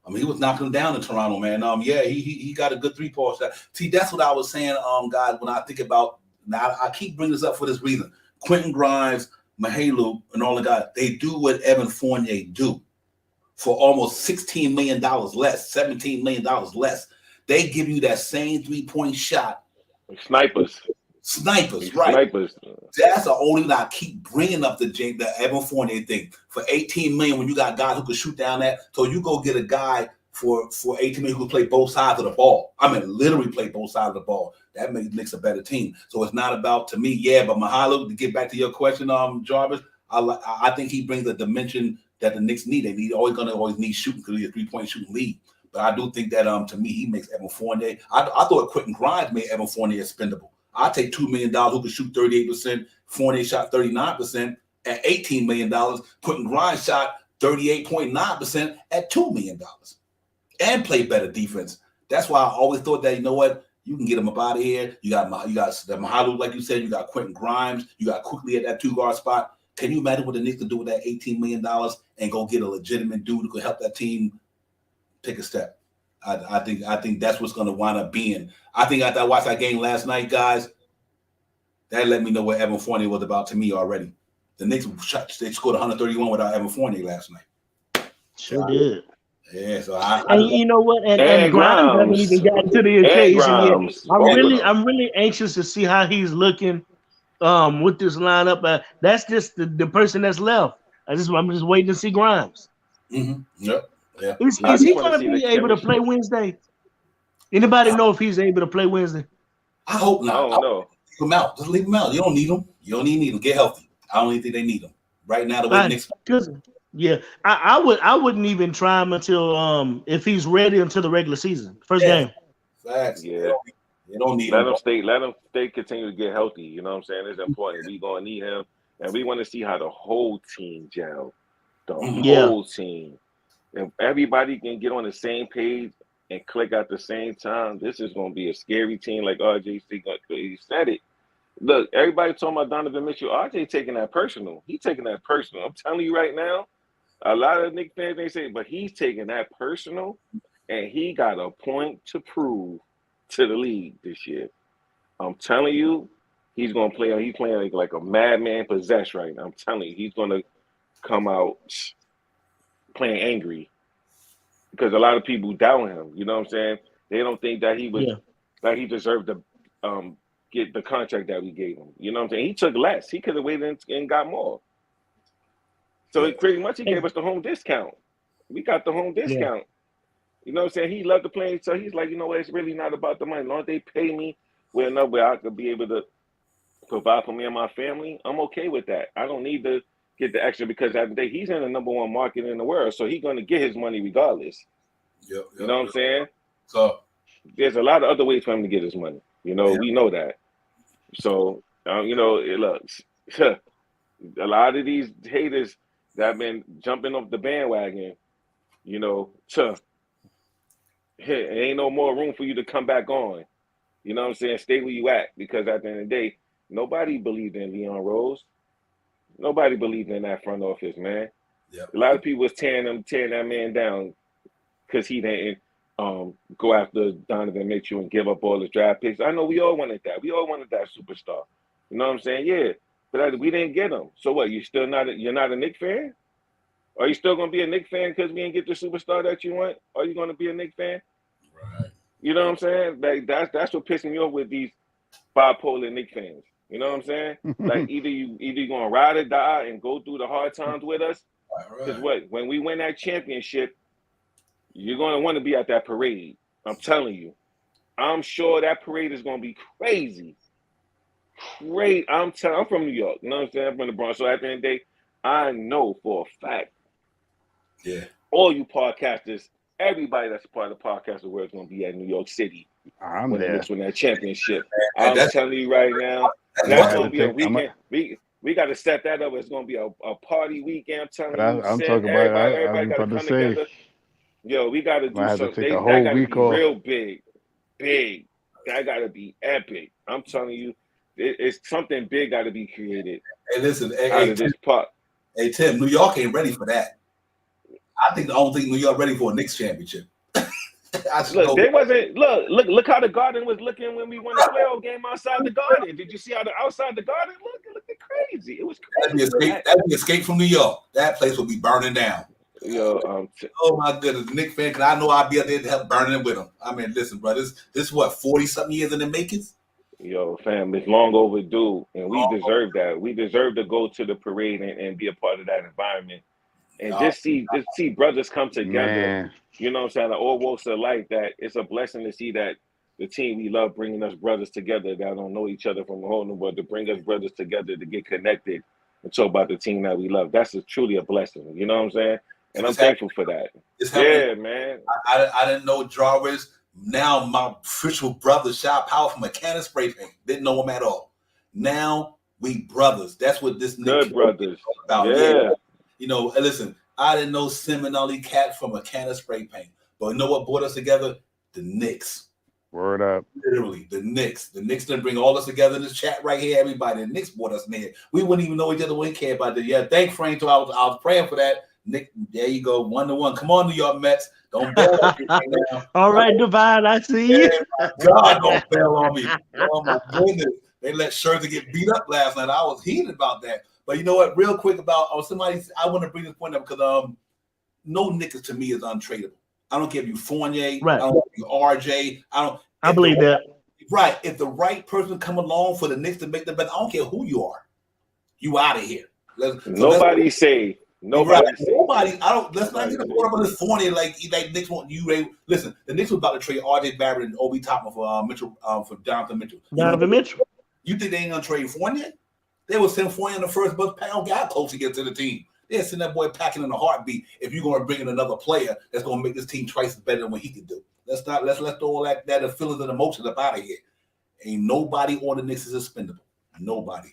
I mean, he was knocking them down in Toronto, man. He got a good 3-point shot. See, that's what I was saying, guys. When I think about now, I keep bringing this up for this reason. Quentin Grimes, Mihailuk, and all the guys, they do what Evan Fournier do for almost $16 million less, $17 million less. They give you that same 3-point shot. Snipers, right? Snipers. That's the only thing I keep bringing up the Evan Fournier thing. For $18 million, when you got guys who can shoot down that, so you go get a guy for $18 million who can play both sides of the ball. I mean, literally play both sides of the ball. That makes Knicks a better team. So it's not about, to me, but Mihailuk, to get back to your question, Jarvis, I think he brings a dimension that the Knicks need. They always need shooting because he's a 3-point shooting lead. But I do think that to me, he makes Evan Fournier. I thought Quentin Grimes made Evan Fournier expendable. I take $2 million who can shoot 38%. Fournier shot 39% at $18 million. Quentin Grimes shot 38.9% at $2 million. And play better defense. That's why I always thought that, you know what? You can get him up out of here. You got the Mihailuk, like you said. You got Quentin Grimes. You got quickly at that 2-guard spot. Can you imagine what the Knicks could do with that $18 million and go get a legitimate dude who could help that team take a step? I think that's what's going to wind up being. I think after I watched that game last night, guys, that let me know what Evan Fournier was about to me already. the Knicks they scored 131 without Evan Fournier last night. Sure did. Yeah, so And you know what? And Grimes haven't even gotten to the And occasion yet. Grimes. I'm really anxious to see how he's looking with this lineup. That's just the person that's left. I'm just waiting to see Grimes. Mm-hmm. Yep. Yeah. Is he going to be able to play Wednesday? Anybody know if he's able to play Wednesday? I hope not. I don't know. Leave him out. Just leave him out. You don't need him. You don't need him. Get healthy. I don't even think they need him right now. The way Knicks. Yeah, I wouldn't even try him until if he's ready until the regular season first game. Facts. Yeah. You don't need Let him. Let him stay. Continue to get healthy. You know what I'm saying? It's important. We gonna need him, and we want to see how the whole team gel. The whole team. If everybody can get on the same page and click at the same time, this is gonna be a scary team. Like RJ said it. Look, everybody talking about Donovan Mitchell. RJ taking that personal. He taking that personal. I'm telling you right now. A lot of Knicks fans, they say, but he's taking that personal, and he got a point to prove to the league this year. I'm telling you, he's going to play. He's playing like a madman possessed right now. I'm telling you, he's going to come out playing angry because a lot of people doubt him. You know what I'm saying? They don't think that he was like he deserved to get the contract that we gave him. You know what I'm saying? He took less. He could have waited and got more. So he pretty much gave us the home discount. We got the home discount. You know what I'm saying? He loved the play. So he's like, you know what? It's really not about the money. As long as they pay me well enough where I could be able to provide for me and my family, I'm okay with that. I don't need to get the extra because at the day, he's in the number one market in the world. So he's going to get his money regardless. You know what I'm saying? So there's a lot of other ways for him to get his money. You know, we know that. So, you know, look, a lot of these haters that have been jumping off the bandwagon, you know, ain't no more room for you to come back on. You know what I'm saying? Stay where you at because at the end of the day, nobody believed in Leon Rose. Nobody believed in that front office, man. A lot of people was tearing that man down because he didn't go after Donovan Mitchell and give up all his draft picks. I know we all wanted that. We all wanted that superstar. You know what I'm saying? Yeah. But we didn't get him. So what? You're not a Knicks fan? Are you still gonna be a Knicks fan because we didn't get the superstar that you want? Are you gonna be a Knicks fan? Right. You know what I'm saying? Like that's what pissing me off with these bipolar Knicks fans. You know what I'm saying? Like either you're gonna ride or die and go through the hard times with us. Because when we win that championship, you're gonna want to be at that parade. I'm telling you. I'm sure that parade is gonna be crazy. Great. I'm from New York. You know what I'm saying? I'm from the Bronx. So at the end of the day, I know for a fact. Yeah. All you podcasters, everybody that's a part of the podcast world is going to be at New York City. I'm when there. the Knicks win that championship. I'm telling you right now, that's going to be a weekend. We got to set that up. It's going to be a party weekend. I'm telling you. I'm talking about. Everybody got to come together. Yo, we got to do something. That got to be real big. Big. That got to be epic. I'm telling you. It's something big got to be created. Hey, listen, out of this part. Hey, Tim, New York ain't ready for that. I think the only thing New York ready for a Knicks championship. Look, they wasn't. Look how the Garden was looking when we won the playoff game outside the Garden. Did you see how the outside the Garden looked? It looked crazy. It was crazy. That'd be escape from New York. That place would be burning down. Yo, oh my goodness, Knicks fan, because I know I'd be out there to help burning it with them. I mean, listen, bro, this is what 40-something years in the makings. Yo, fam, it's long overdue, and we deserve that. We deserve to go to the parade and be a part of that environment, and just see brothers come together. Man. You know what I'm saying? All walks of life. That it's a blessing to see that the team we love bringing us brothers together that don't know each other from a whole new world to bring us brothers together to get connected and talk about the team that we love. That's truly a blessing. You know what I'm saying? And I'm thankful for that. Yeah, man. I didn't know Jarvis. Now my official brother, Shot Power from a can of spray paint. Didn't know him at all. Now we brothers. That's what this good brothers about. Yeah. You know, listen, I didn't know Seminole Cat from a can of spray paint. But you know what brought us together? The Knicks. Word up. Literally, the Knicks. The Knicks didn't bring all us together in this chat right here. Everybody, the Knicks brought us in here. We wouldn't even know each other. We didn't care about that. Yeah, thank Frank. I was praying for that. Nick, there you go, 1-1. Come on, New York Mets. Don't bail on me right now. All right, Divine, I see you. God, don't bail on me. Oh, my goodness. They let Scherzer get beat up last night. I was heated about that. But you know what? Real quick about somebody, I want to bring this point up because no Knicks to me is untradeable. I don't care if you Fournier, Right. I don't care if you RJ. I believe that. Right. If the right person come along for the Knicks to make the bet, I don't care who you are. You out of here. Nobody say. Nobody. I don't. Let's not get caught up on this Fournier. Like Knicks want you. Listen, the Knicks was about to trade RJ Barrett and Obi Toppin for Mitchell for Jonathan Mitchell. Mitchell. You think they ain't gonna trade Fournier? They will send Fournier in the first bus pound guy close to get to the team. They'll send that boy packing in a heartbeat if you're gonna bring in another player that's gonna make this team twice as better than what he can do. Let's throw all that feelings and emotions up out of here. Ain't nobody on the Knicks is expendable. Nobody.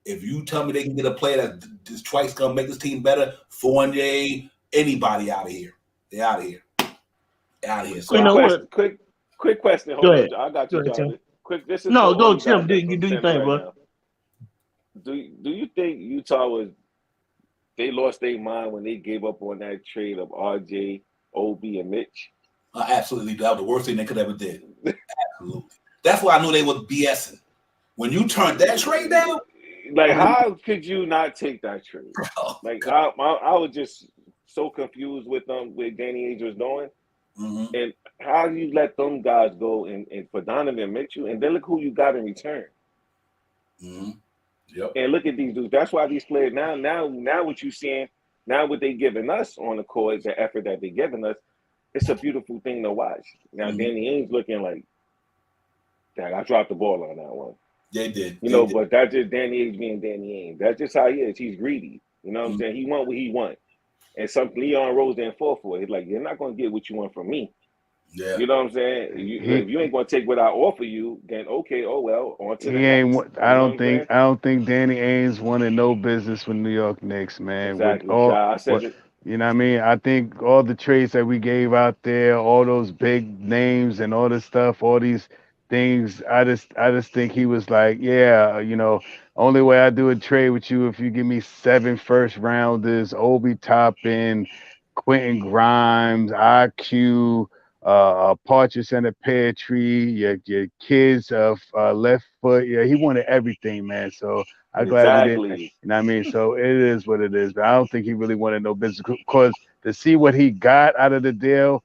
If you tell me they can get a player that's twice gonna make this team better, Fournier, anybody out of here. They out of here. Out of here. So quick question. Go ahead. I got you, John. Quick. This is go, Tim. Do your thing, bro. Do you think Utah they lost their mind when they gave up on that trade of RJ, Obi, and Mitch? Absolutely. That was the worst thing they could ever did. Absolutely. That's why I knew they was BSing. When you turned that trade down, like how could you not take that trade? Like I was just so confused with what Danny Ainge was doing, and how you let them guys go and for Donovan Mitchell, and then look who you got in return. Yep. And look at these dudes. That's why these players now what you seeing, now what they giving us on the court, the effort that they giving us, it's a beautiful thing to watch. Now Danny Ainge looking like, dang, I dropped the ball on that one. They did. But that's just Danny Ainge being Danny Ainge. That's just how he is. He's greedy. You know what I'm saying? He want what he want. And Leon Rose didn't fall for it. He's like, you're not going to get what you want from me. Yeah. You know what I'm saying? If you ain't going to take what I offer you, then okay, oh well, on to the next. I don't think Danny Ainge wanted no business with New York Knicks, man. Exactly. I said it. You know what I mean? I think all the trades that we gave out there, all those big names and all this stuff, all these things, I just think he was like, yeah, only way I do a trade with you if you give me 7 first-rounders, Obi Toppin, Quentin Grimes, IQ, Partridge and a Pear Tree, your kids of left foot. Yeah, he wanted everything, man. So I'm glad we didn't. You know what I mean? So it is what it is. But I don't think he really wanted no business, because to see what he got out of the deal,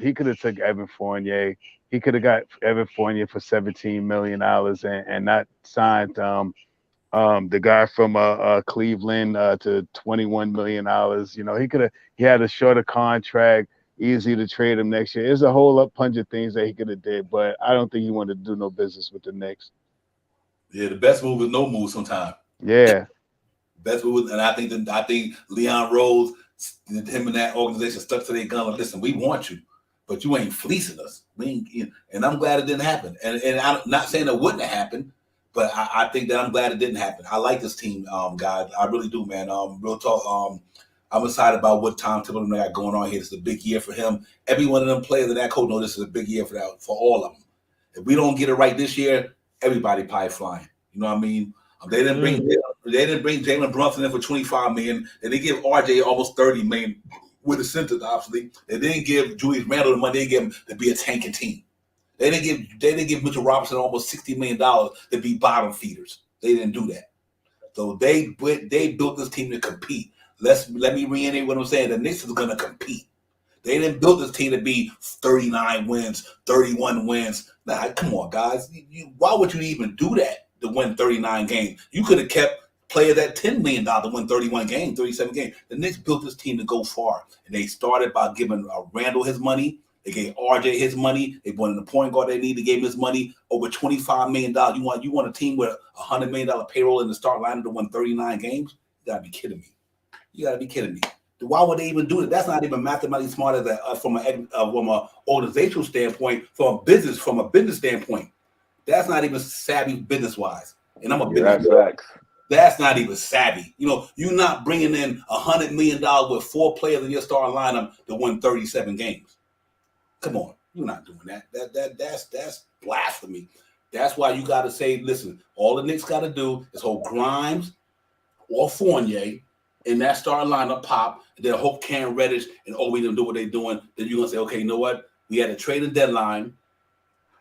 he could have took Evan Fournier. He could have got Evan Fournier for $17 million and not signed the guy from Cleveland to $21 million. He had a shorter contract, easy to trade him next year. There's a whole bunch of things that he could have did, but I don't think he wanted to do no business with the Knicks. Yeah, the best move is no move sometimes. Yeah. Best move, and I think Leon Rose, him and that organization stuck to their gun. Like, listen, we want you, but you ain't fleecing us. And I'm glad it didn't happen. And I'm not saying it wouldn't have happened, but I think that I'm glad it didn't happen. I like this team, guys. I really do, man. Real talk. I'm excited about what Tom Thibodeau got going on here. It's a big year for him. Every one of them players that coach knows this is a big year for all of them. If we don't get it right this year, everybody probably flying. You know what I mean? They didn't bring Jalen Brunson in for $25 million. They didn't give RJ almost $30 million with the centers, obviously. They didn't give Julius Randle the money they gave him to be a tanking team. They didn't give Mitchell Robinson almost $60 million to be bottom feeders. They didn't do that. So they built this team to compete. Let me reiterate what I'm saying. The Knicks is going to compete. They didn't build this team to be 39 wins, 31 wins. Nah, come on, guys. Why would you even do that to win 39 games? You could have kept players at $10 million to win 31 games, 37 games. The Knicks built this team to go far. And they started by giving Randall his money. They gave RJ his money. They wanted the point guard they need. They gave him his money, over $25 million. You want a team with a $100 million payroll in the start lineup to win 39 games? You got to be kidding me. Why would they even do it? That's not even mathematically smart from an organizational standpoint, from a business standpoint. That's not even savvy business wise. And I'm a business guy. That's not even savvy. You're not bringing in $100 million with 4 players in your starting lineup to win 37 games. Come on, you're not doing that. That's blasphemy. That's why you got to say, listen, all the Knicks got to do is hold Grimes or Fournier in that starting lineup, pop, and then hope Cam Reddish and Obi them do what they're doing. Then you're gonna say, okay, you know what? We had a trading deadline.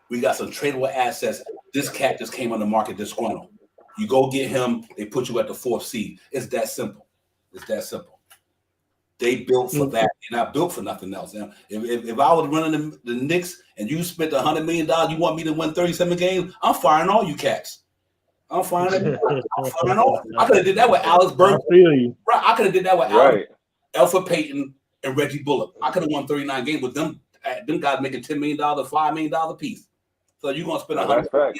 We got some tradable assets. This cat just came on the market disgruntled. You go get him, they put you at the 4th seed. It's that simple. It's that simple. They built for that. They're not built for nothing else. Now, if I was running the Knicks and you spent $100 million, you want me to win 37 games? I'm firing all you cats. I'm firing all. I could have did that with Alex Burke. I could have did that with Alex, Alfred Payton, and Reggie Bullock. I could have won 39 games with them guys making $10 million, $5 million a piece. So you're gonna spend $100 million.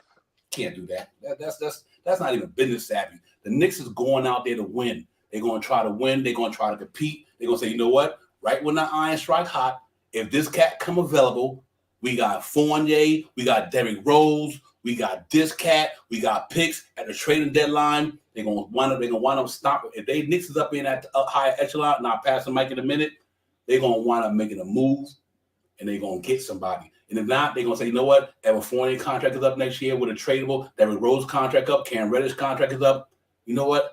Can't do that. That's not even business savvy. The Knicks is going out there to win. They're gonna try to win. They're gonna try to compete. They're gonna say, you know what? Right when the iron strike hot, if this cat come available, we got Fournier, we got Derrick Rose, we got this cat, we got picks at the trading deadline. They're gonna wind up stopping. If they Knicks is up in that higher echelon, and I'll pass the mic in a minute, they're gonna wind up making a move and they're gonna get somebody. And if not, they're gonna say, you know what? Evan Fournier contract is up next year with a tradable. Derrick Rose contract up. Cam Reddish contract is up. You know what?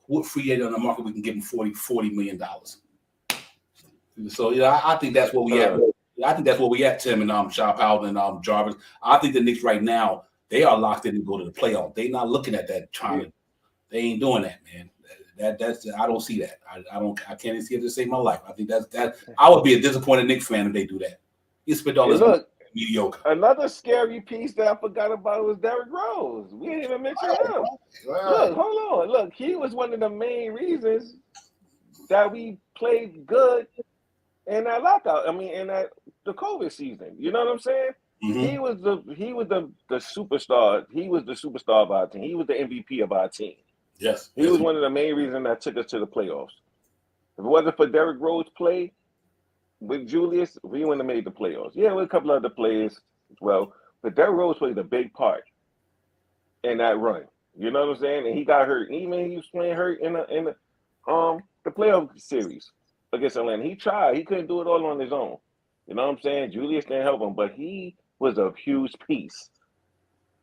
What free agent on the market we can give him $40 million? So I think that's what we have. I think that's where we at, Tim and Shaw Powell and Jarvis. I think the Knicks right now, they are locked in to go to the playoff. They're not looking at that they ain't doing that, man. That's I don't see that. I can't even see it to save my life. I think that I would be a disappointed Knicks fan if they do that. You spent all this money mediocre. Another scary piece that I forgot about was Derrick Rose. We didn't even mention him. Look, hold on. Look, he was one of the main reasons that we played good in that lockout. I mean, in the COVID season. You know what I'm saying? Mm-hmm. He was the superstar. He was the superstar of our team. He was the MVP of our team. Yes. He was one of the main reasons that took us to the playoffs. If it wasn't for Derrick Rose play with Julius, we wouldn't have made the playoffs. Yeah, with a couple other players as well. But Derrick Rose played a big part in that run. You know what I'm saying? And he got hurt. Even he was playing hurt in the playoff series against Atlanta. He tried. He couldn't do it all on his own. You know what I'm saying? Julius didn't help him, but he was a huge piece.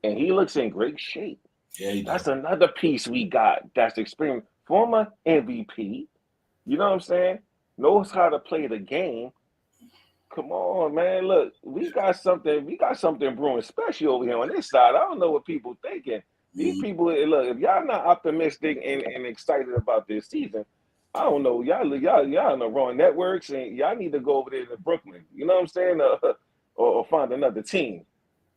And he looks in great shape. Yeah, that's another piece we got that's experienced. Former MVP, you know what I'm saying? Knows how to play the game. Come on, man. Look, we got something brewing, especially over here on this side. I don't know what people thinking. These people, look, if y'all not optimistic and excited about this season, I don't know. Y'all on the wrong networks, and y'all need to go over there to Brooklyn. You know what I'm saying? Or find another team.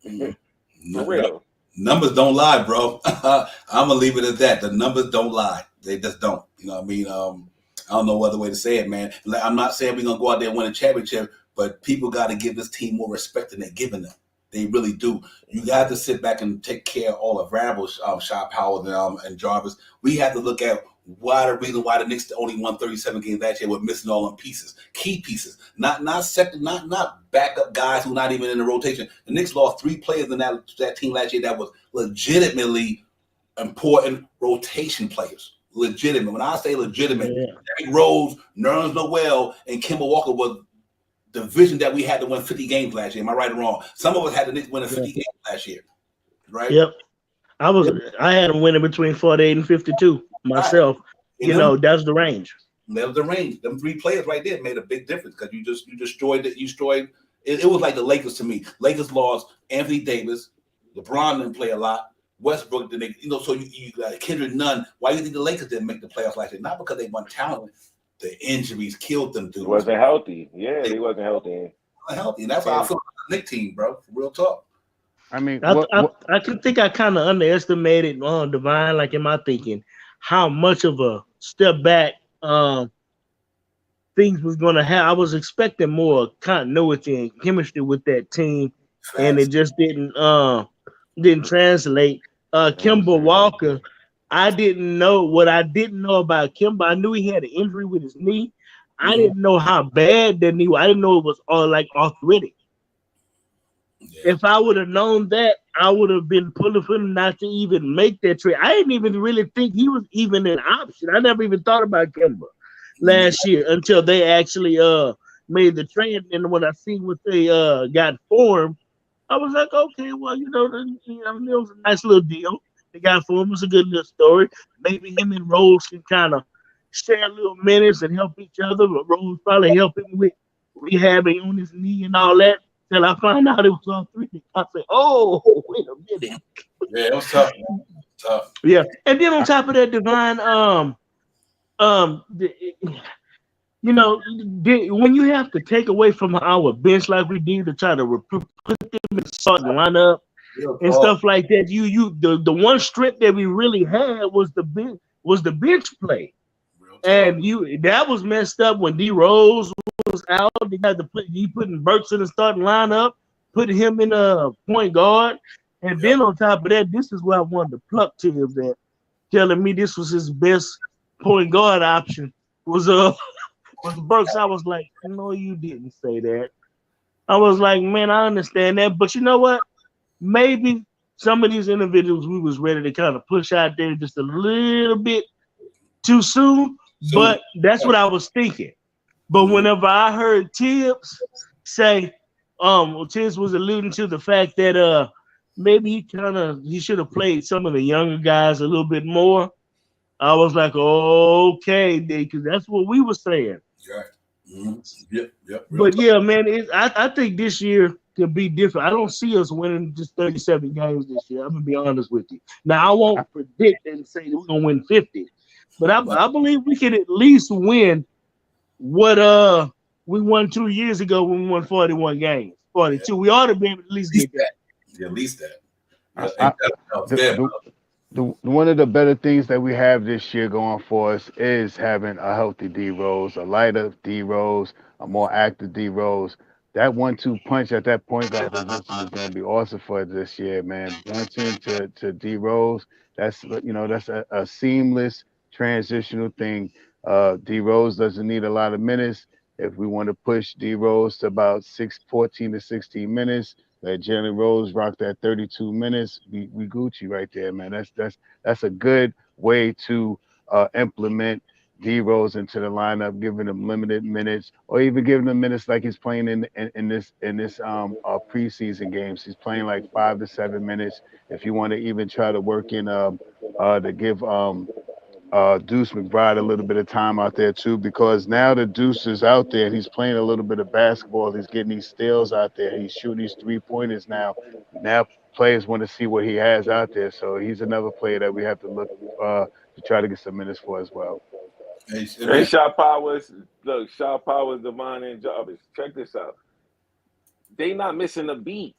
For real. Numbers don't lie, bro. I'm gonna leave it at that. The numbers don't lie. They just don't. You know what I mean? I don't know what other way to say it, man. I'm not saying we're gonna go out there and win a championship, but people got to give this team more respect than they're giving them. They really do. You got to sit back and take care of all the variables, Shaw Powell and Jarvis. We have to look at the reason why the Knicks only won 37 games last year with missing all them pieces, key pieces, not backup guys who not even in the rotation. The Knicks lost 3 players in that team last year that was legitimately important rotation players. Legitimate. When I say legitimate, Derrick Rose, Nerlens Noel, and Kemba Walker was the vision that we had to win 50 games last year. Am I right or wrong? Some of us had the Knicks win 50 games last year, right? Yep. I had them winning between 48 and 52 myself. Right. You know, that's the range. That was the range. Them 3 players right there made a big difference because you destroyed it. It was like the Lakers to me. Lakers lost Anthony Davis. LeBron didn't play a lot. Westbrook didn't. So you got Kendrick Nunn. Why do you think the Lakers didn't make the playoffs last year? Not because they weren't talented. The injuries killed them, dude. Wasn't healthy. Yeah, they wasn't healthy. And that's how I feel about the Knicks team, bro. Real talk. I mean, I think I kind of underestimated Divine, like in my thinking, how much of a step back things was going to have. I was expecting more continuity and chemistry with that team, and it just didn't translate. Kemba Walker, I didn't know what I didn't know about Kemba. I knew he had an injury with his knee. I didn't know how bad that knee was. I didn't know it was all like arthritic. Yeah. If I would have known that, I would have been pulling for him not to even make that trade. I didn't even really think he was even an option. I never even thought about Kemba last year until they actually made the trade. And when I see what they got for him, I was like, okay, well, it was a nice little deal. They got for him. It was a good little story. Maybe him and Rose can kind of share little minutes and help each other. But Rose probably help him with rehabbing on his knee and all that. Till I found out it was arthritic. I said, oh, wait a minute. Yeah, it was tough. Tough. Yeah, and then on top of that, Divine, when you have to take away from our bench like we did to try to put them in the starting lineup and stuff like that, the one strength that we really had was the bench play, and that was messed up when D Rose was out. They had to putting Burks in the starting lineup, putting him in a point guard, and then on top of that, this is where I wanted to pluck Tibbs at, telling me this was his best point guard option was Burks. I was like, no, you didn't say that. I was like, man, I understand that, but you know what? Maybe some of these individuals we was ready to kind of push out there just a little bit too soon, but that's what I was thinking. But whenever I heard Tibbs say, Tibbs was alluding to the fact that maybe he should have played some of the younger guys a little bit more. I was like, okay, because that's what we were saying. Right. Mm-hmm. Yep. But yeah, man, I think this year could be different. I don't see us winning just 37 games this year. I'm gonna be honest with you. Now I won't predict and say that we're gonna win 50, but I believe we can at least win what we won 2 years ago when we won 41 games. 42. Yeah. We ought to be able to at least get that. Yeah, at least that. One of the better things that we have this year going for us is having a healthy D Rose, a lighter D Rose, a more active D Rose. That 1-2 punch at that point guard position is going to be awesome for us this year, man. Brunson to D Rose, that's a seamless transitional thing. D Rose doesn't need a lot of minutes. If we want to push D Rose to about 14 to 16 minutes. Let Jalen Rose rock that 32 minutes. We Gucci right there, man. That's a good way to implement D Rose into the lineup, giving him limited minutes, or even giving him minutes like he's playing in this preseason games. He's playing like 5 to 7 minutes. If you want to even try to work in to give Deuce McBride a little bit of time out there too, because now the Deuce is out there and he's playing a little bit of basketball. He's getting these steals out there. He's shooting these 3-pointers now. Now players want to see what he has out there. So he's another player that we have to look to try to get some minutes for as well. Hey, Shot Powers, look, Shot Powers, Devon, and Jarvis. Check this out. They not missing a beat.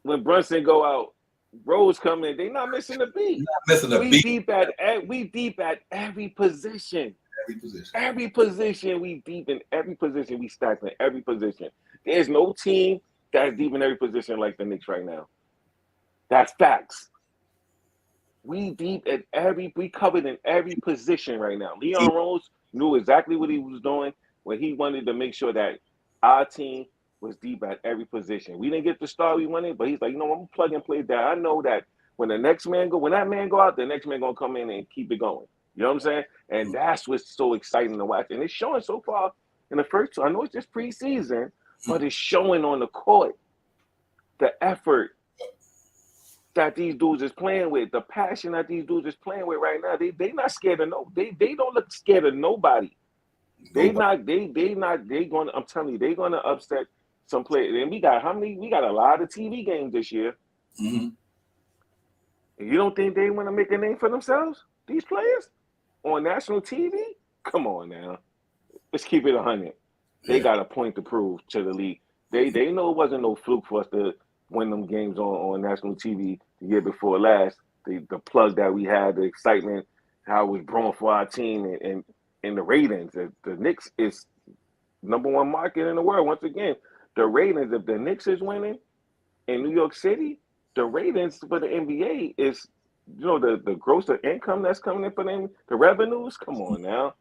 When Brunson go out, Rose come in. They not missing a beat. We deep at every position. Every position we deep in every position. We stacked in every position. There's no team that's deep in every position like the Knicks right now. That's facts. We deep at we covered in every position right now. Leon Rose knew exactly what he was doing when he wanted to make sure that our team was deep at every position. We didn't get the star we wanted, but he's like, I'm gonna plug and play that. I know that when that man go out, the next man gonna come in and keep it going. You know what I'm saying? And that's what's so exciting to watch. And it's showing so far in the first two. I know it's just preseason, but it's showing on the court the effort that these dudes is playing with, the passion that these dudes is playing with right now. They not scared of they don't look scared of nobody. I'm telling you, they're gonna upset some players. And we got a lot of TV games this year. Mm-hmm. And you don't think they want to make a name for themselves, these players? On national TV? Come on now. Let's keep it 100. They got a point to prove to the league. They know it wasn't no fluke for us to win them games on national TV the year before last. The plug that we had, the excitement, how it was growing for our team and the ratings. The Knicks is #1 market in the world. Once again, the ratings, if the Knicks is winning in New York City, the ratings for the NBA is, the gross income that's coming in for them, the revenues. Come on now.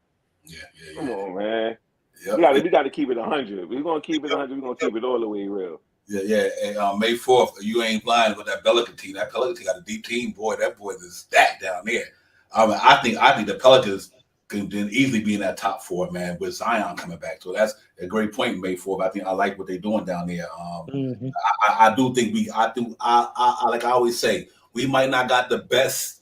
Yeah. Come on, man. Yep. We got to keep it 100. We're going to keep it 100. We're going to keep it all the way real. Yeah. And May 4th, you ain't blind with that Pelican team. That Pelican team got a deep team, boy. That boy is stacked down there. I think the Pelicans can easily be in that top 4, man, with Zion coming back. So that's a great point, May 4th. I like what they're doing down there. I do think like I always say, we might not got the best.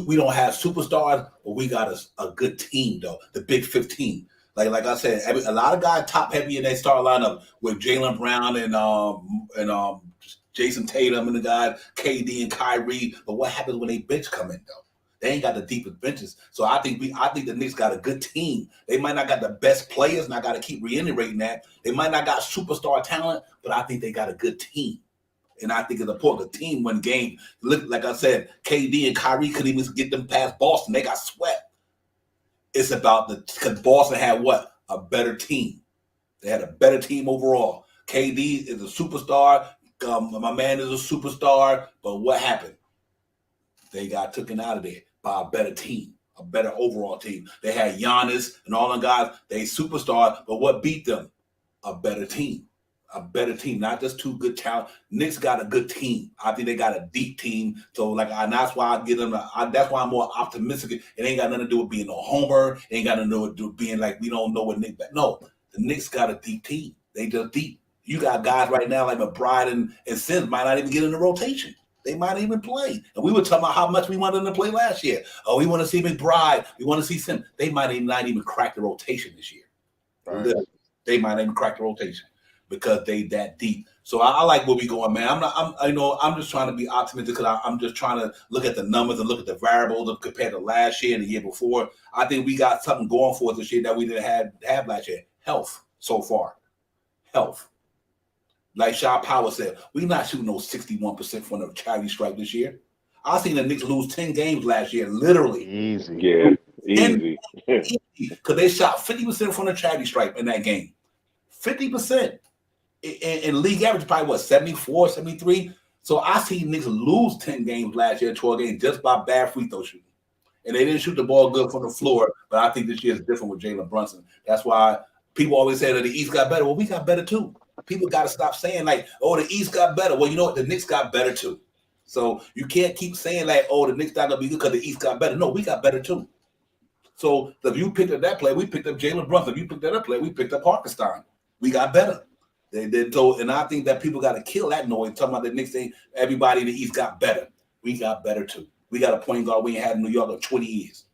We don't have superstars, but we got a good team though. The Big 15. Like I said, a lot of guys top heavy in their start lineup with Jalen Brown and Jason Tatum and the guys KD and Kyrie. But what happens when they bench come in though? They ain't got the deepest benches. So I think the Knicks got a good team. They might not got the best players, and I got to keep reiterating that. They might not got superstar talent, but I think they got a good team. And I think it's important. The team win game. Look, like I said, KD and Kyrie couldn't even get them past Boston. They got swept. It's about because Boston had what? A better team. They had a better team overall. KD is a superstar. My man is a superstar. But what happened? They got taken out of there by a better team, a better overall team. They had Giannis and all them guys. They superstar. But what beat them? A better team. A better team, not just two good talent. Knicks got a good team. I think they got a deep team. So, and that's why I get them. That's why I'm more optimistic. It ain't got nothing to do with being a homer. It ain't got nothing to do with being like we don't know what Knicks. No, the Knicks got a deep team. They just deep. You got guys right now like McBride and Sims might not even get in the rotation. They might not even play. And we were talking about how much we wanted them to play last year. Oh, we want to see McBride. We want to see Sims. They might not even crack the rotation this year. Right. They might not even crack the rotation. Because they that deep. So I like where we going, man. I'm just trying to be optimistic because I'm just trying to look at the numbers and look at the variables compared to last year and the year before. I think we got something going for us this year that we didn't have last year. Health so far. Health. Like Shaw Power said, we're not shooting no 61% from the charity stripe this year. I seen the Knicks lose 10 games last year, literally. Easy. Yeah, easy. Because they shot 50% from the charity stripe in that game. 50%. In league average, probably what, 74, 73? So I see Knicks lose 10 games last year, 12 games, just by bad free throw shooting. And they didn't shoot the ball good from the floor, but I think this year is different with Jalen Brunson. That's why people always say that the East got better. Well, we got better too. People got to stop saying like, oh, the East got better. Well, you know what? The Knicks got better too. So you can't keep saying like, oh, the Knicks not going to be good because the East got better. No, we got better too. So if you picked up that play, we picked up Jalen Brunson. If you picked up that play, we picked up Hartenstein. We got better. They did so, and I think that people got to kill that noise talking about the Knicks saying everybody in the East got better. We got better too. We got a point guard we ain't had in New York in 20 years.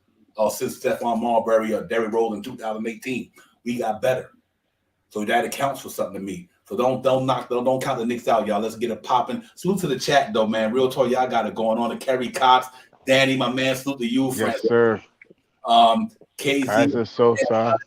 Since Stephon Marbury or Derrick Rose in 2018. We got better. So that accounts for something to me. So don't count the Knicks out, y'all. Let's get it popping. Salute to the chat though, man. Real talk, y'all got it going on. To Kerry Cox, Danny, my man. Salute to you, friend. Yes, sir. KZ, Kaiser Sosa.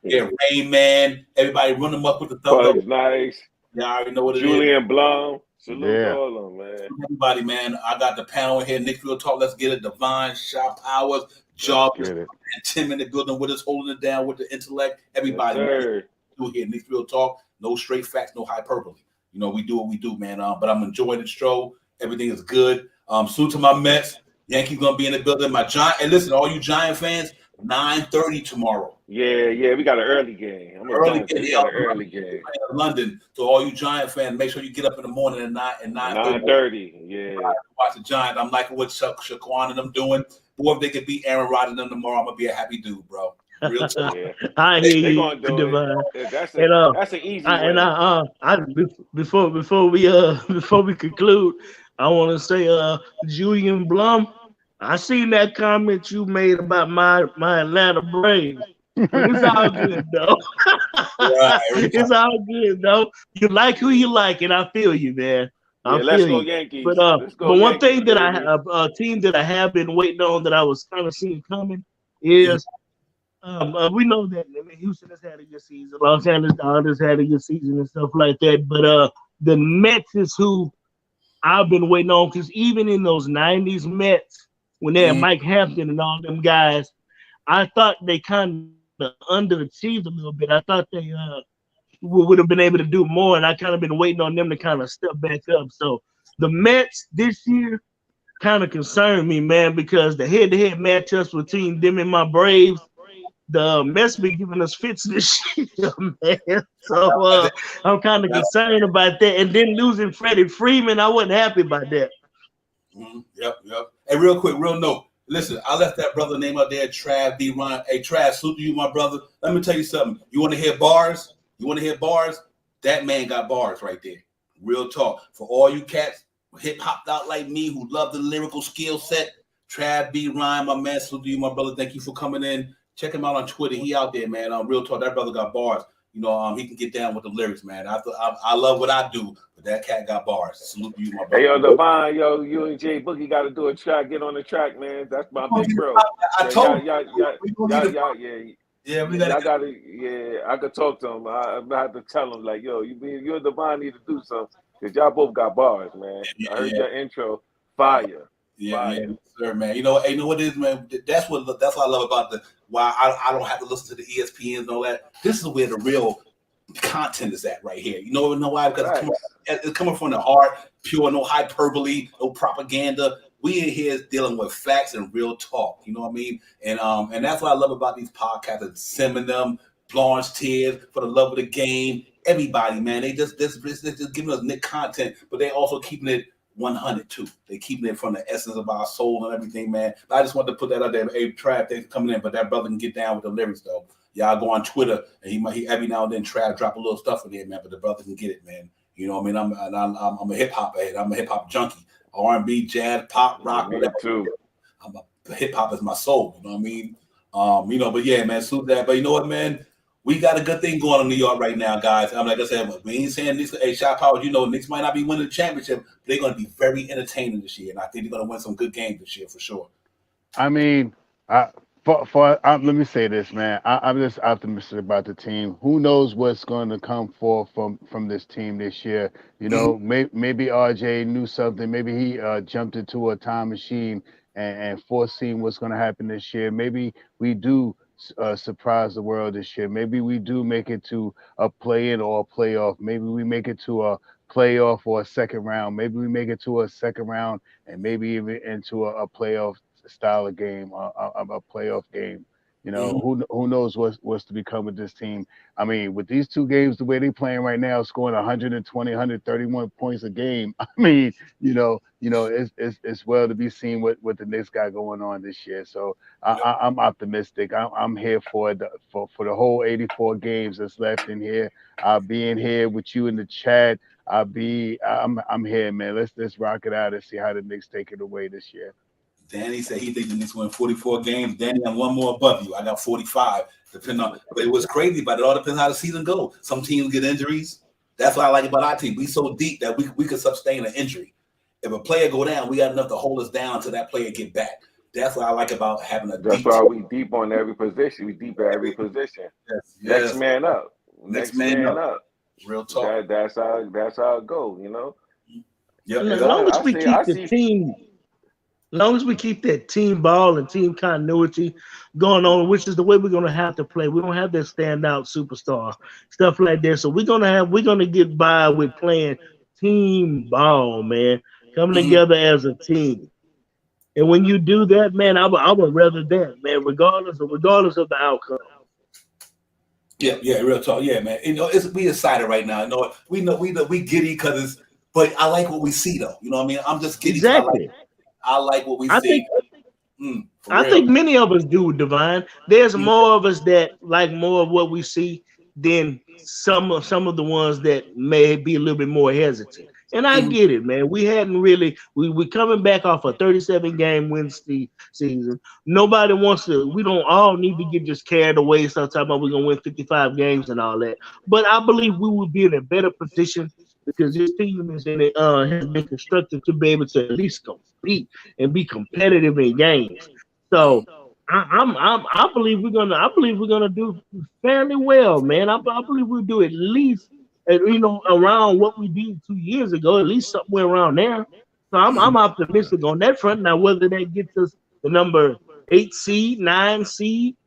Yeah, Rain Man. Everybody run them up with the thumb. Bugs Nice. Yeah, I already know what it is. Julian Blum. Salute Yeah. to all of them, man. Everybody, man. I got the panel here. Knicks Real Talk. Let's get it. Divine, Shop Powers, Jarvis, and Tim in the building with us, holding it down with the intellect. Everybody, Yes, man. Do here. Knicks Real Talk. No straight facts, no hyperbole. You know, we do what we do, man. But I'm enjoying the show. Everything is good. Salute to my Mets. Yankees gonna be in the building. My Giant. And listen, all you Giant fans, 9:30 tomorrow. Yeah, we got an early game. Early game. London. So all you Giant fans, make sure you get up in the morning at 9:30. Yeah. Watch the Giants. I'm liking what Shaquan and them doing. Boy, if they could beat Aaron Rodgers and them tomorrow, I'm gonna be a happy dude, bro. Real talk. Yeah. I hear you, Divine. That's an easy win. Before we conclude, I want to say, Julian Blum, I seen that comment you made about my Atlanta Braves. It's all good though. Right. It's all good though. You like who you like, and I feel you, man. Let's go Yankees. But one thing that a team that I have been waiting on that I was kind of seeing coming is we know that Houston has had a good season, Los Angeles Dodgers had a good season and stuff like that. But the Mets is who I've been waiting on, because even in those 90s Mets, when they had Mike Hampton and all them guys, I thought they kind of underachieved a little bit. I thought they would have been able to do more, and I kind of been waiting on them to kind of step back up. So the Mets this year kind of concerned me, man, because the head-to-head matchups between them and my Braves, the Mets been giving us fits this year, man. So I'm kind of concerned about that. And then losing Freddie Freeman, I wasn't happy about that. Yep. Hey, real quick, real note. Listen, I left that brother name out there, Trav D. Ryan. Hey, Trav, salute to you, my brother. Let me tell you something. You want to hear bars? That man got bars right there. Real talk. For all you cats hip-hopped out like me who love the lyrical skill set, Trav B. Ryan, my man, salute to you, my brother. Thank you for coming in. Check him out on Twitter. He out there, man. Real talk. That brother got bars. You know, he can get down with the lyrics, man. I love what I do, but that cat got bars. Salute to you, my brother. Hey, yo, Divine, yo, you and Jay Boogie got to do a track. Get on the track, man. That's my big bro. I told y'all, yeah, we got. I got to. Yeah, I could talk to him. I have to tell him like, yo, you and Divine need to do something because y'all both got bars, man. I heard your intro, fire. Yeah, man, sir, man. You know what it is, man. That's what I love about why I don't have to listen to the ESPNs and all that. This is where the real content is at right here. You know why? Because it's coming from the heart, pure, no hyperbole, no propaganda. We in here is dealing with facts and real talk. You know what I mean? And that's what I love about these podcasts. And Seminem, Blanche Tears, For the Love of the Game, everybody, man. They just giving us Nick content, but they also keeping it 100 too. They keeping it from the essence of our soul and everything, man. But I just wanted to put that out there. Hey, Trav, thanks for coming in, but that brother can get down with the lyrics though. Y'all go on Twitter and he every now and then Trav drop a little stuff in there, man. But the brother can get it, man. You know what I mean? I'm a hip hop head. I'm a hip hop junkie. R&B, jazz, pop, rock, whatever. Too. Hip hop is my soul. You know what I mean? You know, but yeah, man, salute that. But you know what, man? We got a good thing going on in New York right now, guys. Like I said, we ain't saying Knicks. Hey, Shot Power, you know, Knicks might not be winning the championship, but they're going to be very entertaining this year, and I think they're going to win some good games this year for sure. I mean, let me say this, man. I'm just optimistic about the team. Who knows what's going to come forth from this team this year? You know, maybe RJ knew something. Maybe he jumped into a time machine and foreseen what's going to happen this year. Maybe we do surprise the world this year. Maybe we do make it to a play-in or a playoff. Maybe we make it to a playoff or a second round. Maybe we make it to a second round and maybe even into a playoff style of game, a playoff game. You know, who knows what's to become with this team. I mean, with these two games, the way they're playing right now, scoring 120, 131 points a game. I mean, you know, it's well to be seen what the Knicks got going on this year. So I'm optimistic. I'm here for the whole 84 games that's left in here. I'll be in here with you in the chat. I'm here, man. Let's rock it out and see how the Knicks take it away this year. Danny said he thinks the Knicks win 44 games. Danny, I'm one more above you. I got 45. Depending on, but it was crazy, but it all depends how the season goes. Some teams get injuries. That's what I like about our team. We so deep that we could sustain an injury. If a player go down, we got enough to hold us down until that player get back. That's what I like about having a. That's why we deep on every position. We deep at every position. Yes. Next man up. Next man up. Real talk. That's how it goes. You know. Yeah. As long as we keep the team. As long as we keep that team ball and team continuity going on, which is the way we're gonna have to play. We don't have that standout superstar, stuff like that. So we're gonna get by with playing team ball, man. Coming together as a team. And when you do that, man, I would rather that, man, regardless of the outcome. Yeah, real talk. Yeah, man. You know, we excited right now. You know, we giddy because but I like what we see though. You know what I mean? I'm just giddy. Exactly. I like what we see. I think many of us do, Divine. There's more of us that like more of what we see than some of the ones that may be a little bit more hesitant. And I get it, man. We hadn't really we coming back off a 37-game win season. Nobody wants to. We don't all need to get just carried away. So talking about we're gonna win 55 games and all that. But I believe we will be in a better position because this team is has been constructed to be able to at least compete and be competitive in games. So I believe we're gonna do fairly well, man. I believe we'll do at least around what we did 2 years ago, at least somewhere around there. So I'm optimistic on that front. Now whether that gets us the number 8 seed, 9 seed,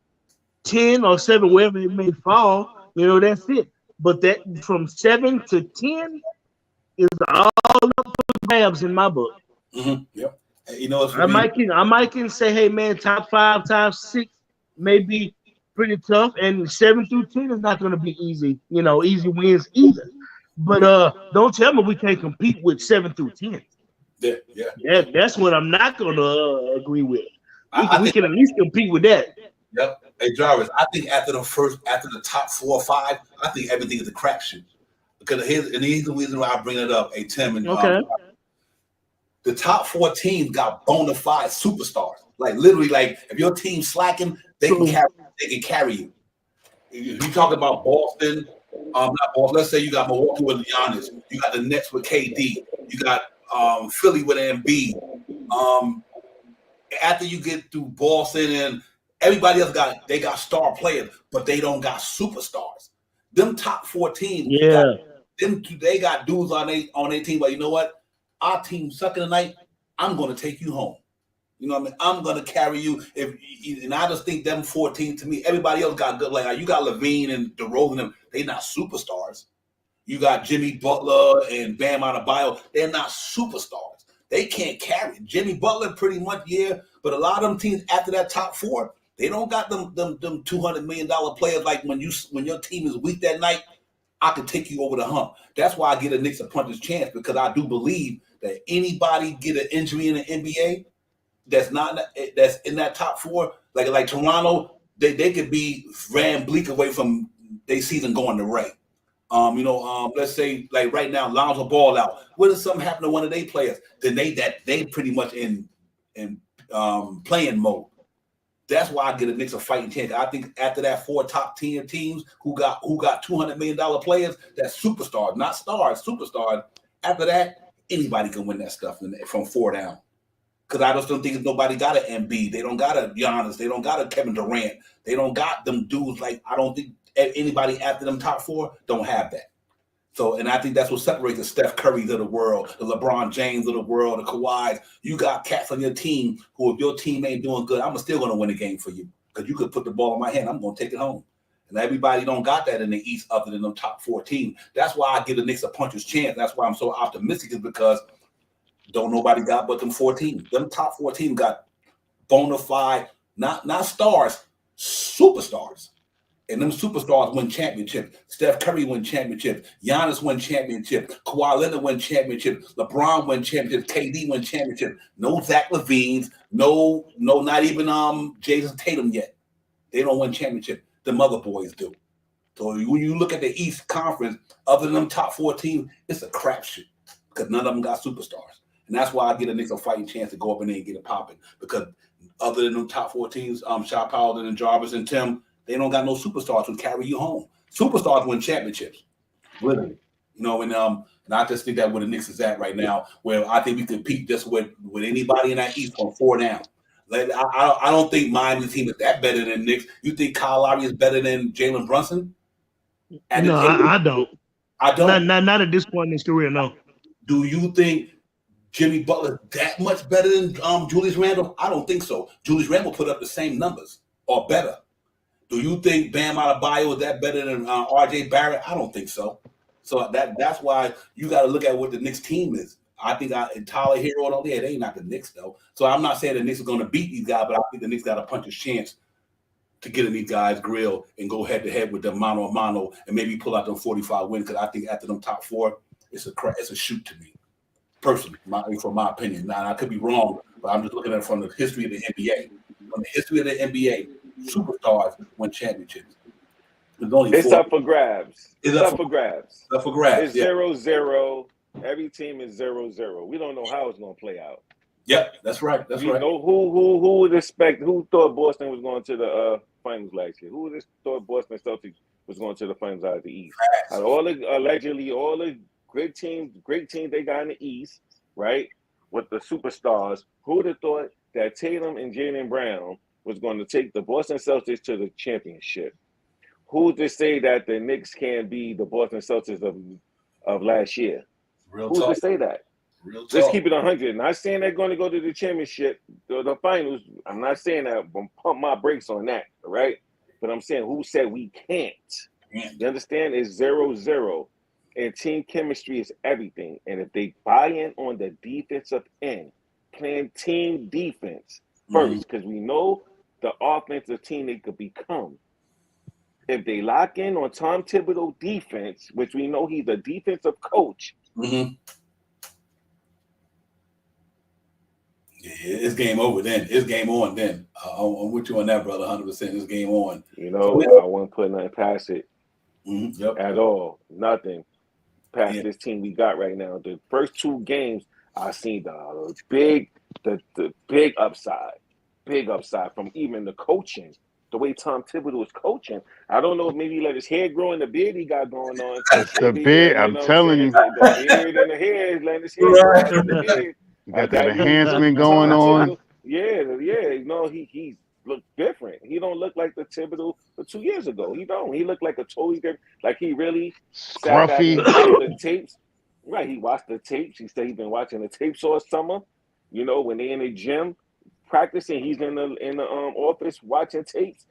10 or 7, wherever it may fall, that's it. But that from 7 to 10 is all up for grabs in my book. Mm-hmm. Yep. I might can say, hey man, top 5, top 6 may be pretty tough, and 7 through 10 is not going to be easy. Easy wins either. But don't tell me we can't compete with 7 through 10. Yeah. That's what I'm not going to agree with. We can at least compete with that. Yep. Hey Jarvis, I think after the top 4 or 5, I think everything is a crapshoot. Because here's the reason why I bring it up. Hey Tim and the top 4 teams got bona fide superstars. Like literally, like if your team's slacking, they can they can carry you. If you talk about Boston, not Boston. Let's say you got Milwaukee with Giannis, you got the Nets with KD, you got Philly with Embiid. After you get through Boston and everybody else got star players, but they don't got superstars. Them top 14, they got dudes on their team. But you know what? Our team sucking tonight. I'm going to take you home. You know what I mean? I'm going to carry you. And I just think them 14 to me, everybody else got good. Like you got Levine and DeRozan, they not superstars. You got Jimmy Butler and Bam Adebayo. They're not superstars. They can't carry. Jimmy Butler pretty much, yeah. But a lot of them teams after that top 4, they don't got them $200 million players like when your team is weak that night, I can take you over the hump. That's why I give the Knicks a puncher's chance, because I do believe that anybody get an injury in the NBA that's in that top 4, like Toronto, they could be ran bleak away from their season going to Ray. Let's say like right now, Lonzo Ball out. What if something happen to one of their players? Then they pretty much in playing mode. That's why I get the Knicks a fighting chance. I think after that 4 top 10 teams who got $200 million players, that's superstars, not stars, superstars. After that, anybody can win that stuff from 4 down. Because I just don't think nobody got an Embiid. They don't got a Giannis. They don't got a Kevin Durant. They don't got them dudes. Like I don't think anybody after them top 4 don't have that. So, and I think that's what separates the Steph Currys of the world, the LeBron James of the world, the Kawhis. You got cats on your team who, if your team ain't doing good, I'm still going to win a game for you because you could put the ball in my hand. I'm going to take it home. And everybody don't got that in the East other than them top 4 teams. That's why I give the Knicks a puncher's chance. That's why I'm so optimistic, is because don't nobody got but them 4 teams. Them top 4 teams got bona fide, not stars, superstars. And them superstars win championships. Steph Curry win championships. Giannis win championships. Kawhi Leonard win championships. LeBron win championships. KD win championships. No Zach LaVines. No, not even Jason Tatum yet. They don't win championships. The other boys do. So when you look at the East Conference, other than them top 4 teams, it's a crapshoot because none of them got superstars. And that's why I get the Knicks a fighting chance to go up in there and get it popping. Because other than them top 4 teams, Shot Powell and Jarvis and Tim, they don't got no superstars who carry you home. Superstars win championships, literally. And I just think that where the Knicks is at right now, where I think we compete just with anybody in that East from 4 down. Like, I don't think Miami's team is that better than Knicks. You think Kyle Lowry is better than Jalen Brunson? No, I don't. I don't. Not at this point in his career, no. Do you think Jimmy Butler that much better than Julius Randle? I don't think so. Julius Randle put up the same numbers or better. Do you think Bam Adebayo is that better than R.J. Barrett? I don't think so. So that's why you got to look at what the Knicks team is. I think Tyler Hero and all that, they ain't not the Knicks, though. So I'm not saying the Knicks are going to beat these guys, but I think the Knicks got a puncher's chance to get in these guys' grill and go head-to-head with them mano a mano and maybe pull out them 45 wins, because I think after them top 4, it's a shoot to me, personally, from my opinion. Now, I could be wrong, but I'm just looking at it from the history of the NBA. From the history of the NBA, superstars win championships. It's up for grabs. It's up for grabs. Up for grabs. It's 0-0. Every team is 0-0. We don't know how it's going to play out. Yep, that's right. That's you right. Know who would expect? Who thought Boston was going to the finals last year? Who thought Boston Celtics was going to the finals out of the East? Out of all the great teams they got in the East, right? With the superstars, who would have thought that Tatum and Jalen Brown was going to take the Boston Celtics to the championship? Who's to say that the Knicks can be the Boston Celtics of last year? Who's to say that? Let's keep it 100. Not saying they're going to go to the championship, the finals. I'm not saying that. I'm pump my brakes on that, all right? But I'm saying, who said we can't? You understand? It's 0-0. And team chemistry is everything. And if they buy in on the defensive end, playing team defense first, because we know the offensive team they could become. If they lock in on Tom Thibodeau defense, which we know he's a defensive coach. Yeah, it's game over then. It's game on then. I'm with you on that, brother, 100%. It's game on. I wouldn't put nothing past it at all. Nothing past this team we got right now. The first 2 games, I seen the big upside from even the coaching the way Tom Thibodeau is coaching. I don't know if maybe he let his hair grow and the beard he got going on. That's the Maybe, beard. you I'm know what telling saying? you. The beard and the hair is letting his hair grow out of the beard. Got that enhancement going on. Yeah. No, he look different. He don't look like the Thibodeau for 2 years ago. He don't. He looked like a totally different. Like he really sat back and watched the tapes. Right, he watched the tapes. He said he's been watching the tapes all summer. You know, when they in the gym practicing, he's in the office watching tapes.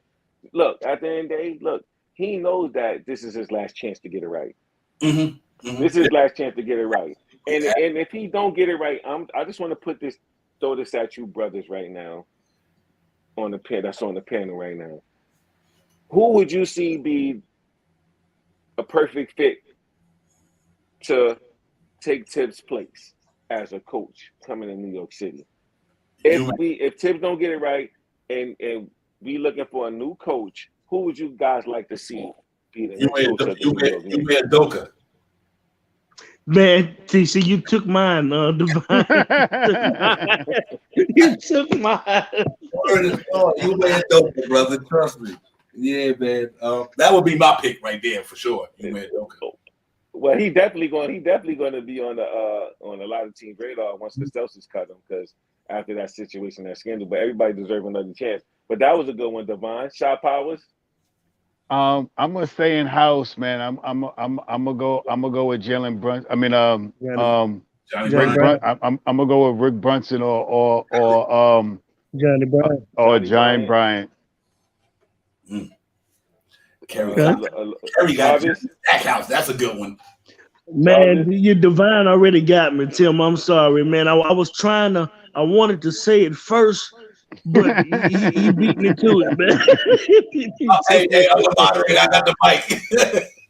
Look, at the end of the day, look, he knows that this is his last chance to get it right. This is his last chance to get it right. And if he don't get it right, I just want to throw this at you brothers right now on the pen. That's on the panel right now. Who would you see be a perfect fit to take Tibbs' place as a coach coming to New York City? If Tibbs don't get it right and we looking for a new coach, who would you guys like to see be the coach of the New York Knicks? You made Doka. Man, see, you took mine, Divine. You took mine. You made Doka, brother. Trust me. Yeah, man. That would be my pick right there for sure. You made Doka. Well, he definitely going to be on a lot of teams' radar once the Celtics cut him, because after that situation, that scandal. But everybody deserves another chance. But that was a good one, Devon. Shot Powers. I'm gonna stay in house, man. I'm gonna go with Jalen Brunson. I mean, Rick Brunson. I'm gonna go with Rick Brunson or Johnny Bryant or Giant Bryant. Kerry got Stackhouse. That's a good one. Man, your Divine already got me, Tim. I'm sorry, man. I wanted to say it first, but he beat me to it, man. Hey, I'm the moderator. I got the mic.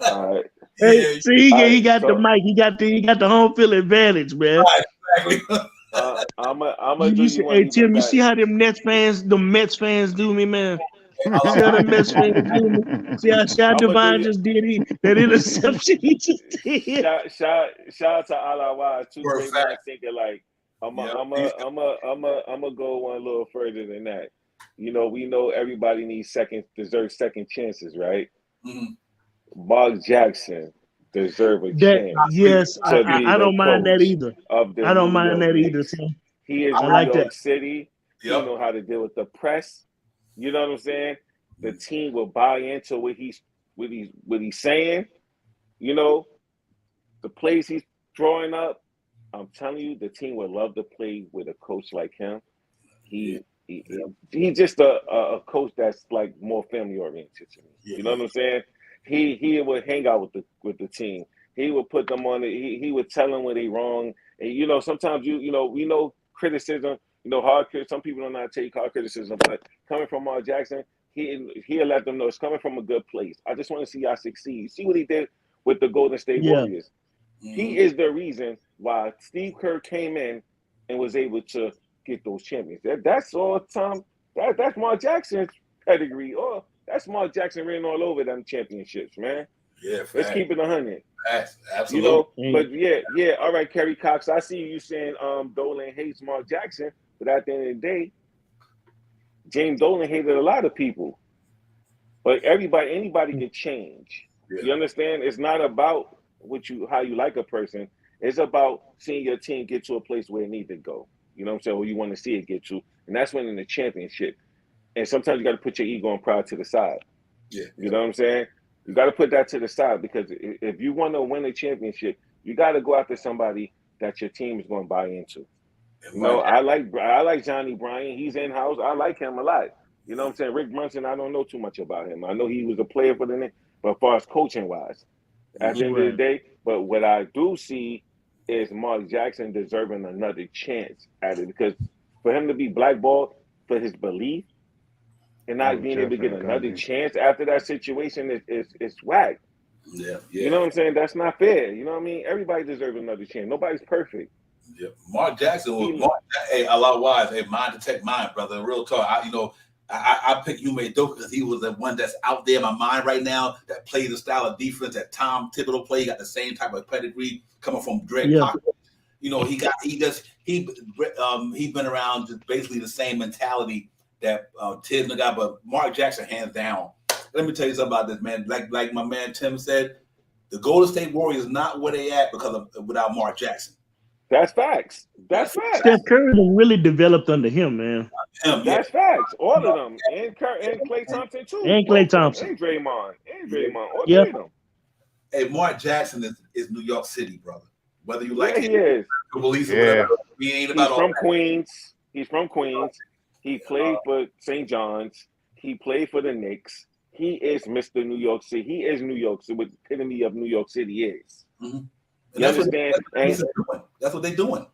All right. Hey, see, he got the mic. He got the home field advantage, man. Exactly. Hey, Tim, you see how them Mets fans do me, man? See how the Mets fans do me? See how Divine just did that interception he just did. Shout out to Alawa too. Thinking like I'm gonna go one a little further than that. You know, we know everybody deserves second chances, right? Mark Jackson deserves a chance. Yes, I don't mind that either. I don't mind that either, Tim. He is New York City. He know how to deal with the press. You know what I'm saying? The team will buy into what he's saying. You know, the plays he's drawing up. I'm telling you, the team would love to play with a coach like him. He's just a coach that's like more family oriented to me. You know what I'm saying? He would hang out with the team. He would put them on. He would tell them when they wrong. And you know, sometimes we know criticism. You know, hard criticism. Some people don't know how to take hard criticism, but coming from Mark Jackson, he'll let them know it's coming from a good place. I just want to see y'all succeed. See what he did with the Golden State Warriors. He is the reason why Steve Kerr came in and was able to get those champions. That's all Tom. That's Mark Jackson's pedigree. Oh, that's Mark Jackson ran all over them championships, man. Yeah, let's keep it 100. Absolutely. You know, but yeah. All right, Kerry Cox. I see you saying Dolan hates Mark Jackson, but at the end of the day, James Dolan hated a lot of people. But anybody can change. Yeah. You understand? It's not about how you like a person. It's about seeing your team get to a place where it needs to go. You know what I'm saying? Where you want to see it get to. And that's winning the championship. And sometimes you got to put your ego and pride to the side. Yeah. You know what I'm saying? You got to put that to the side, because if you want to win a championship, you got to go after somebody that your team is going to buy into. You know, I like Johnny Bryant. He's in-house. I like him a lot. You know what I'm saying? Rick Brunson, I don't know too much about him. I know he was a player for the Knicks, but as far as coaching-wise, at the end of the day, but what I do see is Mark Jackson deserving another chance at it, because for him to be blackballed for his belief and not being able to get another chance after that situation is whack. Yeah. You know what I'm saying? That's not fair. You know what I mean? Everybody deserves another chance. Nobody's perfect. Yeah. Mark Jackson was a lot wise. Hey, mind to take mine, brother. Real talk. I picked Ime Udoka because he was the one that's out there in my mind right now that plays the style of defense that Tom Thibodeau played. He got the same type of pedigree coming from Greg Poppin. You know, he been around just basically the same mentality Tibbs and the guy, but Mark Jackson hands down. Let me tell you something about this, man. Like my man Tim said, the Golden State Warriors not where they at without Mark Jackson. That's facts. That's facts. Steph Curry really developed under him, man. That's facts. All of them. And Klay Thompson, too. And Klay Thompson. And Draymond. All yep. of them. Hey, Mark Jackson is New York City, brother. Whether you like it, he is. Whatever. He ain't about He's from Queens. He's from Queens. He played for St. John's. He played for the Knicks. He is Mr. New York City. He is New York City. What the epitome of New York City is. Mm-hmm. You understand? That's what they're doing.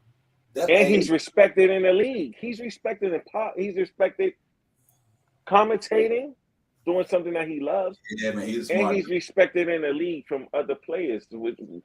He's respected in the league. He's respected in pop. He's respected commentating, doing something that he loves. Yeah, man. He's smart. And he's respected in the league from other players,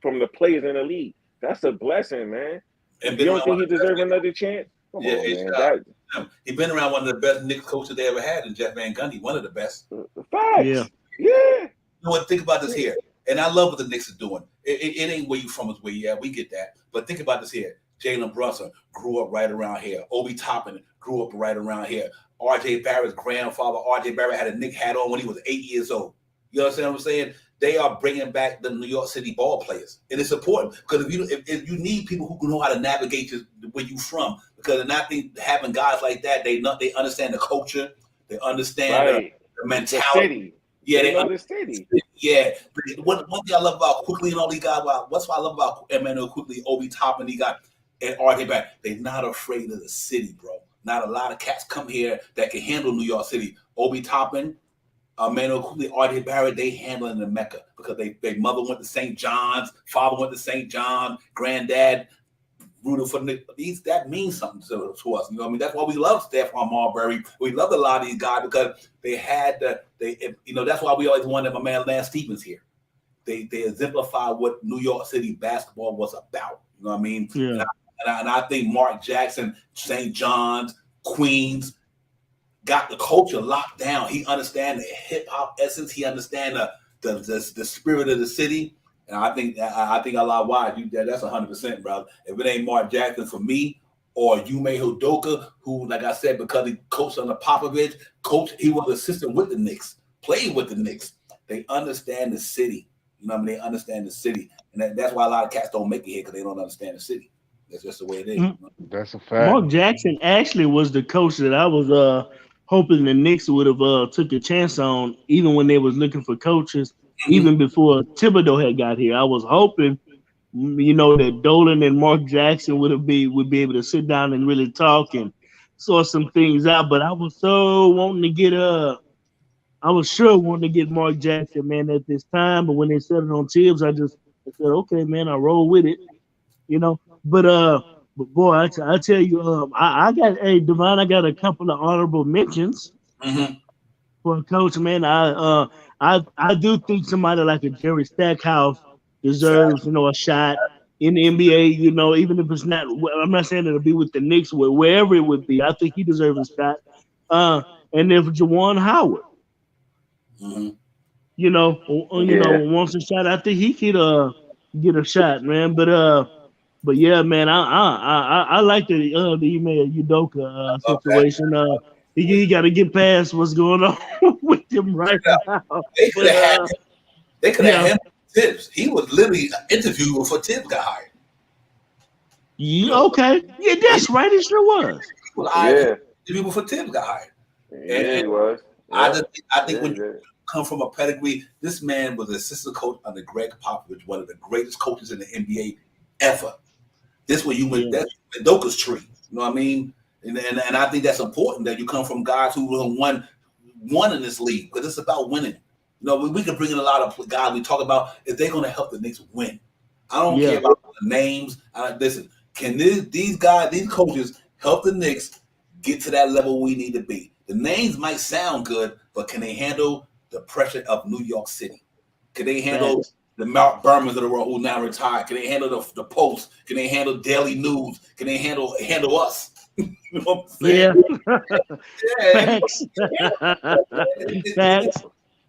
from the players in the league. That's a blessing, man. And you don't think he deserves another chance? Come on, man. He's been around one of the best Knicks coaches they ever had in Jeff Van Gundy, one of the best. Facts. Yeah. You know what? Think about this here. And I love what the Knicks are doing. It ain't where you from, it's where you at. We get that. But think about this here. Jalen Brunson grew up right around here. Obi Toppin grew up right around here. R.J. Barrett's grandfather, R.J. Barrett, had a Knick hat on when he was 8 years old. You understand what I'm saying? They are bringing back the New York City ball players. And it's important because if you need people who know how to navigate where you from, because I think having guys like that, they understand the culture, they understand the mentality. The city. Yeah, they know the city. Yeah, but one thing I love about Quickly and all these guys, what's what I love about Emmanuel Quickly, Obi Toppin, he got and RJ back. They're not afraid of the city, bro. Not a lot of cats come here that can handle New York City. Obi Toppin, Emmanuel Quickly, RJ Barrett, they handle in the Mecca because they mother went to St. John's, father went to St. John, granddad rooted for these. That means something to us. You know what I mean? That's why we love Stephon Marbury. We love a lot of these guys because they had that's why we always wanted my man Lance Stevens here. They exemplify what New York City basketball was about. You know what I mean? Yeah. And I think Mark Jackson, St. John's, Queens, got the culture locked down. He understands the hip hop essence. He understands the spirit of the city. And I think a lot why that's 100%, brother. If it ain't Mark Jackson for me or Yume Udoka, who, like I said, because he coached under Popovich, he was assistant with the Knicks, played with the Knicks. They understand the city. You know what I mean? They understand the city. And that's why a lot of cats don't make it here because they don't understand the city. That's just the way it is. Mm-hmm. That's a fact. Mark Jackson actually was the coach that I was hoping the Knicks would have took a chance on, even when they was looking for coaches, even before Thibodeau had got here. I was hoping, that Dolan and Mark Jackson would be able to sit down and really talk and sort some things out. But I was so wanting to get wanting to get Mark Jackson, man, at this time. But when they said it on Tibbs, I said, okay, man, I roll with it, But boy, I tell you, I got Devon. I got a couple of honorable mentions for a coach, man. I do think somebody like a Jerry Stackhouse deserves, a shot in the NBA. Even if it's not, I'm not saying it'll be with the Knicks, wherever it would be. I think he deserves a shot. And if Juwan Howard, wants a shot, I think he could get a shot, man. But yeah, man, I like the email Udoka situation. He got to get past what's going on with him right now. They could have handled Tibbs. He was literally interviewed before Tibbs got hired. Yeah, okay. Yeah, that's right. It sure was. Interviewed before Tibbs got hired. Yeah, he was. I think when you come from a pedigree, this man was assistant coach under Greg Popovich, one of the greatest coaches in the NBA ever. This way you went, that's Udoka's tree. You know what I mean? And I think that's important that you come from guys who won in this league because it's about winning. We can bring in a lot of guys we talk about if they're going to help the Knicks win. I don't care about the names. Listen, can these coaches help the Knicks get to that level we need to be? The names might sound good, but can they handle the pressure of New York City? Can they handle the Mark Bermans of the world who now retired? Can they handle the Post? Can they handle Daily News? Can they handle us? You know what I'm saying? Facts. Facts.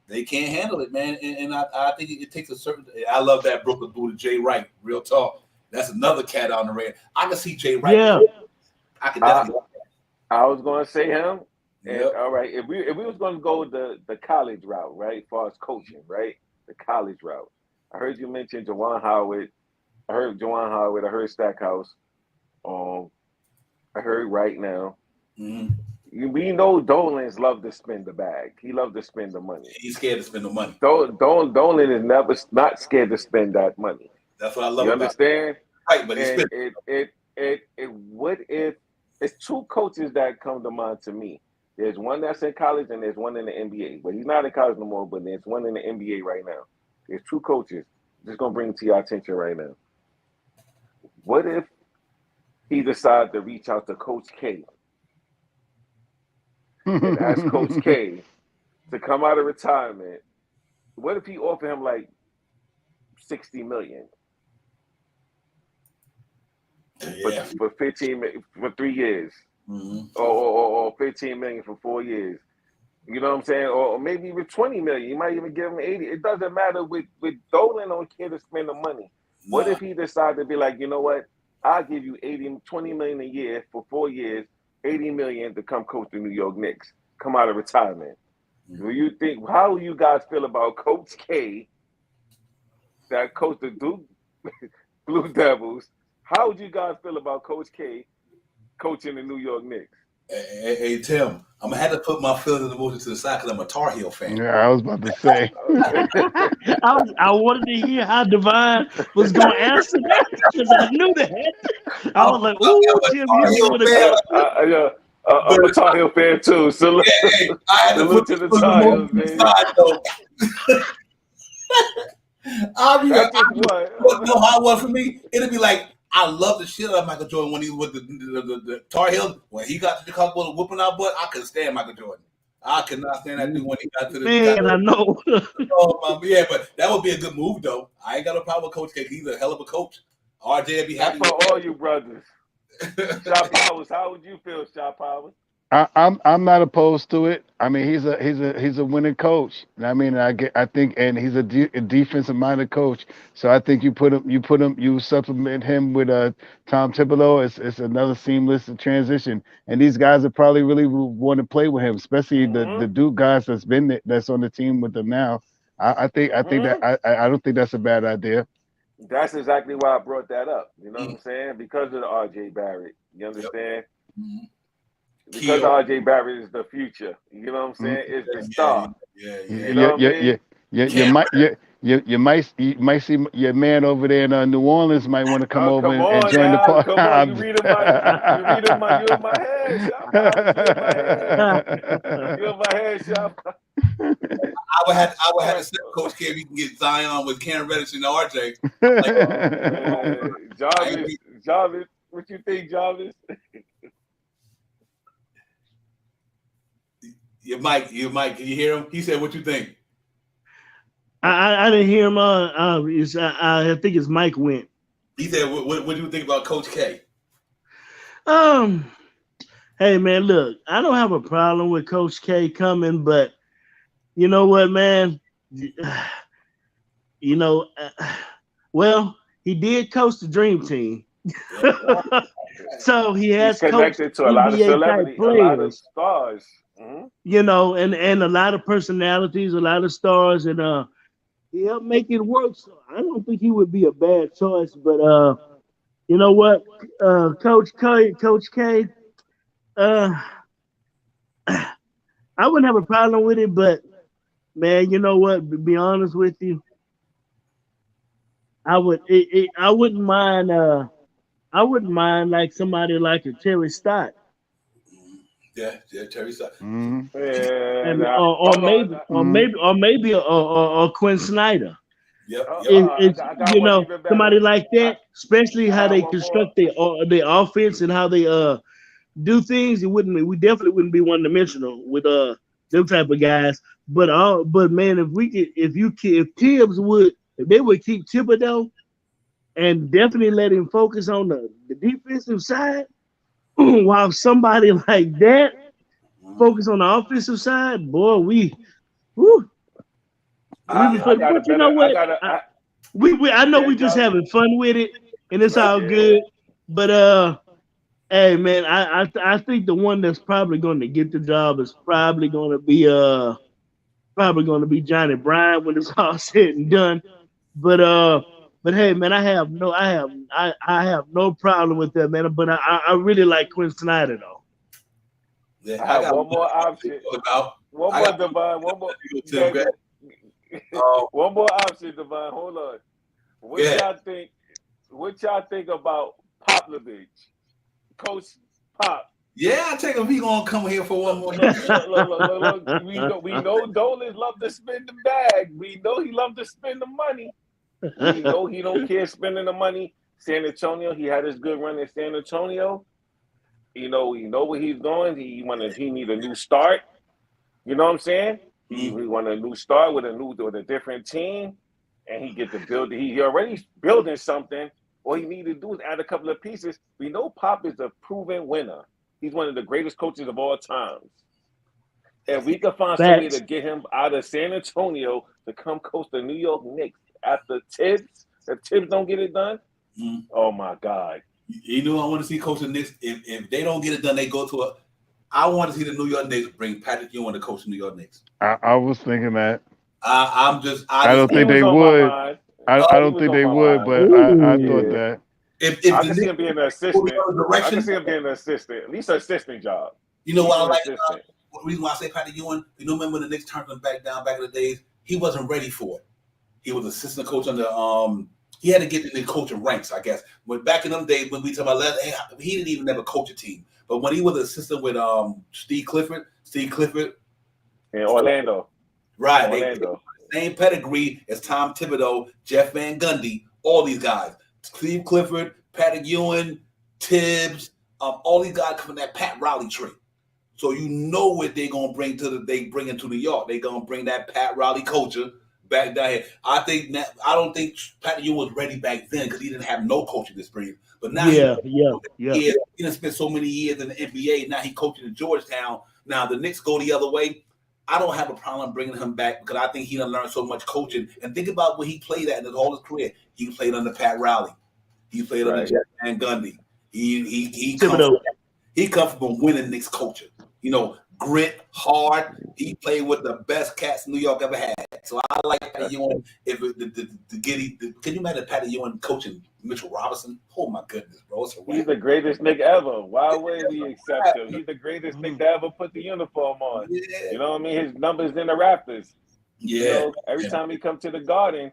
They can't handle it, man. And I think it takes a certain. I love that Brooklyn dude, Jay Wright. Real talk. That's another cat on the radar. I can see Jay Wright. Yeah. I can definitely. I was going to say him. And all right, if we was going to go the college route, right, as far as coaching, right, the college route. I heard you mention Juwan Howard. I heard Juwan Howard. I heard Stackhouse. I heard right now. We know Dolan's love to spend the bag. He loves to spend the money. He's scared to spend the money. Dolan is never not scared to spend that money. That's what I love. You understand? Right, but what if it's two coaches that come to mind to me? There's one that's in college and there's one in the NBA. But he's not in college no more, but there's one in the NBA right now. There's two coaches. Just gonna bring it to your attention right now. What if he decided to reach out to Coach K and ask Coach K to come out of retirement? What if he offered him like $60 million for 3 years, or $15 million for 4 years? You know what I'm saying? Or maybe even $20 million. You might even give him 80. It doesn't matter. With Dolan don't care to spend the money. What if he decided to be like, you know what? I'll give you $20 million a year for 4 years, $80 million to come coach the New York Knicks, come out of retirement. Do you think? How do you guys feel about Coach K, that coached the Duke Blue Devils? How would you guys feel about Coach K coaching the New York Knicks? Hey, Tim, I'm gonna have to put my feelings and emotions to the side because I'm a Tar Heel fan. Yeah, I was about to say. I wanted to hear how Divine was going to answer that because I knew that. I was like, "Ooh, Tim, you would have." I'm a Tar Heel fan too. So I had to put to the Tar Heels, man. I'll be like, know how it was for me? It'd be like, I love the shit out of Michael Jordan when he was with the Tar Heels. When he got to Chicago Bulls whooping our butt, I couldn't stand Michael Jordan. I could not stand that dude when he got to the man. I know. Yeah, but that would be a good move though. I ain't got no problem with Coach K. He's a hell of a coach. RJ would be happy. That's for all you brothers. Shop Powers, how would you feel, Shop Powers? I'm not opposed to it. I mean, he's a winning coach. I mean, I think, and he's a defensive minded coach. So I think you supplement him with Tom Thibodeau. It's another seamless transition. And these guys are probably really want to play with him, especially the Duke guys that's on the team with them now. I think that I don't think that's a bad idea. That's exactly why I brought that up. You know what I'm saying? Because of the RJ Barrett. You understand? Because RJ Barrett is the future. You know what I'm saying? It's the star. You might see your man over there in New Orleans might want to come over and join the party. Come on, you read in my head. You're in my head, Shop. I would have to set Coach K if he can get Zion with Cam Reddish and RJ. Jarvis, what you think, Jarvis? Your Mike, can you hear him? He said, "What you think?" I didn't hear him. I think his mic went. He said, "What do you think about Coach K?" Hey man, look, I don't have a problem with Coach K coming, but you know what, man? Well, he did coach the Dream Team, so he has connected to a lot of celebrities, a lot of stars. You know, and a lot of personalities, a lot of stars, and he helped make it work. So I don't think he would be a bad choice. But you know what, Coach K, I wouldn't have a problem with it. But man, you know what? To be honest with you, I wouldn't mind. I wouldn't mind like somebody like a Terry Stott. Yeah, Terry Stott. And, or maybe a Quinn Snyder. You know, somebody like that, especially how they construct the offense and how they do things. We definitely wouldn't be one dimensional with them type of guys. But man, if Tibbs would keep Thibodeau and definitely let him focus on the defensive side. While somebody like that focus on the offensive side, boy, I know we just having fun with it, and it's all good. But Hey man, I think the one that's probably going to get the job is probably going to be Johnny Bryant when it's all said and done. But hey man, I have no problem with that, man. But I really like Quinn Snyder though. Yeah, I have one more option. About One more, Devon. One more. One more option, Devon. Hold on. What y'all think about Popovich? Coach Pop. Yeah, I take him. He gonna come here for one more. Look. We know Dolan love to spend the bag. We know he love to spend the money. We know he don't care spending the money. San Antonio, he had his good run in San Antonio. You know where he's going. He need a new start. You know what I'm saying? He want a new start with a different team, and he get to build. He already building something. All he need to do is add a couple of pieces. We know Pop is a proven winner. He's one of the greatest coaches of all times. If we can find some way to get him out of San Antonio to come coach the New York Knicks after Tibbs, if Tibbs don't get it done, oh my God. You know, I want to see coach the Knicks. If they don't get it done, they go to a. I want to see the New York Knicks bring Patrick Ewing to coach the New York Knicks. I was thinking that. I don't think they would. I don't think they would, but I thought that. If I can see him being an assistant. I can see him being an assistant. At least an assistant job. You know what I like? The reason why I say Patrick Ewing, you know, remember when the Knicks turned him back in the days? He wasn't ready for it. He was assistant coach under he had to get in the coaching ranks, I guess. When back in them days when we talk about he didn't even ever coach a team. But when he was an assistant with Steve Clifford in Orlando. Right. Orlando. Same pedigree as Tom Thibodeau, Jeff Van Gundy, all these guys. Steve Clifford, Patrick Ewing, Tibbs, all these guys come from that Pat Riley tree. So you know what they're gonna bring into New York. They're gonna bring that Pat Riley culture back down here. I don't think Patrick Ewing was ready back then because he didn't have no coaching experience. But now he done spent so many years in the NBA. Now he coaching in Georgetown. Now the Knicks go the other way. I don't have a problem bringing him back because I think he done learned so much coaching. And think about where he played at in all his career. He played under Pat Riley. He played under Jeff Van Gundy. He comes from a winning Knicks culture. You know, grit, hard. He played with the best cats New York ever had. So I like Patty Ewing. Can you imagine Patty Ewing coaching Mitchell Robinson? Oh my goodness, bro! He's the greatest Knick ever. Why would we accept him? He's the greatest Knick to ever put the uniform on. Yeah. You know what I mean? His numbers in the Raptors. Yeah. You know, every time he come to the Garden,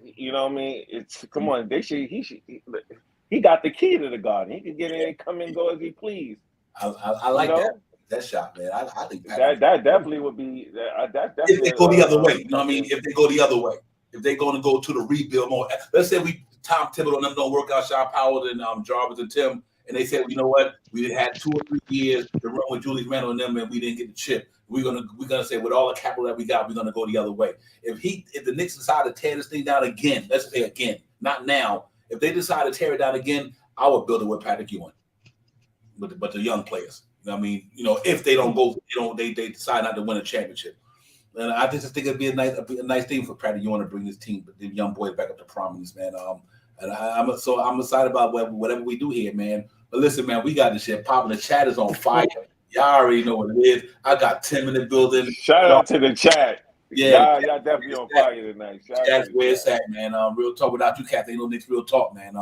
you know what I mean? It's come on. He got the key to the Garden. He can get in and come and go as he please. I like that shot, man. I think that definitely would be that definitely if they go the other way. You know what I mean? If they go the other way, if they're going to go to the rebuild mode. Let's say Tom Thibodeau and them don't work out, Sean Powell and Jarvis and Tim, and they said, you know what, we had 2 or 3 years to run with Julius Randle and them, and we didn't get the chip. We're gonna say with all the capital that we got, we're gonna go the other way. If the Knicks decide to tear this thing down again, let's say again, not now. If they decide to tear it down again, I would build it with Patrick Ewing, but the young players. You know what I mean? You know, if they don't go, they decide not to win a championship. And I just think it'd be a nice thing for Patrick Ewing to bring this team, the young boys back up to prominence, man. And I'm excited about whatever we do here, man. But listen, man, we got this shit popping. The chat is on fire. Y'all already know what it is. I got Tim in the building. Shout out to the chat. Yeah, y'all definitely on fire tonight. That's where it's at, man. Real talk without you, Cat. Ain't no Knicks real talk, man.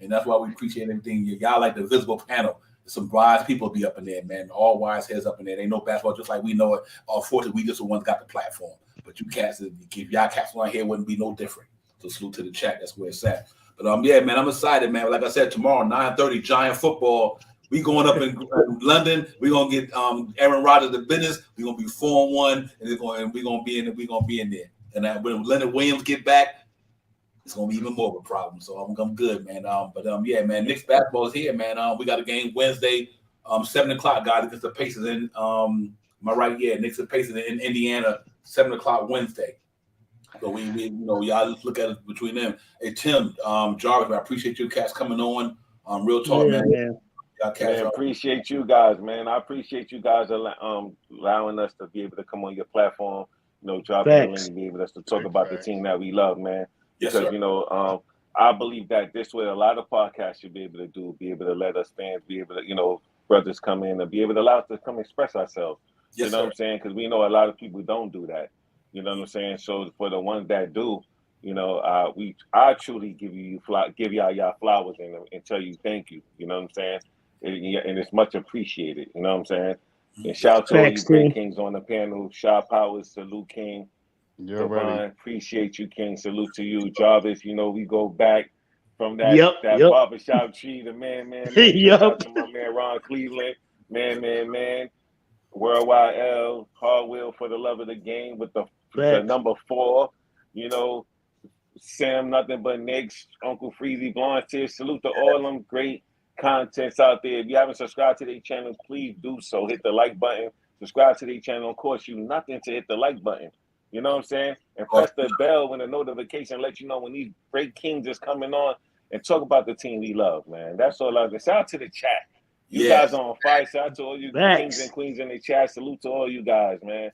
And that's why we appreciate everything. Y'all like the visible panel. Some wise people be up in there, man. All wise heads up in there. They know basketball just like we know it. Unfortunately, we just the ones got the platform. But you cats, if y'all cats on here, wouldn't be no different. So salute to the chat. That's where it's at. But yeah, man, I'm excited, man. Like I said, tomorrow, 9:30, Giant football. We going up in London. We're gonna get Aaron Rodgers the business. We're gonna be 4-1, and we're gonna be in there. And when Leonard Williams get back, it's gonna be even more of a problem. So I'm good, man. Yeah, man. Knicks basketball is here, man. We got a game Wednesday, 7:00, guys, against the Pacers. Am I right? Yeah, Knicks and Pacers in Indiana, 7:00 Wednesday. So we y'all just look at it between them. Hey Tim, Jarvis, I appreciate you cats coming on. Real talk, man. Man, appreciate you guys, man. I appreciate you guys allowing us to be able to come on your platform. You know, dropping the link, be able to talk about the team that we love, man. Yes, because sir. you know, I believe that this way a lot of podcasts should be able to do, be able to let us fans be able to, brothers come in and be able to allow us to come express ourselves. Yes, you know what I'm saying? Because we know a lot of people don't do that. You know what I'm saying? So for the ones that do, I truly give y'all flowers and tell you thank you. You know what I'm saying? And it's much appreciated. You know what I'm saying? And shout out to all you great kings on the panel. Shaw Powers, salute King. You're Divine, ready. appreciate you, King. Salute to you, Jarvis. We go back from that Yep. barbershop tree. The man. Yep. Shout out to my man Ron Cleveland. Man. Worldwide L, Hardwell for the love of the game with the number 4. Sam, nothing but Knicks, Uncle Freezy, Blonde Tears. Salute to all them great contents out there. If you haven't subscribed to their channels, please do so. Hit the like button. Subscribe to their channel. Of course, you nothing to hit the like button. You know what I'm saying? And press the bell when the notification lets you know when these great kings is coming on and talk about the team we love, man. That's all I can. Shout out to the chat. You guys are on fire. Shout out to all you kings and queens in the chat. Salute to all you guys, man.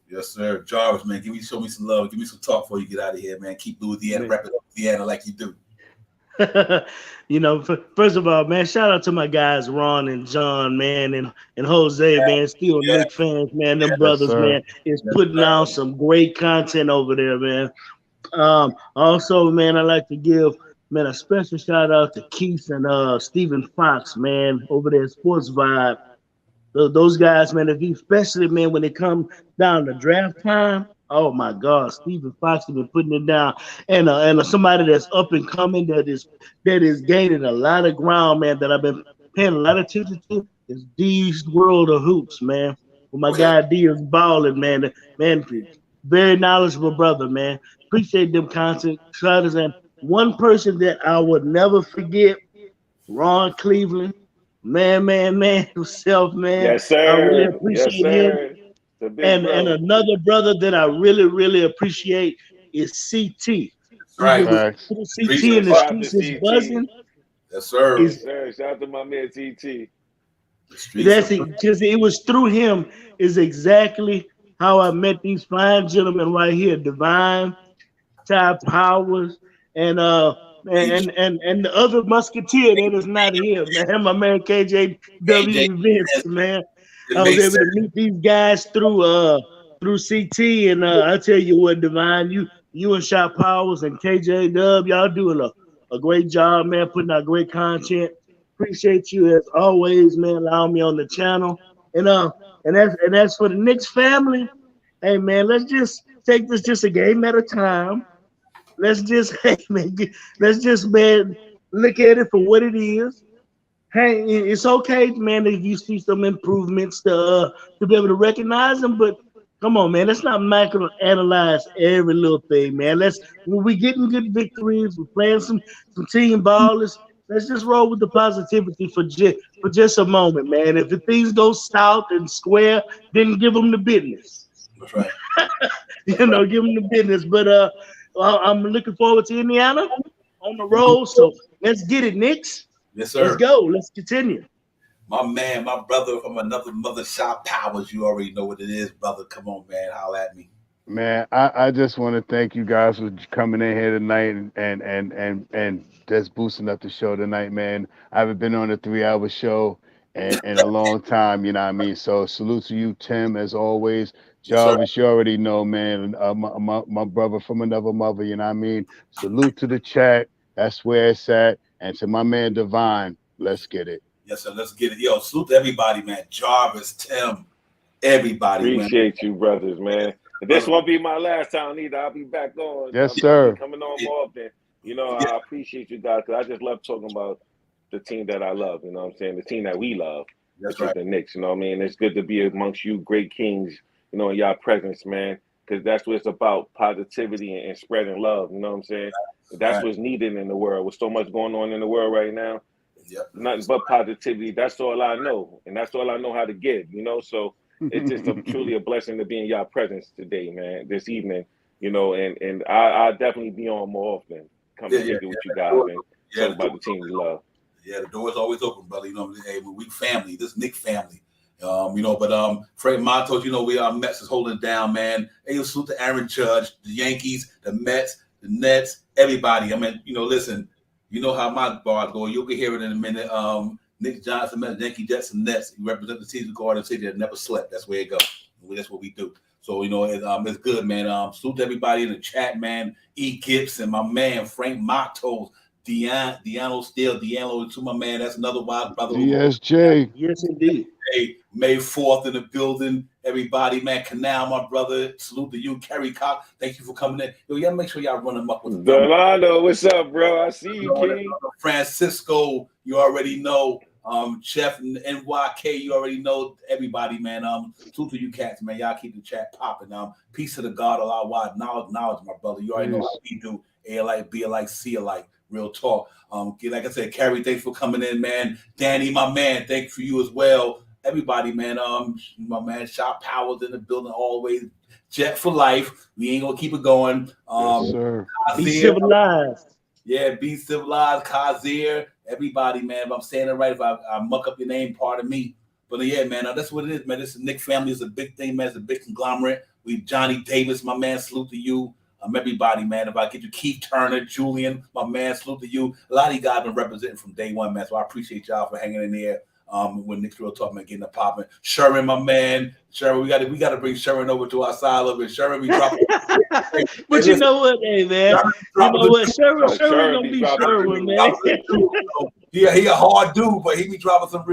Yes, sir. Jarvis, man, show me some love. Give me some talk before you get out of here, man. Keep Louisiana, rep Louisiana like you do. First of all, man, shout out to my guys Ron and John, man, and Jose, man, still Knicks fans, man. Them brothers, man, is putting out some great content over there, man. Also, man, I like to give, man, a special shout out to Keith and Stephen Fox, man, over there at Sports Vibe. Those guys, man, especially, man, when it comes down to draft time, oh my God, Stephen Fox has been putting it down, and somebody that's up and coming that is gaining a lot of ground, man, that I've been paying a lot of attention to is D's World of Hoops, man. Well, my guy D is balling, man. Very knowledgeable brother, man. Appreciate them content creators, and one person that I would never forget, Ron Cleveland. Man himself, man. Yes, sir. I really appreciate him. And another brother that I really appreciate is CT. Right. CT in the streets is buzzing. Yes, sir. Yes, sir. Shout out to my man CT. That's it, because it was through him is exactly how I met these fine gentlemen right here, Divine, Ty Powers, and the other musketeer that is not here, man. My man KJW Vince, man. I was able to meet these guys through CT, and I tell you what, Divine, you and Shot Powers and KJ Dub, y'all doing a great job, man, putting out great content. Appreciate you as always, man, allowing me on the channel. And as for the Knicks family, hey man, let's just take this just a game at a time. Let's just man, look at it for what it is. Hey, it's okay, man, if you see some improvements to be able to recognize them, but come on, man, let's not microanalyze every little thing, man. When we getting good victories, we're playing some team ballers. Let's just roll with the positivity for just a moment, man. If the things go south and square, then give them the business. That's right. Give them the business. But I'm looking forward to Indiana on the road. So let's get it, Knicks. Yes, sir. Let's go. Let's continue. My man, my brother from another mother, Shop Powers. You already know what it is, brother. Come on, man. Holla at me. Man, I just want to thank you guys for coming in here tonight and just boosting up the show tonight, man. I haven't been on a 3-hour show in a long time, you know what I mean? So salute to you, Tim, as always. Jarvis, you already know, man. My brother from another mother, you know what I mean? Salute to the chat. That's where it's at. And to my man, Divine, let's get it. Yes, sir. Let's get it. Yo, salute to everybody, man. Jarvis, Tim, everybody, Appreciate you, brothers, man. This won't be my last time either. I'll be back on. Yes, sir. Coming on more often. I appreciate you guys because I just love talking about the team that I love. You know what I'm saying? The team that we love, which is the Knicks. You know what I mean? It's good to be amongst you great kings, in y'all presence, man, because that's what it's about, positivity and spreading love. You know what I'm saying? That's what's needed in the world. With so much going on in the world right now, nothing but positivity. That's all I know, and that's all I know how to give, So it's just truly a blessing to be in y'all presence today, man, this evening, and I'll definitely be on more often. Come and kick it with you guys and talk about the team we love. Yeah, the door is always open, brother. Hey, we family, this Knicks family. But Frank Montos, we our Mets is holding it down, man. Hey, salute to Aaron Judge, the Yankees, the Mets, the Nets, everybody. I mean, listen, you know how my bars go. You'll get hear it in a minute. Nick Johnson, Yankee Jets and Nets. You represent the season guard and city that never slept. That's where it goes. That's what we do. So, it's good, man. Salute to everybody in the chat, man. E. Gibson, my man, Frank Matos, Deano Steele, Deano to my man. That's another wild brother. DSJ. Yes, indeed. Hey, May 4th in the building. Everybody, man. Canal, my brother. Salute to you. Kerry Cox, thank you for coming in. Yo, y'all make sure y'all run them up with the Delano, what's up, bro? I see you, King. Francisco, you already know. Chef NYK, you already know. Everybody, man. Salute to you cats, man. Y'all keep the chat popping. Peace to the God of our wide knowledge, my brother. You already know how we do. A alike, B alike, C alike. Real talk. Like I said, Carrie, thanks for coming in, man. Danny, my man, thank you for you as well. Everybody, man. My man, Shop Powers in the building always. Jet for life. We ain't gonna keep it going. Yes, sir. Be civilized. Yeah, be civilized. Kazir. Everybody, man. If I'm saying it right, if I muck up your name, pardon me. But yeah, man, that's what it is, man. This Nick family is a big thing, man. It's a big conglomerate. We Johnny Davis, my man. Salute to you. Everybody, man. If I get you Keith Turner, Julian, my man, salute to you. A lot of you guys been representing from day one, man. So I appreciate y'all for hanging in there. When Nick's Real Talk, man, getting the popping. Sherman, my man. Sherman, we got to bring Sherman over to our side a little bit. Sherman, we dropping. But you know what, hey man? You know what? Sherman gonna be Sherman, man. Yeah, he a hard dude, but he be dropping some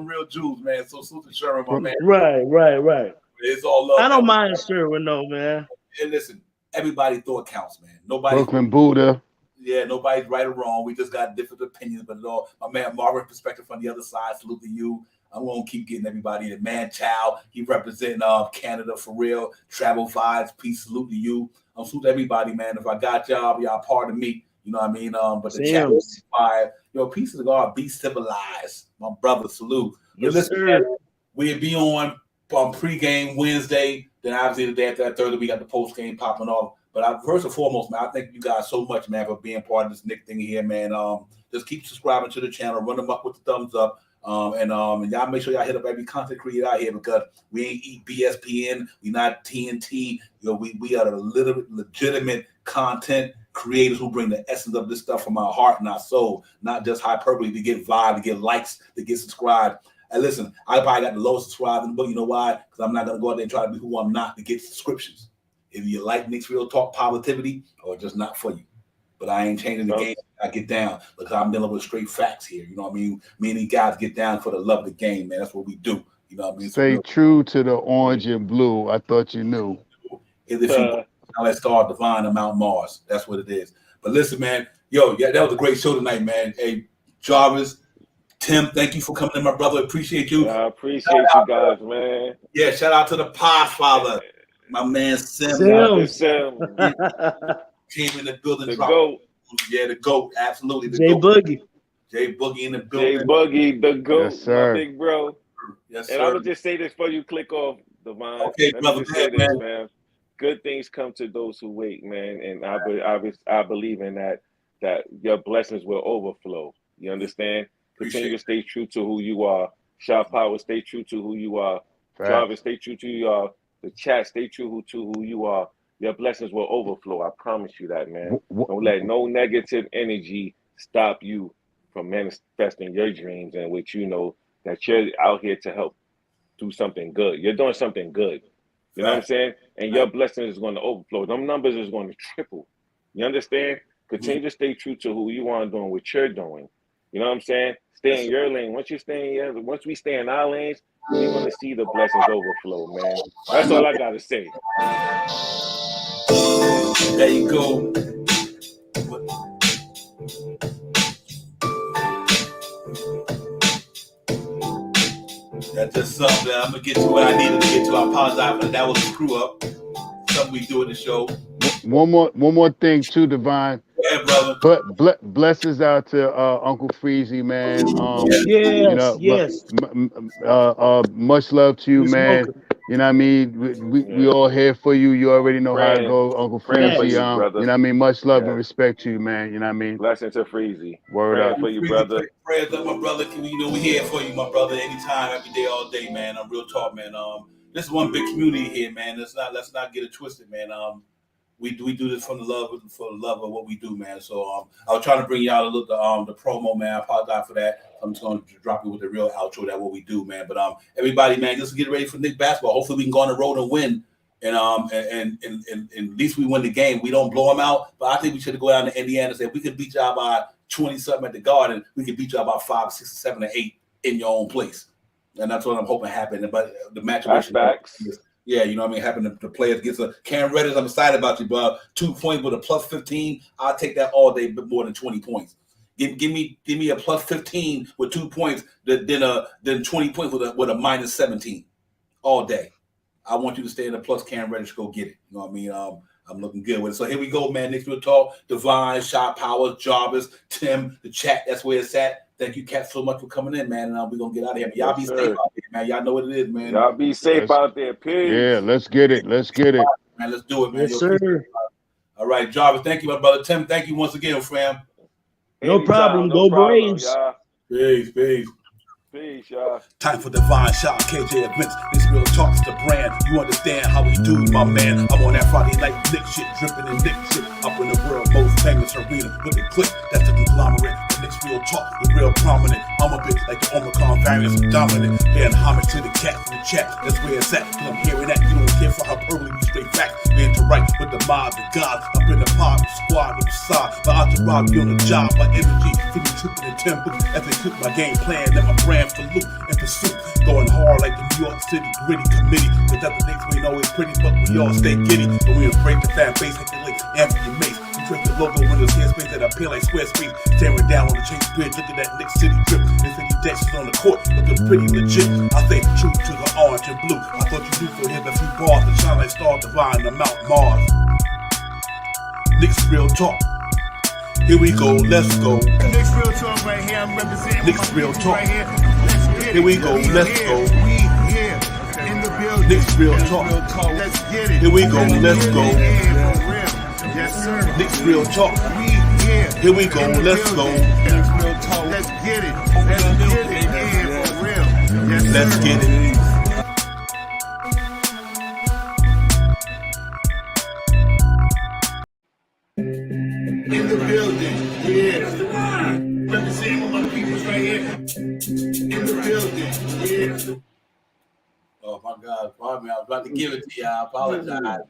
real jewels, man. So salute to Sherman, my man. Right. It's all love. I don't mind Sherman, no, man. And listen, everybody thought counts, man. Nobody. Brooklyn Buddha. Yeah, nobody's right or wrong. We just got different opinions, but it all. My man Marvin perspective from the other side. Salute to you. I'm gonna keep getting everybody in. Man Chow, he representing Canada for real. Travel vibes, peace. Salute to you. Salute to everybody, man. If I got y'all part of me. You know what I mean? But the chat was fire. Yo, peace to God. Be civilized, my brother. Salute. Yes, listen, sir. man, we'll be on pregame Wednesday. Then obviously the day after that Thursday, we got the post game popping off. But first and foremost, man, I thank you guys so much, man, for being part of this Nick thing here, man. Just keep subscribing to the channel, run them up with the thumbs up, and y'all make sure y'all hit up every content creator out here because we ain't eat BSPN, we not TNT. We are the legitimate content creators who bring the essence of this stuff from our heart and our soul, not just hyperbole to get vibe, to get likes, to get subscribed. And listen, I probably got the lowest subscribed in the book. You know why? Because I'm not gonna go out there and try to be who I'm not to get subscriptions. If you like Nick's Real Talk positivity or just not for you. But I ain't changing the game. I get down because I'm dealing with straight facts here. You know what I mean? Me and these guys get down for the love of the game, man. That's what we do. You know what I mean? Stay true to the orange and blue. I thought you knew. If you now let's start Divine and Mount Mars. That's what it is. But listen, man. Yo, yeah, that was a great show tonight, man. Hey, Jarvis, Tim, thank you for coming in, my brother. Appreciate you. I appreciate you guys, man. Yeah, shout out to the Podfather. My man Sim Sim. Came in the building. The GOAT. Yeah, the GOAT. Absolutely. The Jay GOAT. Boogie. Jay Boogie in the building. Jay Boogie, the GOAT. Yes, sir. My big bro. Yes, and sir. I would just say this before you click off, Divine. Okay, brother. Man. Good things come to those who wait, man. And I believe in that your blessings will overflow. You understand? Continue to stay true to who you are. Shop Power, stay true to who you are. Jarvis, stay true to who you are. The chat, stay true to who you are. Your blessings will overflow. I promise you that, man. Don't let no negative energy stop you from manifesting your dreams and which you know that you're out here to help do something good. You're doing something good. You know what I'm saying? And your blessing is going to overflow. Them numbers is going to triple. You understand? Continue to stay true to who you are doing what you're doing. You know what I'm saying? Stay in your lane. Once we stay in our lanes, you're going to see the blessings overflow, man. That's all I got to say. There you go. That's just something I'm going to get to where I needed to get to. I apologize, but that was a screw up. Something we do in the show. One more thing too, Divine. Yeah, brother. But blessings out to Uncle Freezy, man. Much love to you, man. You know what I mean? We all here for you. You already know how to go, Uncle Freezy. You know what I mean? Much love and respect to you, man. You know what I mean? Blessings to Freezy. Word up for you, brother. Prayers up, my brother. We're here for you, my brother. Anytime, every day, all day, man. I'm real talk, man. This is one big community here, man. Let's not get it twisted, man. we do this for the love of what we do, man. So I was trying to bring y'all the promo, man. I apologize for that. I'm just going to drop you with the real outro. That's what we do, man. But everybody, man, just get ready for Knicks basketball. Hopefully we can go on the road and win. And at least we win the game. We don't blow them out, but I think we should go down to Indiana and say, if we could beat y'all by 20-something at the Garden, we could beat y'all by 5, 6, 7, or 8 in your own place. And that's what I'm hoping happen. But the match, yeah, you know what I mean, having the players get some. Cam Reddish, I'm excited about you, bro. 2 points with a plus 15. I'll take that all day, but more than 20 points. Give me a plus 15 with 2 points, then 20 points with a minus 17 all day. I want you to stay in the plus. Cam Reddish, go get it. You know what I mean? I'm looking good with it. So here we go, man. Next we'll talk. Divine, Shot Powers, Jarvis, Tim, the chat. That's where it's at. Thank you, Cat, so much for coming in, man. And we're going to get out of here. But y'all be safe out there, man. Y'all know what it is, man. Y'all be safe out there. Peace. Yeah, let's get it. Let's get it. Man, let's do it, man. Yes, sir. All right, Jarvis. Thank you, my brother. Tim, thank you once again, fam. No problem. Go Braves. Peace, peace. Peace, y'all. Time for Divine Shot, KJ events. This real talks the brand. You understand how we do, my man. I'm on that Friday night Knicks shit, dripping in Knicks shit. Up in the world, most famous arena with the clip. That's the conglomerate. The Knicks real talk, the real prominent. I'm a bit like the Omicron variants, dominant. Paying homage to the cat in the chat. That's where it's at. Cause I'm hearing that. You don't care for hyperbole, we straight facts. Man to right with the mob, the gods. Up in the pod, the squad, the side. My entourage be on the job, my energy. Feeling tripping in tempo. As they took my game plan, and my brand for loop and pursuit. Going hard like the New York City gritty committee. Cause that the Knicks we ain't always pretty, but we all stay giddy. But we afraid the fan base hit the link, Anthony Mace. We drink the logo when there's airspace that appear like square space. Staring down on the Chase Bridge, look at that Knicks City drip. There's 50 dashes on the court, looking pretty legit. I stay true to the orange and blue. I thought you knew for him a few bars to shine like Star Divine to Mount Mars. Knicks real talk. Here we go, let's go. Knicks real talk right here. I'm representing Knicks real talk. right here. Let's get it. Here we go, let's go. We here in the building. Knicks real talk. Let's get it. Here we go, let's go. Yeah, for real. Yes, sir. Knicks real talk. We here. Here we go, in the let's go. building. Let's get it. Let's get it. Yeah, for real. Yes, sir. Let's get it. In the building, yeah. Representing all my peoples right here. In the building, yeah. Oh, my God. Pardon me. I was about to give it to you. I apologize.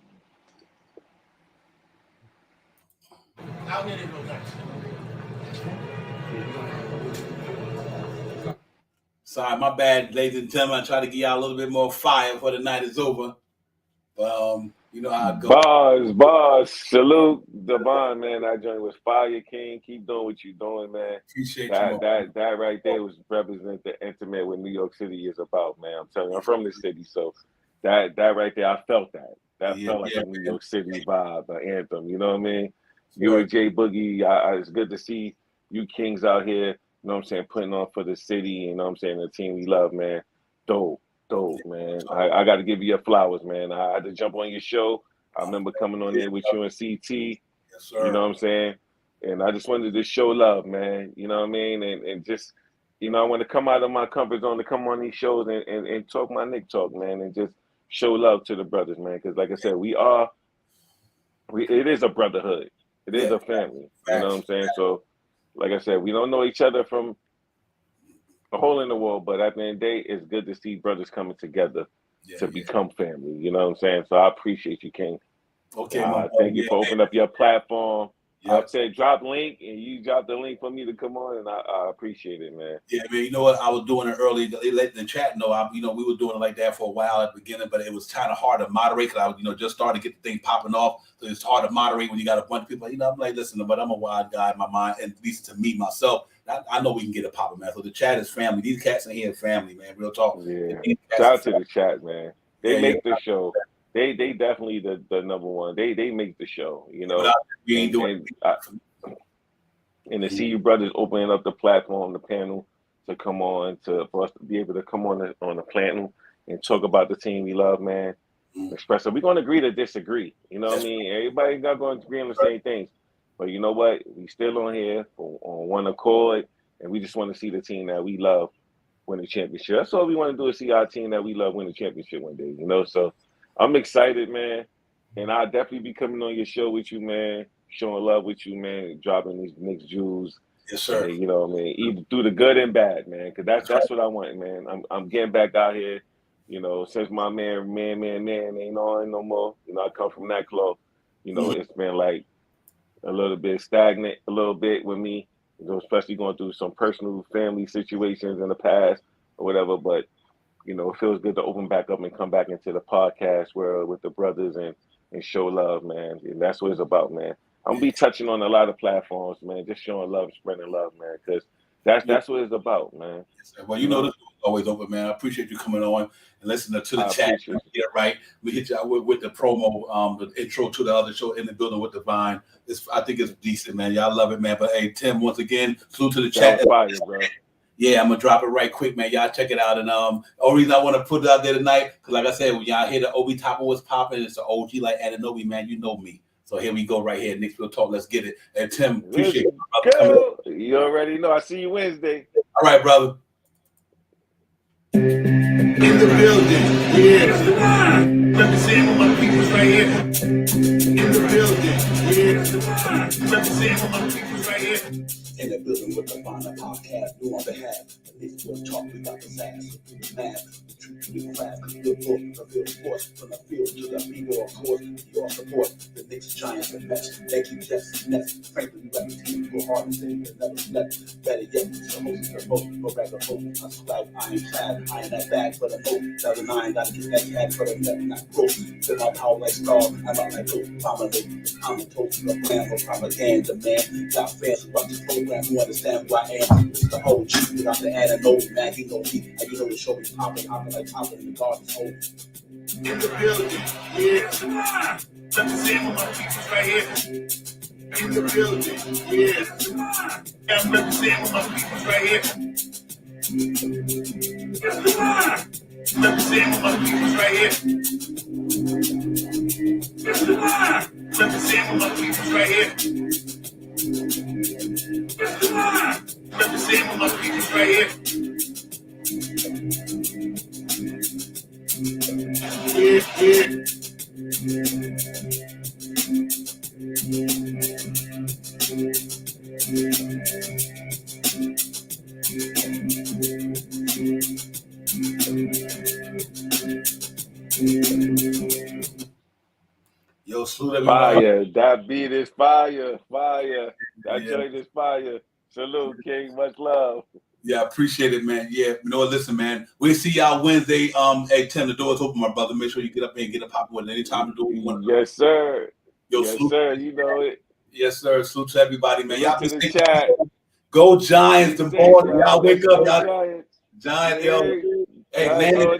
Sorry, my bad, ladies and gentlemen. I try to give y'all a little bit more fire before the night is over. But, you know how it goes. Bars. Salute Divine, man. That joint was fire, King. Keep doing what you're doing, man. Appreciate that, you. that right there was represent the intimate what New York City is about, man. I'm telling you, I'm from the city, so that right there, I felt that. That felt like a New York City vibe, an anthem. You know what I mean? You and Jay Boogie, it's good to see you Kings out here. You know what I'm saying? Putting on for the city. You know what I'm saying? The team we love, man. Dope, man. I got to give you your flowers, man. I had to jump on your show. I remember coming on there with you and CT. Yes, sir. You know what I'm saying? And I just wanted to show love, man. You know what I mean? And just, you know, I want to come out of my comfort zone to come on these shows and talk my Knick talk, man, and just show love to the brothers, man. Because like I said, it is a brotherhood. It is a family. You know what I'm saying? So, like I said, we don't know each other from a hole in the wall, but at the end of the day, it's good to see brothers coming together to become family. You know what I'm saying? So I appreciate you, King. Okay, thank you for opening up your platform. I said drop link, and you dropped the link for me to come on, and I appreciate it, man. Yeah, man. You know what? I was doing it early. They let the chat know. We were doing it like that for a while at the beginning, but it was kind of hard to moderate because I was, just starting to get the thing popping off. So it's hard to moderate when you got a bunch of people. I'm like, listen, but I'm a wild guy in my mind, and at least to me myself, I know we can get it popping, man. So the chat is family. These cats in here are family, man. Real talk. Yeah. Shout out to the chat, man. They make the show. They definitely the number one. They make the show, We ain't doing and to see you brothers opening up the platform, the panel to come on, for us to be able to come on the panel and talk about the team we love, man. Express it. We're going to agree to disagree. You know what I mean? Everybody's not going to agree on the same things. But you know what? We still on here on one accord, and we just want to see the team that we love win the championship. That's all we want to do is see our team that we love win the championship one day, So I'm excited, man. And I'll definitely be coming on your show with you, man, showing love with you, man, dropping these Knicks jewels. Yes, sir. And, you know what I mean? Either through the good and bad, man, because that's what I want, man. I'm getting back out here. You know, since my man ain't on no more. You know, I come from that club. You know, It's been like a little bit stagnant, a little bit with me. You know, especially going through some personal family situations in the past or whatever. But you know, it feels good to open back up and come back into the podcast world with the brothers and show love, man. And that's what it's about, man. I'm gonna be touching on a lot of platforms, man. Just showing love, spreading love, man. Because that's what it's about, man. Well, you know this is always open, man. I appreciate you coming on and listening to the chat. Yeah, right. We hit you out with the promo, the intro to the other show in the building with Divine. I think it's decent, man. Y'all love it, man. But hey, Tim, once again, salute to the chat. Fire, bro. Yeah, I'm gonna drop it right quick, man. Y'all check it out. And only reason I want to put it out there tonight, because like I said, when y'all hear the Obi Toppin was popping, it's an OG like Ananobi, man. You know me. So here we go right here. Knicks Real Talk. Let's get it. And Tim, appreciate you. You already know. I see you Wednesday. All right, brother. In the building, yeah. Representing my peoples right here. In the building, yeah. Representing my peoples right here. In the building with the Bonner podcast, do on behalf of Knicks Real Talk. We got the sass, the math, the truth, the crap, the book, the real sports, from the field to the people, of course. Your support, the Knicks Giants, the Mets, they keep just next. Frankly, we got the team go hard and say they never slept. Better yet, the host is boat, go back to boat. I swear, I ain't clad, I ain't that bag for the boat. 2009, gotta get that tag for the net, not growth. Fill my power like stars, I'm out like goat. Promenade, I'm a toast, the plan for propaganda, man. Got fans who watch this program, who understand who I am. It's the whole G, without the add and no, man, you know me. And you know the show me popping like popping in the garden hole. In the building, yeah. Representing my peoples right here. In the building, yeah. I'm representing my peoples right here. Representing my peoples right here. Representing my peoples right here. Representing my peoples right here. Yeah. Yo, salute everybody. Fire. That beat is fire. That joint is fire. Salute, King. Much love. Yeah, I appreciate it, man. Yeah, you know what? Listen, man. We'll see y'all Wednesday. At 10, the door's open, my brother. Make sure you get up here and get a pop one anytime to do what you want. Yes, sir. Yo, yes, salute. Sir. You know it. Yes, sir. Salute to everybody, man. Y'all be to the safe. chat. Go Giants, the boys. Y'all wake up, y'all. Giants, yo. Hey, Landon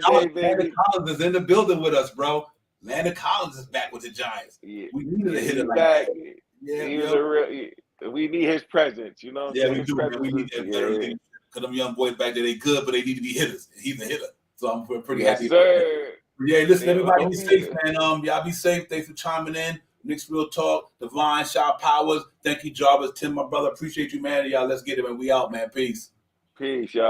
Collins is in the building with us, bro. Landon Collins is back with the Giants. Yeah. We needed a hitter like back. that. Yeah, he was a real. We need his presence, you know. Yeah, we do. We need everything. Because them young boys back there, they good, but they need to be hitters. He's a hitter, so I'm pretty happy. Sir. Yeah, listen, everybody be safe, man. Y'all be safe. Thanks for chiming in. Knicks Real Talk, Divine, Shot Powers. Thank you, Jarvis, Tim, my brother. Appreciate you, man. Y'all, let's get it, man. We out, man. Peace. Peace, y'all.